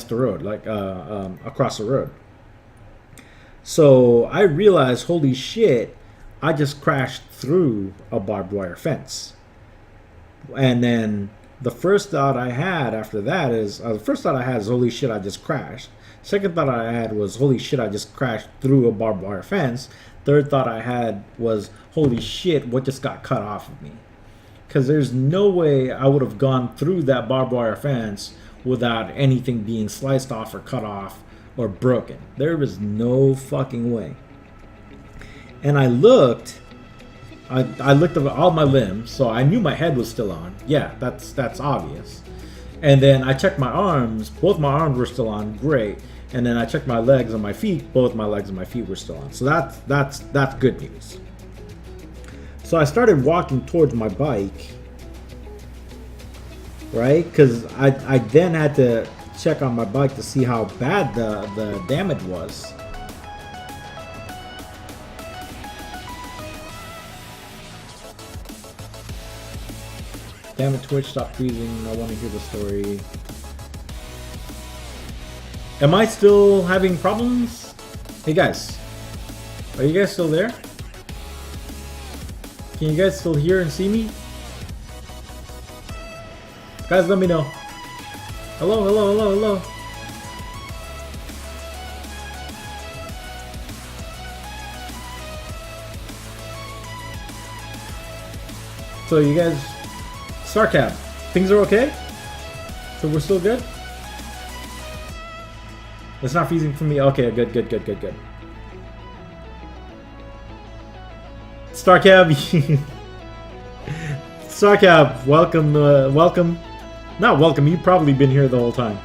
the road, like across the road. So I realized, holy shit, I just crashed through a barbed wire fence. And then the first thought I had after that is, holy shit, I just crashed. Second thought I had was, holy shit, I just crashed through a barbed wire fence. Third thought I had was, holy shit, what just got cut off of me? Because there's no way I would have gone through that barbed wire fence without anything being sliced off or cut off or broken. There was no fucking way. And I looked at all my limbs, so I knew my head was still on. Yeah, that's obvious. And then I checked my arms. Both my arms were still on. Great. And then I checked my legs and my feet. Both my legs and my feet were still on. So that's good news. So I started walking towards my bike, right? Because I then had to check on my bike to see how bad the damage was. Damn it, Twitch, stop freezing. I want to hear the story. Am I still having problems? Hey guys, are you guys still there? Can you guys still hear and see me? Guys, let me know. Hello, hello, hello, hello. So you guys, Starcab, things are okay? So we're still good? It's not freezing for me. Okay, good. Starcab, Starcab, welcome. Not welcome. You've probably been here the whole time.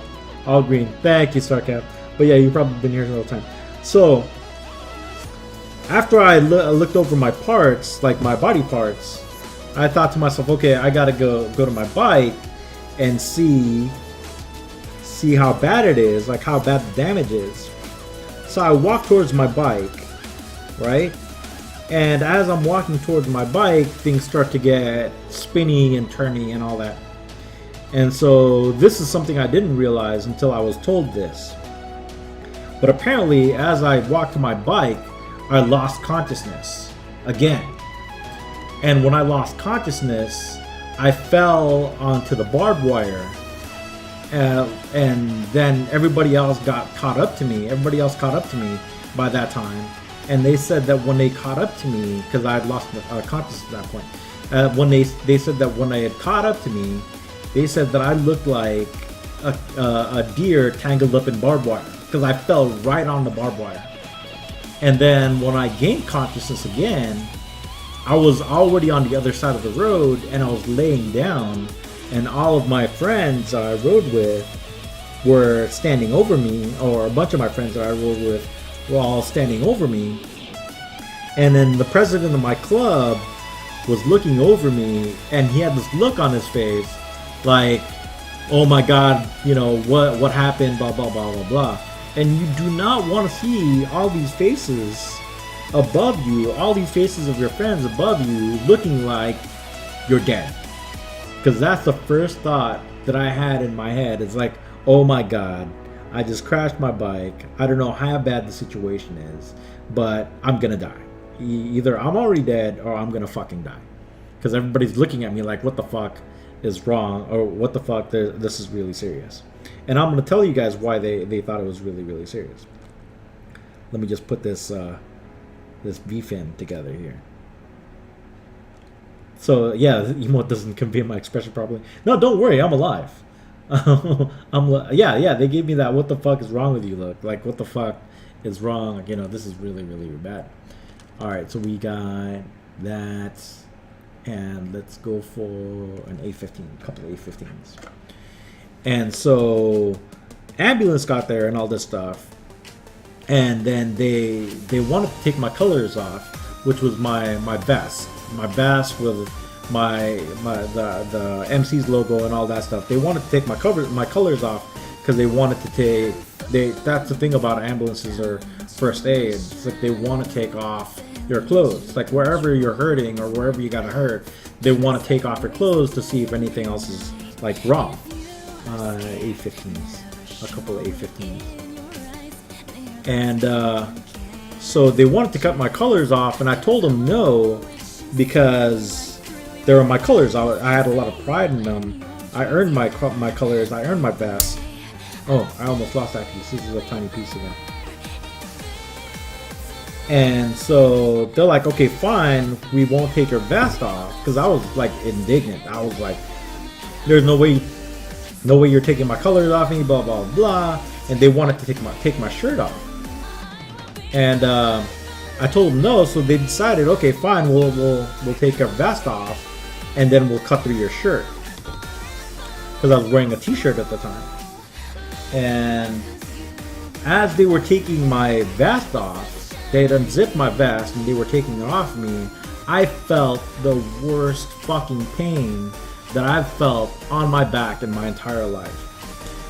All green. Thank you, Starcab. But yeah, you've probably been here the whole time. So after I looked over my parts, like my body parts, I thought to myself, okay, I gotta go to my bike and see how bad it is, like how bad the damage is. So I walk towards my bike, right? And as I'm walking towards my bike, things start to get spinny and turny and all that. And so this is something I didn't realize until I was told this. But apparently, as I walked to my bike, I lost consciousness again. And when I lost consciousness, I fell onto the barbed wire. And then everybody else got caught up to me. Everybody else caught up to me by that time. And they said that when they caught up to me, because I had lost consciousness at that point, when they said that when they had caught up to me, they said that I looked like a deer tangled up in barbed wire, because I fell right on the barbed wire. And then when I gained consciousness again, I was already on the other side of the road, and I was laying down, and all of my friends I rode with were standing over me, or a bunch of my friends that I rode with were all standing over me. And then the president of my club was looking over me, and he had this look on his face like, oh my god, you know, what happened, blah blah blah blah blah. And you do not want to see all these faces above you, all these faces of your friends above you looking like you're dead. Because that's the first thought that I had in my head. It's like, oh my god, I just crashed my bike. I don't know how bad the situation is, but I'm gonna die. Either I'm already dead or I'm gonna fucking die. Because everybody's looking at me like, what the fuck is wrong? Or what the fuck, this is really serious. And I'm gonna tell you guys why they thought it was really, really serious. Let me just put this V-fin together here. So yeah, the emote doesn't convey my expression properly. No, don't worry, I'm alive. Yeah, they gave me that what the fuck is wrong with you look. Like, what the fuck is wrong? Like, you know, this is really, really bad. Alright, so we got that. And let's go for an A15, a couple of A15s. And so ambulance got there and all this stuff. And then they wanted to take my colors off, which was my vest. My vest with the MC's logo and all that stuff. They wanted to take my colors off because they wanted to take that's the thing about ambulances or first aid. It's like they want to take off your clothes. Like wherever you're hurting or wherever you got hurt, they want to take off your clothes to see if anything else is like wrong. A couple of A15s. And so they wanted to cut my colors off, and I told them no, because they were my colors. I had a lot of pride in them. I earned my colors. I earned my vest. Oh, I almost lost that piece. This is a tiny piece again. And so they're like, okay, fine, we won't take your vest off, because I was like indignant. I was like, there's no way you're taking my colors off me, blah blah blah. And they wanted to take my shirt off. And I told them no, so they decided, okay, fine, we'll take your vest off, and then we'll cut through your shirt, because I was wearing a t-shirt at the time. And as they were taking my vest off, they had unzipped my vest and they were taking it off me. I felt the worst fucking pain that I've felt on my back in my entire life.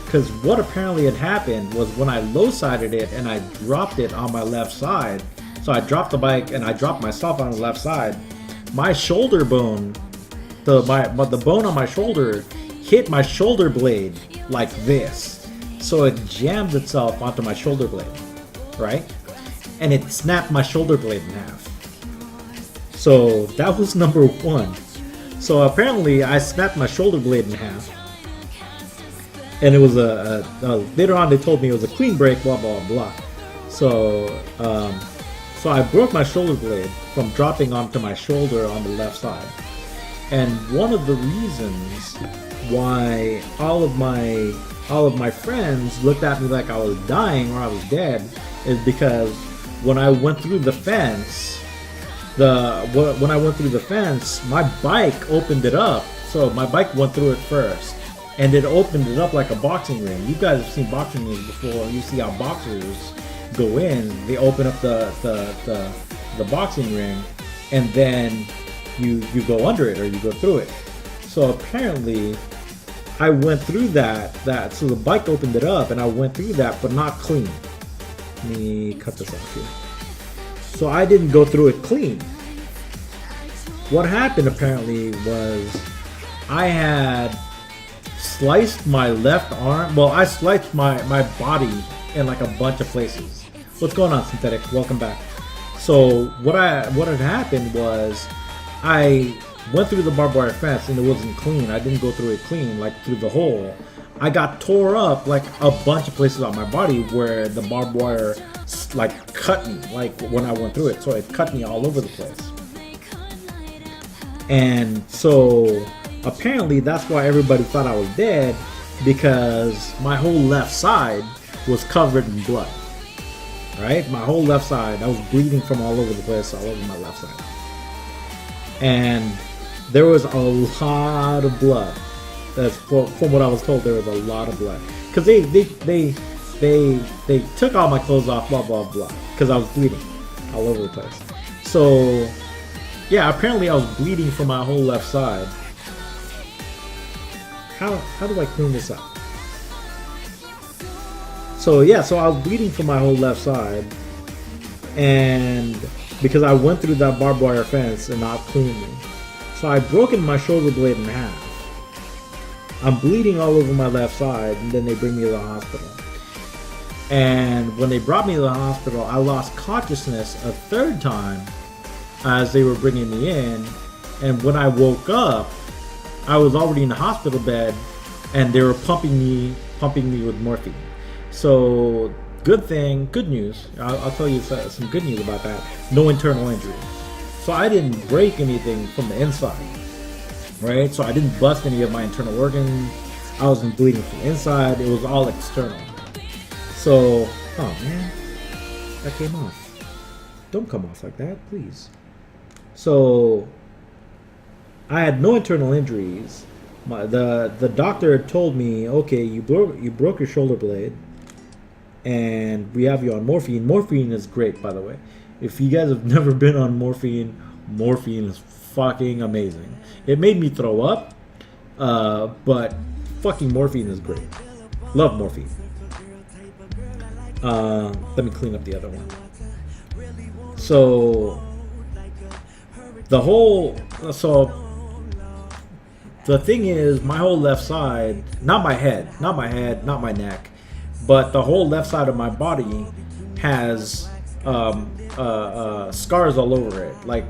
Because what apparently had happened was when I low-sided it and I dropped it on my left side, so I dropped the bike and I dropped myself on the left side, my shoulder bone, the bone on my shoulder hit my shoulder blade like this. So it jammed itself onto my shoulder blade, right? And it snapped my shoulder blade in half. So that was number one. So apparently I snapped my shoulder blade in half. And it was later on they told me it was a clean break, blah blah blah. So I broke my shoulder blade from dropping onto my shoulder on the left side. And one of the reasons why all of my friends looked at me like I was dying or I was dead is because when I went through the fence, my bike opened it up. So my bike went through it first. And it opened it up like a boxing ring. You guys have seen boxing rings before. You see how boxers go in. They open up the boxing ring, and then you go under it or you go through it. So apparently, I went through that. So the bike opened it up, and I went through that, but not clean. Let me cut this off here. So I didn't go through it clean. What happened apparently was I had sliced my left arm. Well, I sliced my body in like a bunch of places. What's going on, Synthetic? Welcome back. So what had happened was I went through the barbed wire fence and it wasn't clean. I didn't go through it clean, like through the hole. I got tore up like a bunch of places on my body where the barbed wire like cut me, like when I went through it. So it cut me all over the place. And so apparently that's why everybody thought I was dead, because my whole left side was covered in blood. Right? My whole left side, I was bleeding from all over the place, all over my left side. And there was a lot of blood. That's from what I was told. There was a lot of blood because they took all my clothes off, blah blah blah, because I was bleeding all over the place. So yeah, apparently I was bleeding from my whole left side. How do I clean this up? So yeah, so I was bleeding from my whole left side, and because I went through that barbed wire fence and not cleanly, so I broken my shoulder blade in half. I'm bleeding all over my left side, and then they bring me to the hospital. And when they brought me to the hospital, I lost consciousness a third time as they were bringing me in. And when I woke up, I was already in the hospital bed, and they were pumping me with morphine. So good news. I'll tell you some good news about that. No internal injury. So I didn't break anything from the inside. Right, so I didn't bust any of my internal organs. I wasn't bleeding from the inside. It was all external. So, oh man, that came off. Don't come off like that, please. So, I had no internal injuries. The doctor told me, okay, you broke your shoulder blade, and we have you on morphine. Morphine is great, by the way. If you guys have never been on morphine, morphine is fucking amazing. It made me throw up, but fucking morphine is great. Love morphine. Let me clean up the other one. So the thing is, my whole left side, not my head, not my neck, but the whole left side of my body has scars all over it, like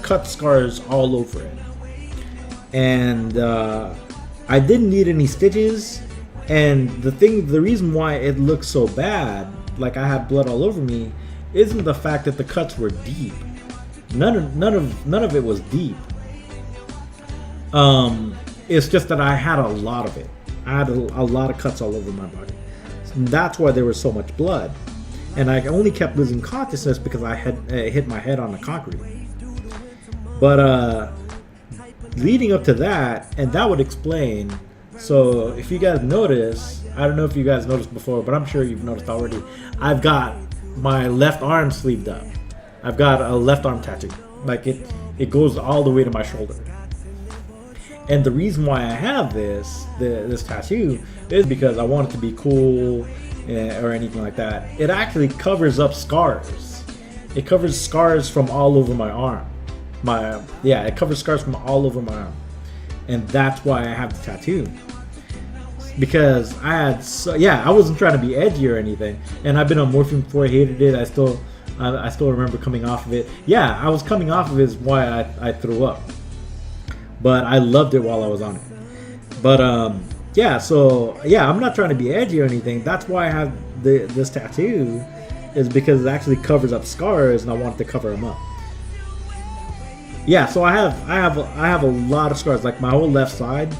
cut scars all over it. And I didn't need any stitches. And the reason why it looks so bad, like I had blood all over me, isn't the fact that the cuts were deep. None of it was deep. It's just that I had a lot of it. I had a lot of cuts all over my body. And that's why there was so much blood. And I only kept losing consciousness because I had hit my head on the concrete. But leading up to that, and that would explain. So if you guys notice, I don't know if you guys noticed before, but I'm sure you've noticed already, I've got my left arm sleeved up. I've got a left arm tattoo. Like it goes all the way to my shoulder. And the reason why I have this tattoo is because I want it to be cool or anything like that. It actually covers up scars. It covers scars from all over my arm. It covers scars from all over my arm. And that's why I have the tattoo. Because I wasn't trying to be edgy or anything. And I've been on morphine before, I hated it. I still remember coming off of it. Yeah, I was coming off of it is why I threw up. But I loved it while I was on it. But I'm not trying to be edgy or anything. That's why I have this tattoo, is because it actually covers up scars, and I wanted to cover them up. Yeah, so I have a lot of scars, like my whole left side,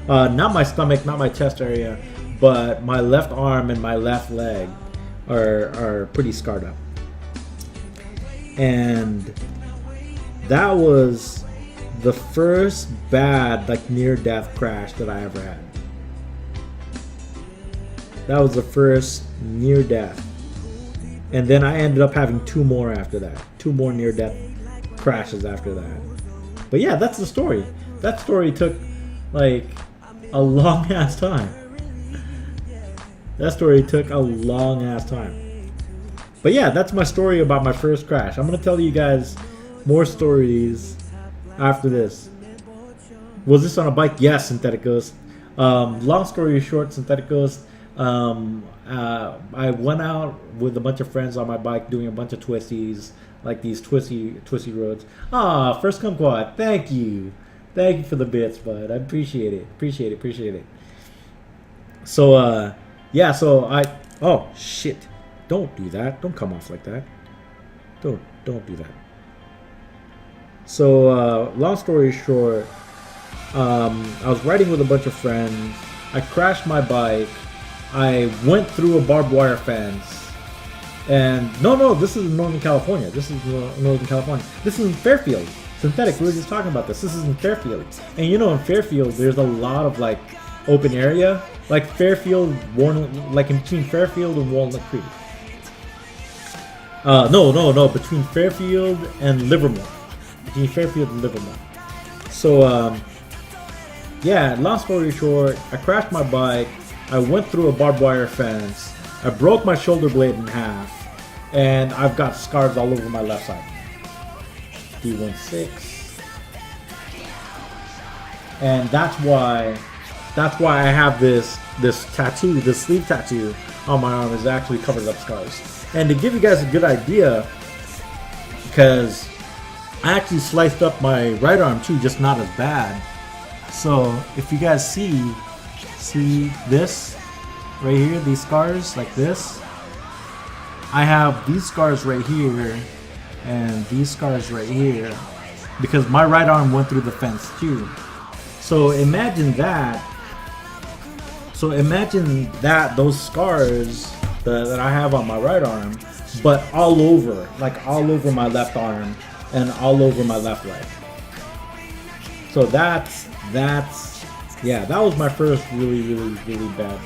not my stomach, not my chest area, but my left arm and my left leg are pretty scarred up. And that was the first bad, like, near-death crash that I ever had. That was the first near-death. And then I ended up having 2 more after that. 2 more near-death crashes after that. But yeah, that's the story. That story took, like, a long-ass time. That story took a long ass time. But yeah, that's my story about my first crash. I'm gonna tell you guys more stories after this. Was this on a bike? Yes, Synthetic Ghost. Long story short, Synthetic Ghost. I went out with a bunch of friends on my bike doing a bunch of twisties, like these twisty roads. First come quad. Thank you for the bits, bud. I appreciate it. So yeah, so oh shit, don't do that. Don't come off like that. Don't do that. So long story short, I was riding with a bunch of friends. I crashed my bike. I went through a barbed wire fence. And no, this is in Northern California. This is in Fairfield. Synthetic, we were just talking about this. This is in Fairfield. And you know, in Fairfield, there's a lot of like open area. Like Fairfield, like in between Fairfield and Walnut Creek. No, between Fairfield and Livermore. Between Fairfield and Livermore. So, yeah, long story short, I crashed my bike. I went through a barbed wire fence. I broke my shoulder blade in half. And I've got scars all over my left side. D16. And that's why I have this tattoo, this sleeve tattoo on my arm is actually covered up scars. And to give you guys a good idea, because I actually sliced up my right arm too, just not as bad. So if you guys see this right here, these scars like this, I have these scars right here and these scars right here because my right arm went through the fence too. So imagine that. Those scars that I have on my right arm, but all over my left arm and all over my left leg. So that's yeah, that was my first really bad.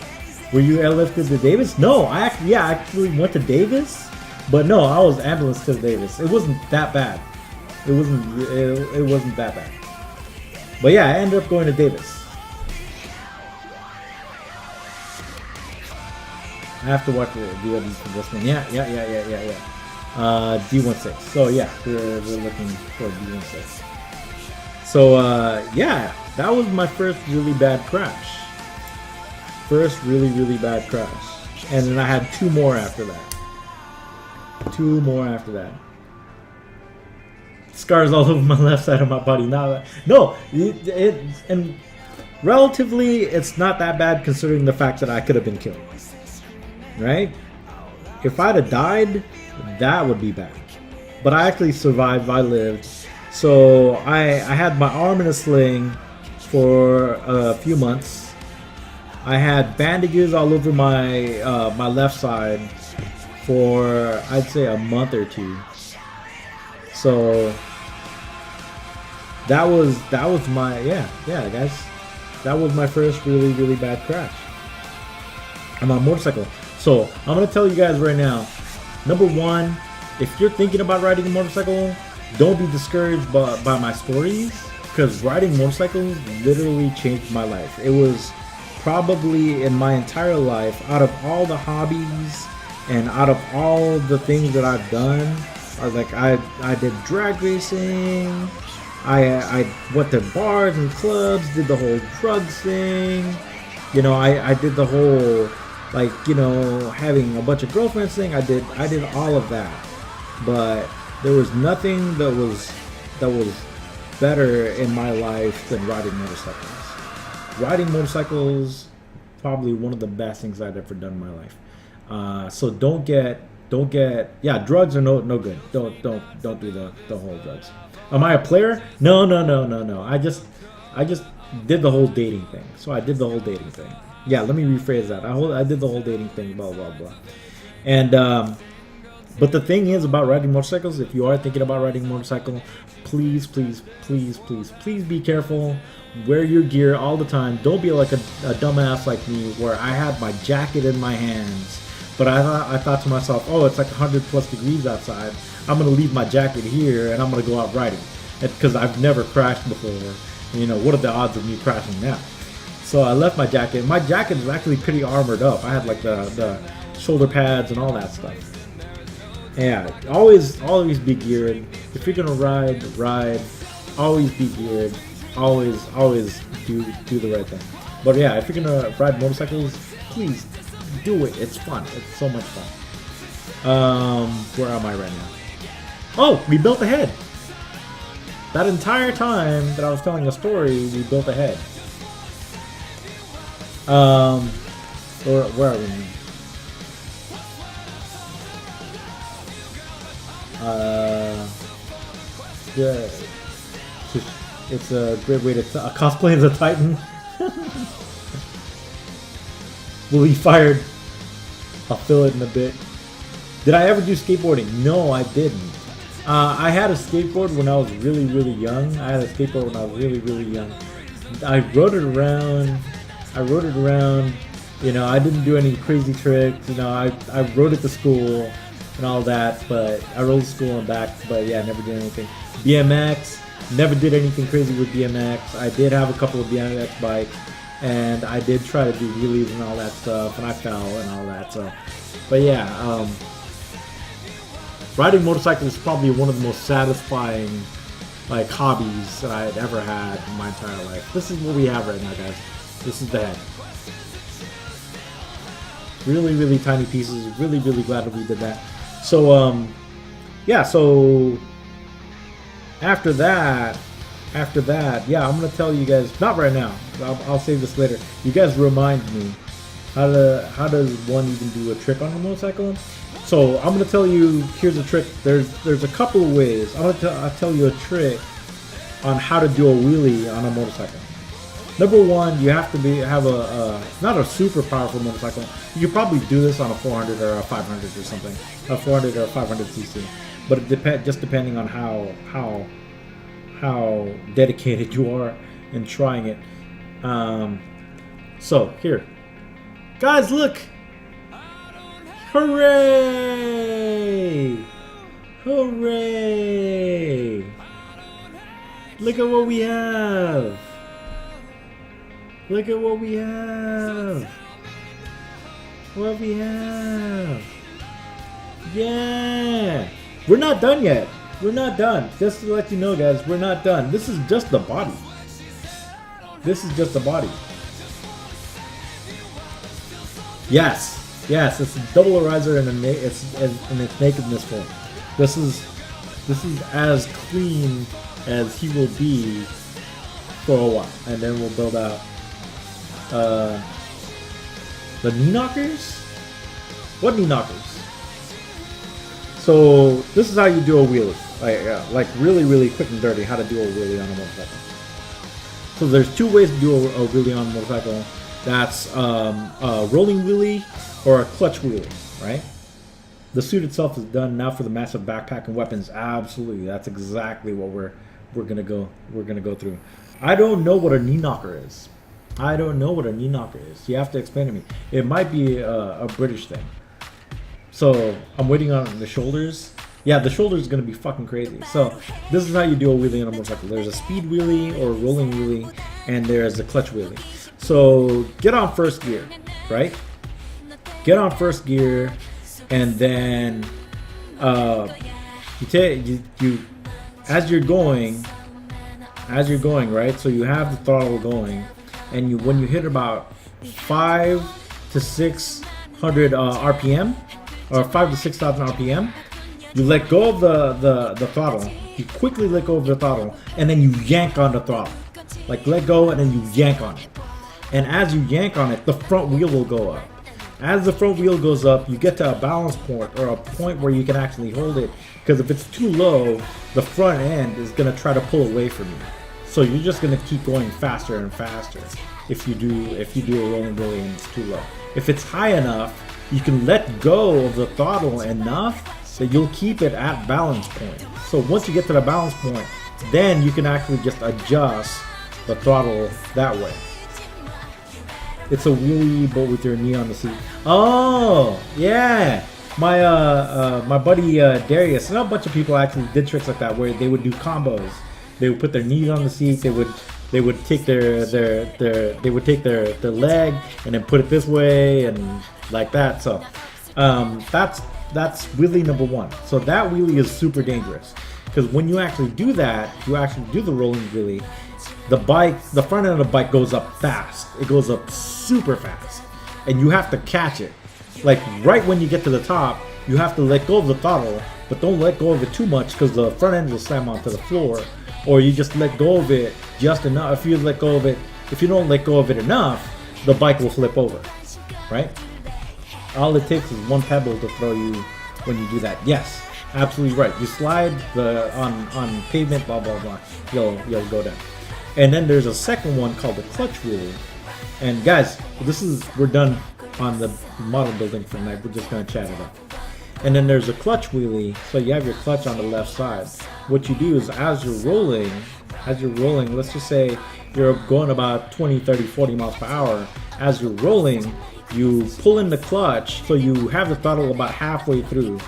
Were you airlifted to Davis? No, I actually went to Davis, but no, I was ambulanced to Davis. It wasn't that bad. It wasn't that bad. But yeah, I ended up going to Davis. I have to watch the DLD for this one. Yeah. D16. So yeah, we're looking for D16. So yeah, that was my first really bad crash. First really bad crash. And then I had two more after that. Scars all over my left side of my body. And relatively, it's not that bad considering the fact that I could have been killed. Right? If I'd have died, that would be bad. But I actually survived. I lived. So I had my arm in a sling for a few months. I had bandages all over my my left side for I'd say a month or two. So that was my guys. That was my first really bad crash on my motorcycle. So I'm gonna tell you guys right now. Number one, if you're thinking about riding a motorcycle, don't be discouraged by my stories, because riding motorcycles literally changed my life. It was probably in my entire life, out of all the hobbies and out of all the things that I've done, I did drag racing, I went to bars and clubs, did the whole drugs thing, you know, I did the whole, like, you know, having a bunch of girlfriends thing. I did all of that, but there was nothing that was better in my life than riding motorcycles. Riding motorcycles, probably one of the best things I've ever done in my life. So don't get drugs are no good. Don't do the whole drugs. Am I a player? No. I just did the whole dating thing. So I did the whole dating thing. Yeah, let me rephrase that. I did the whole dating thing, blah blah blah. And but the thing is about riding motorcycles, if you are thinking about riding a motorcycle, please be careful. Wear your gear all the time. Don't be like a dumbass like me, where I had my jacket in my hands, but I thought to myself, oh, it's like 100+ degrees outside. I'm gonna leave my jacket here and I'm gonna go out riding, because I've never crashed before. You know, what are the odds of me crashing now? So I left my jacket. My jacket is actually pretty armored up. I had like the shoulder pads and all that stuff. Yeah, always be geared. If you're gonna ride, always be geared. Always do the right thing. But yeah, if you're gonna ride motorcycles, please do it. It's fun. It's so much fun. Where am I right now? Oh, we built a head. That entire time that I was telling a story, we built a head. Where are we now? Yeah, it's a great way to cosplay as a Titan. Will be fired. I'll fill it in a bit. Did I ever do skateboarding? No, I didn't. I had a skateboard when I was really, really young. I rode it around. You know, I didn't do any crazy tricks. You know, I rode it to school and all that, but I rode to school and back. But yeah, never did anything. BMX, never did anything crazy with BMX. I did have a couple of BMX bikes, and I did try to do wheelies and all that stuff, and I fell and all that. So, but yeah, riding motorcycles is probably one of the most satisfying like hobbies that I had ever had in my entire life. This is what we have right now, guys. This is the head. Really, really tiny pieces. Really, really glad that we did that. So, yeah. So after that, yeah, I'm gonna tell you guys. Not right now. I'll save this later. You guys remind me how does one even do a trick on a motorcycle? So I'm gonna tell you. Here's a trick. There's a couple of ways. I'll tell you a trick on how to do a wheelie on a motorcycle. Number one, you have to have a not a super powerful motorcycle. You could probably do this on a 400 or a 500 or something, a 400 or a 500 cc. But it just depending on how dedicated you are in trying it. So here, guys, look! Hooray! Hooray! Look at what we have! Look at what we have! What we have! Yeah! We're not done yet! We're not done. Just to let you know, guys, we're not done. This is just the body. This is just the body. Yes! Yes, it's a double riser and it's in its nakedness form. This is as clean as he will be for a while, and then we'll build out the knee knockers. What knee knockers? So this is how you do a wheelie, like really, really quick and dirty. How to do a wheelie on a motorcycle. So there's two ways to do a wheelie on a motorcycle. That's a rolling wheelie or a clutch wheelie, right? The suit itself is done. Now for the massive backpack and weapons, absolutely, that's exactly what we're gonna go through. I don't know what a knee knocker is. You have to explain to me. It might be a British thing. So I'm waiting on the shoulders. Yeah, the shoulder is gonna be fucking crazy. So this is how you do a wheelie on a motorcycle. There's a speed wheelie or a rolling wheelie, and there's a clutch wheelie. So get on first gear, right? Get on first gear, and then you as you're going, right? So you have the throttle going, and when you hit about 5 to 600 RPM, or 5 to 6,000 RPM, you let go of the throttle. You quickly let go of the throttle, and then you yank on the throttle. Like let go, and then you yank on it. And as you yank on it, the front wheel will go up. As the front wheel goes up, you get to a balance point, or a point where you can actually hold it. Because if it's too low, the front end is going to try to pull away from you. So you're just going to keep going faster and faster if you do a rolling wheelie and it's too low. If it's high enough, you can let go of the throttle enough that you'll keep it at balance point. So once you get to the balance point, then you can actually just adjust the throttle that way. It's a wheelie, but with your knee on the seat. Oh, yeah. My buddy Darius and a bunch of people actually did tricks like that, where they would do combos. They would put their knees on the seat. They would they would take their leg and then put it this way and like that. So that's wheelie number one. So that wheelie is super dangerous because when you actually do that, you actually do the rolling wheelie. The front end of the bike goes up fast. It goes up super fast, and you have to catch it. Like right when you get to the top, you have to let go of the throttle, but don't let go of it too much because the front end will slam onto the floor. Or you just let go of it just enough. If you don't let go of it enough, the bike will flip over, right? All it takes is one pebble to throw you when you do that. Yes, absolutely right. You slide on pavement, blah blah blah. You'll go down. And then there's a second one called the clutch wheelie. And guys, we're done on the model building for tonight. We're just gonna chat it up. And then there's a clutch wheelie. So you have your clutch on the left side. What you do is as you're rolling, let's just say you're going about 20, 30, 40 miles per hour. As you're rolling, you pull in the clutch, so you have the throttle about halfway through,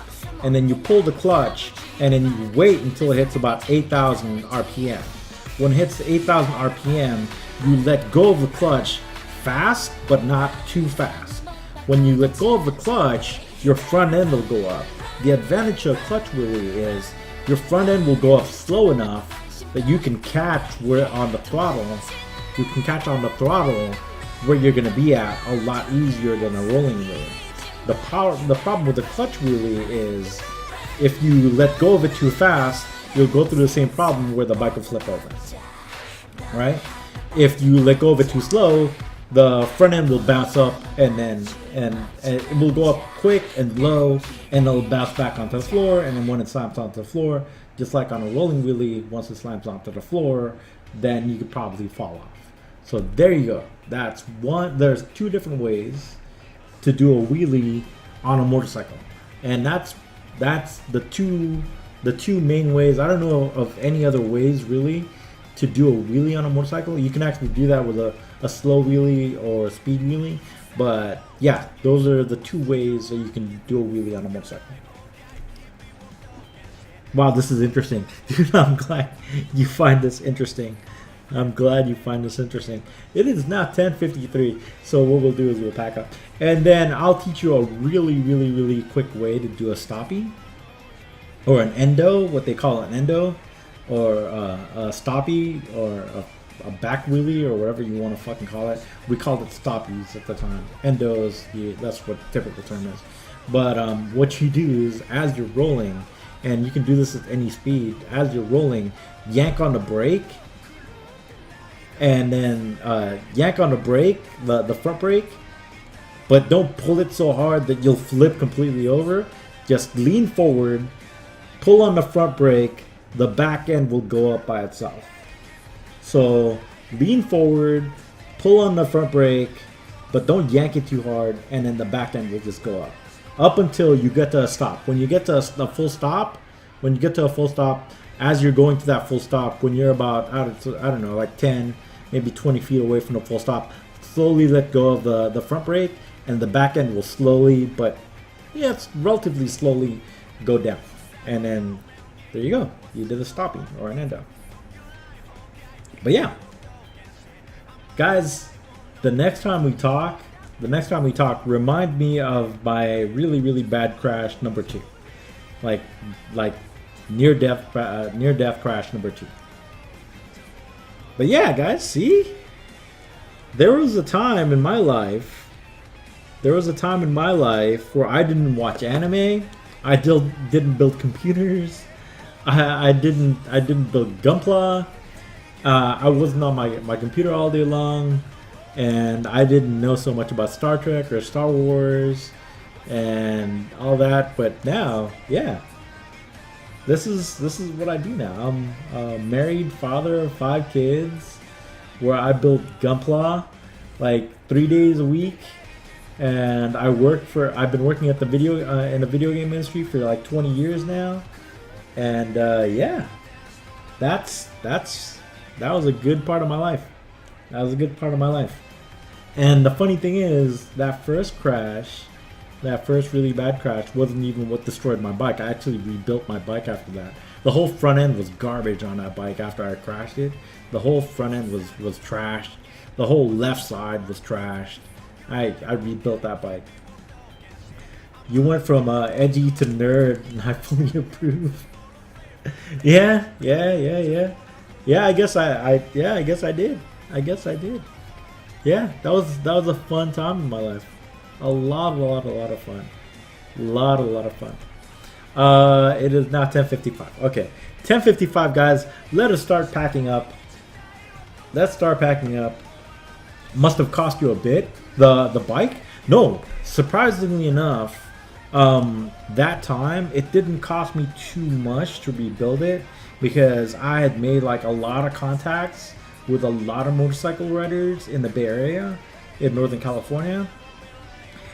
and then you pull the clutch, and then you wait until it hits about 8,000 RPM. When it hits 8,000 RPM, you let go of the clutch fast, but not too fast. When you let go of the clutch, your front end will go up. The advantage of clutch wheelie is your front end will go up slow enough that you can catch on the throttle where you're going to be at a lot easier than a rolling wheelie. The problem with the clutch wheelie is if you let go of it too fast, you'll go through the same problem where the bike will flip over, right? If you let go of it too slow, the front end will bounce up and it will go up quick and low, and it'll bounce back onto the floor, and then when it slams onto the floor, just like on a rolling wheelie, once it slams onto the floor, then you could probably fall off. So there you go. That's one. There's two different ways to do a wheelie on a motorcycle, and that's the two main ways. I don't know of any other ways really to do a wheelie on a motorcycle. You can actually do that with a slow wheelie or a speed wheelie, but yeah, those are the two ways that you can do a wheelie on a motorcycle. Wow, this is interesting. Dude, I'm glad you find this interesting. It is now 10:53, so what we'll do is we'll pack up. And then I'll teach you a really, really, really quick way to do a stoppie. Or an endo, what they call an endo. Or a stoppie, or a back wheelie, or whatever you want to fucking call it. We called it stoppies at the time. Endos, that's what the typical term is. But what you do is, as you're rolling, and you can do this at any speed, as you're rolling, yank on the brake, and then yank on the brake, the front brake, but don't pull it so hard that you'll flip completely over. Just lean forward, pull on the front brake, the back end will go up by itself. So lean forward, pull on the front brake, but don't yank it too hard, and then the back end will just go up until you get to a stop. When you get to a full stop, as you're going to that full stop, when you're about, I don't know, like 10, maybe 20 feet away from the full stop, slowly let go of the front brake, and the back end will slowly, but yeah, it's relatively slowly go down. And then there you go. You did a stoppie or an endo. But yeah, guys, the next time we talk, remind me of my really, really bad crash number 2, like near death crash number 2. But yeah, guys, see, there was a time in my life where I didn't watch anime, I didn't build computers, I didn't build Gunpla. I wasn't on my computer all day long, and I didn't know so much about Star Trek or Star Wars and all that. But now, yeah, this is what I do now. I'm a married father of 5 kids, where I build Gunpla like 3 days a week, and I've been working at the in the video game industry for like 20 years now. And yeah, that was a good part of my life. And the funny thing is, that first crash that first really bad crash wasn't even what destroyed my bike. I actually rebuilt my bike after that. The whole front end was garbage on that bike after I crashed it. The whole front end was trashed. The whole left side was trashed. I rebuilt that bike. You went from edgy to nerd, and I fully approve. Yeah. I guess I did. Yeah, that was a fun time in my life. A lot of fun. Lot of fun. It is now 10:55. Okay, 10:55, guys. Let us start packing up. Let's start packing up. Must have cost you a bit. The bike? No, surprisingly enough, that time it didn't cost me too much to rebuild it because I had made like a lot of contacts with a lot of motorcycle riders in the Bay Area in Northern California,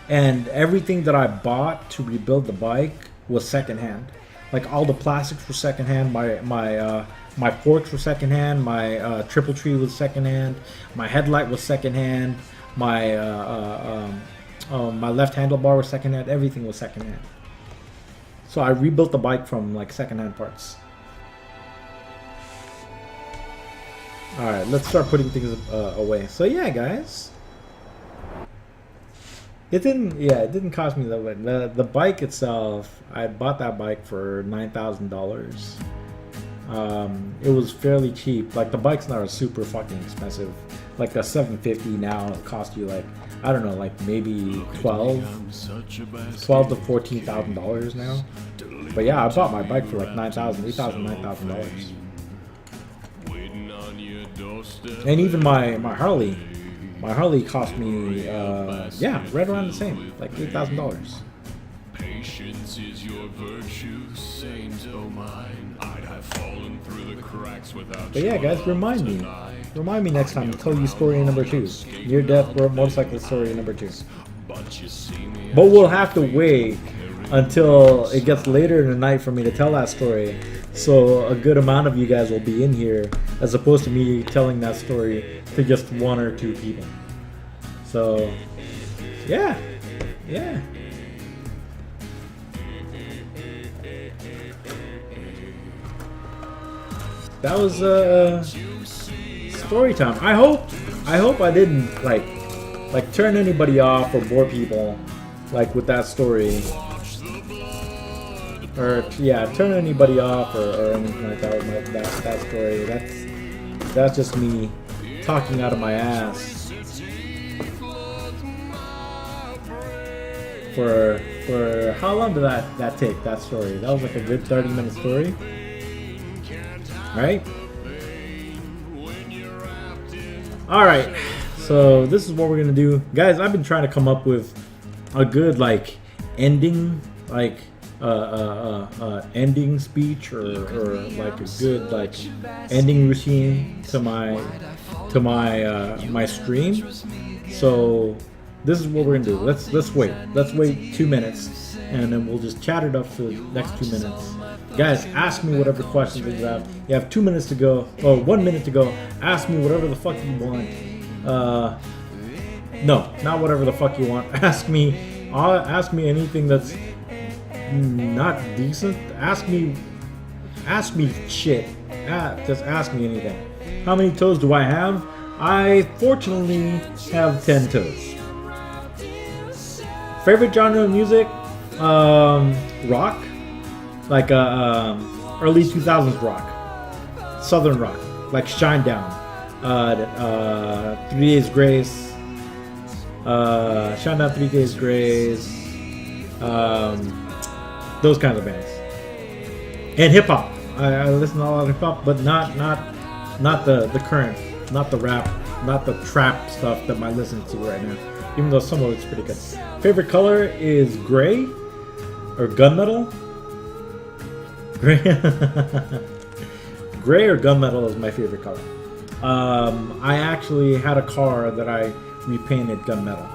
and everything that I bought to rebuild the bike was secondhand. Like all the plastics were secondhand. My forks were secondhand. My triple tree was secondhand. My headlight was secondhand. My my left handlebar was secondhand. Everything was secondhand. So I rebuilt the bike from like secondhand parts. All right, let's start putting things away. So yeah, guys, it didn't cost me that much. The bike itself, I bought that bike for $9,000. It was fairly cheap. Like the bike's not super fucking expensive. Like a 750 now it cost you like, I don't know, like maybe $12 to $14,000 now. But yeah, I bought my bike for like $9,000. And even my Harley cost me right around the same, like $8,000. Patience is your virtue, saint o' mine. I'd have fallen through the cracks without. But yeah, guys, remind me next time to tell you story number 2, near-death motorcycle story number 2. But we'll have to wait until it gets later in the night for me to tell that story, so a good amount of you guys will be in here, as opposed to me telling that story to just 1 or 2 people. So yeah. That was story time. I hope I didn't like turn anybody off or bore people like with that story, or turn anybody off or anything like that with that story. That's just me talking out of my ass for how long did that take, that story? That was like a good 30-minute story, right? Alright, so this is what we're gonna do. Guys, I've been trying to come up with a good like ending, like ending speech or like a good like ending routine to my my stream. So this is what we're gonna do. Let's wait 2 minutes, and then we'll just chat it up for the next 2 minutes. Guys, ask me whatever questions you have. You have 2 minutes to go, or 1 minute to go. Ask me whatever the fuck you want. No, not whatever the fuck you want. Ask me anything that's not decent. Ask me shit. Just ask me anything. How many toes do I have? I fortunately have 10 toes. Favorite genre of music? Rock. Like early 2000s rock. Southern rock. Like Shinedown. 3 Days Grace. Shinedown, 3 Days Grace. Those kinds of bands. And hip hop. I listen to a lot of hip hop, but not the current, not the rap, not the trap stuff that I listen to right now. Even though some of it's pretty good. Favorite color is gray or gunmetal. Gray or gunmetal is my favorite color. I actually had a car that I repainted gunmetal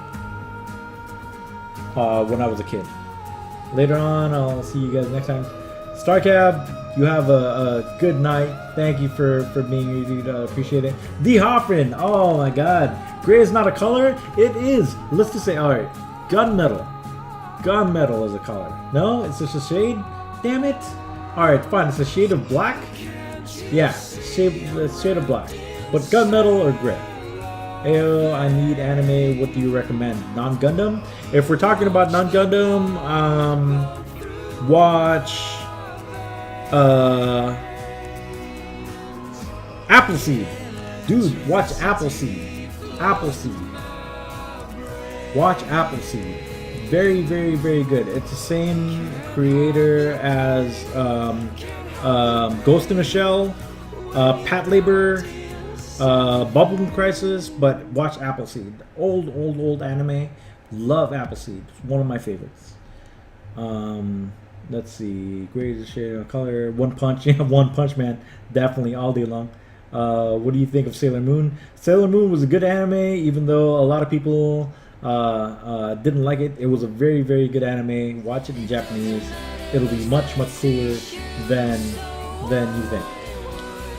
when I was a kid. Later on, I'll see you guys next time. Starcab, you have a good night. Thank you for being here, dude. I appreciate it. D. Hoffman, oh my god. Gray is not a color? It is. Let's just say, alright, gunmetal. Gunmetal is a color. No, it's just a shade. Damn it. All right, fine. It's a shade of black. Yeah, shade of black. But gunmetal or gray? Ayo, I need anime. What do you recommend? Non-Gundam? If we're talking about non-Gundam, watch Appleseed. Dude, watch Appleseed. Appleseed. Watch Appleseed. Very, very, very good. It's the same creator as Ghost in a Shell, Pat Labor, Bubblegum Crisis, but watch Appleseed. Old anime. Love Appleseed. It's one of my favorites. Let's see. Greatest shade of color. One Punch. Yeah, One Punch Man. Definitely all day long. What do you think of Sailor Moon? Sailor Moon was a good anime, even though a lot of people didn't like it. It was a very, very good anime. Watch it in Japanese. It'll be much, much cooler than you think.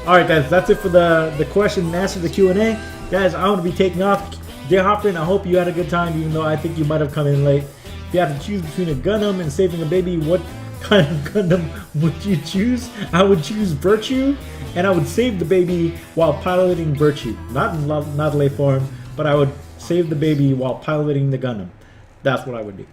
Alright guys, that's it for the question and answer, the Q&A. Guys, I'm going to be taking off. Dear Hopper, I hope you had a good time, even though I think you might have come in late. If you had to choose between a Gundam and saving a baby, what kind of Gundam would you choose? I would choose Virtue, and I would save the baby while piloting Virtue. Not in Nautilus form, but I would save the baby while piloting the Gundam. That's what I would do.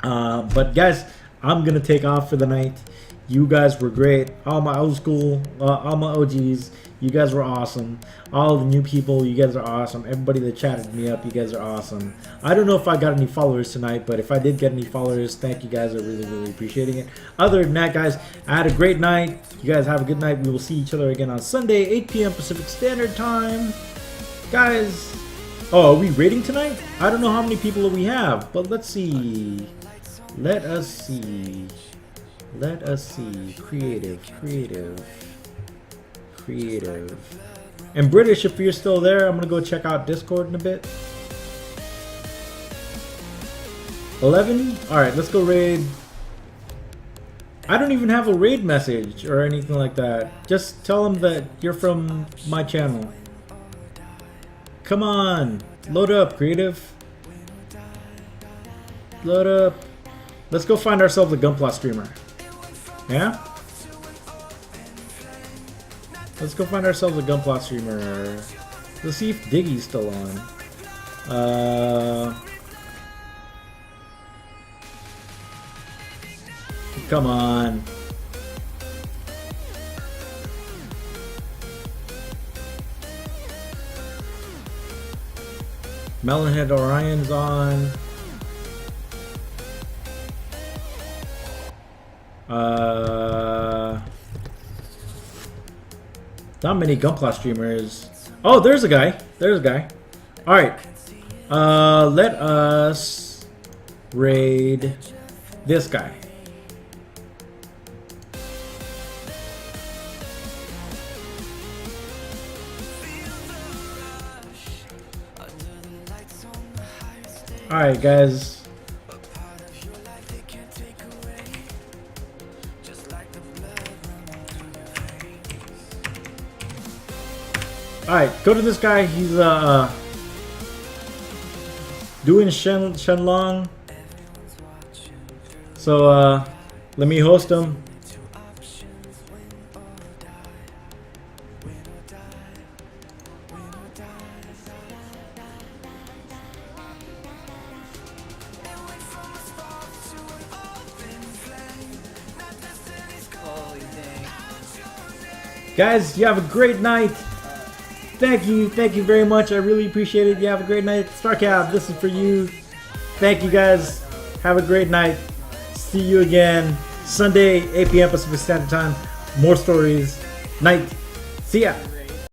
But guys, I'm going to take off for the night. You guys were great. All my old school, all my OGs, you guys were awesome. All the new people, you guys are awesome. Everybody that chatted me up, you guys are awesome. I don't know if I got any followers tonight, but if I did get any followers, thank you guys. I really, really appreciating it. Other than that, guys, I had a great night. You guys have a good night. We will see each other again on Sunday, 8 p.m. Pacific Standard Time. Guys, oh, are we rating tonight? I don't know how many people we have, but let's see. Let us see. Let us see. Creative. And British, if you're still there, I'm going to go check out Discord in a bit. 11? Alright, let's go raid. I don't even have a raid message or anything like that. Just tell them that you're from my channel. Come on. Load up, Creative. Load up. Let's go find ourselves a Gunpla streamer. Yeah? Let's go find ourselves a Gunpla streamer. Let's see if Diggy's still on. Come on. Melonhead Orion's on. Not many Gunpla streamers. Oh, there's a guy. Alright. Let us raid this guy. Alright, guys. Alright, go to this guy. He's doing Shenlong. So let me host him. Guys, you have a great night. Thank you very much. I really appreciate it. You have a great night. StarCab, this is for you. Thank you guys. Have a great night. See you again Sunday, 8 p.m. Pacific Standard Time. More stories. Night. See ya.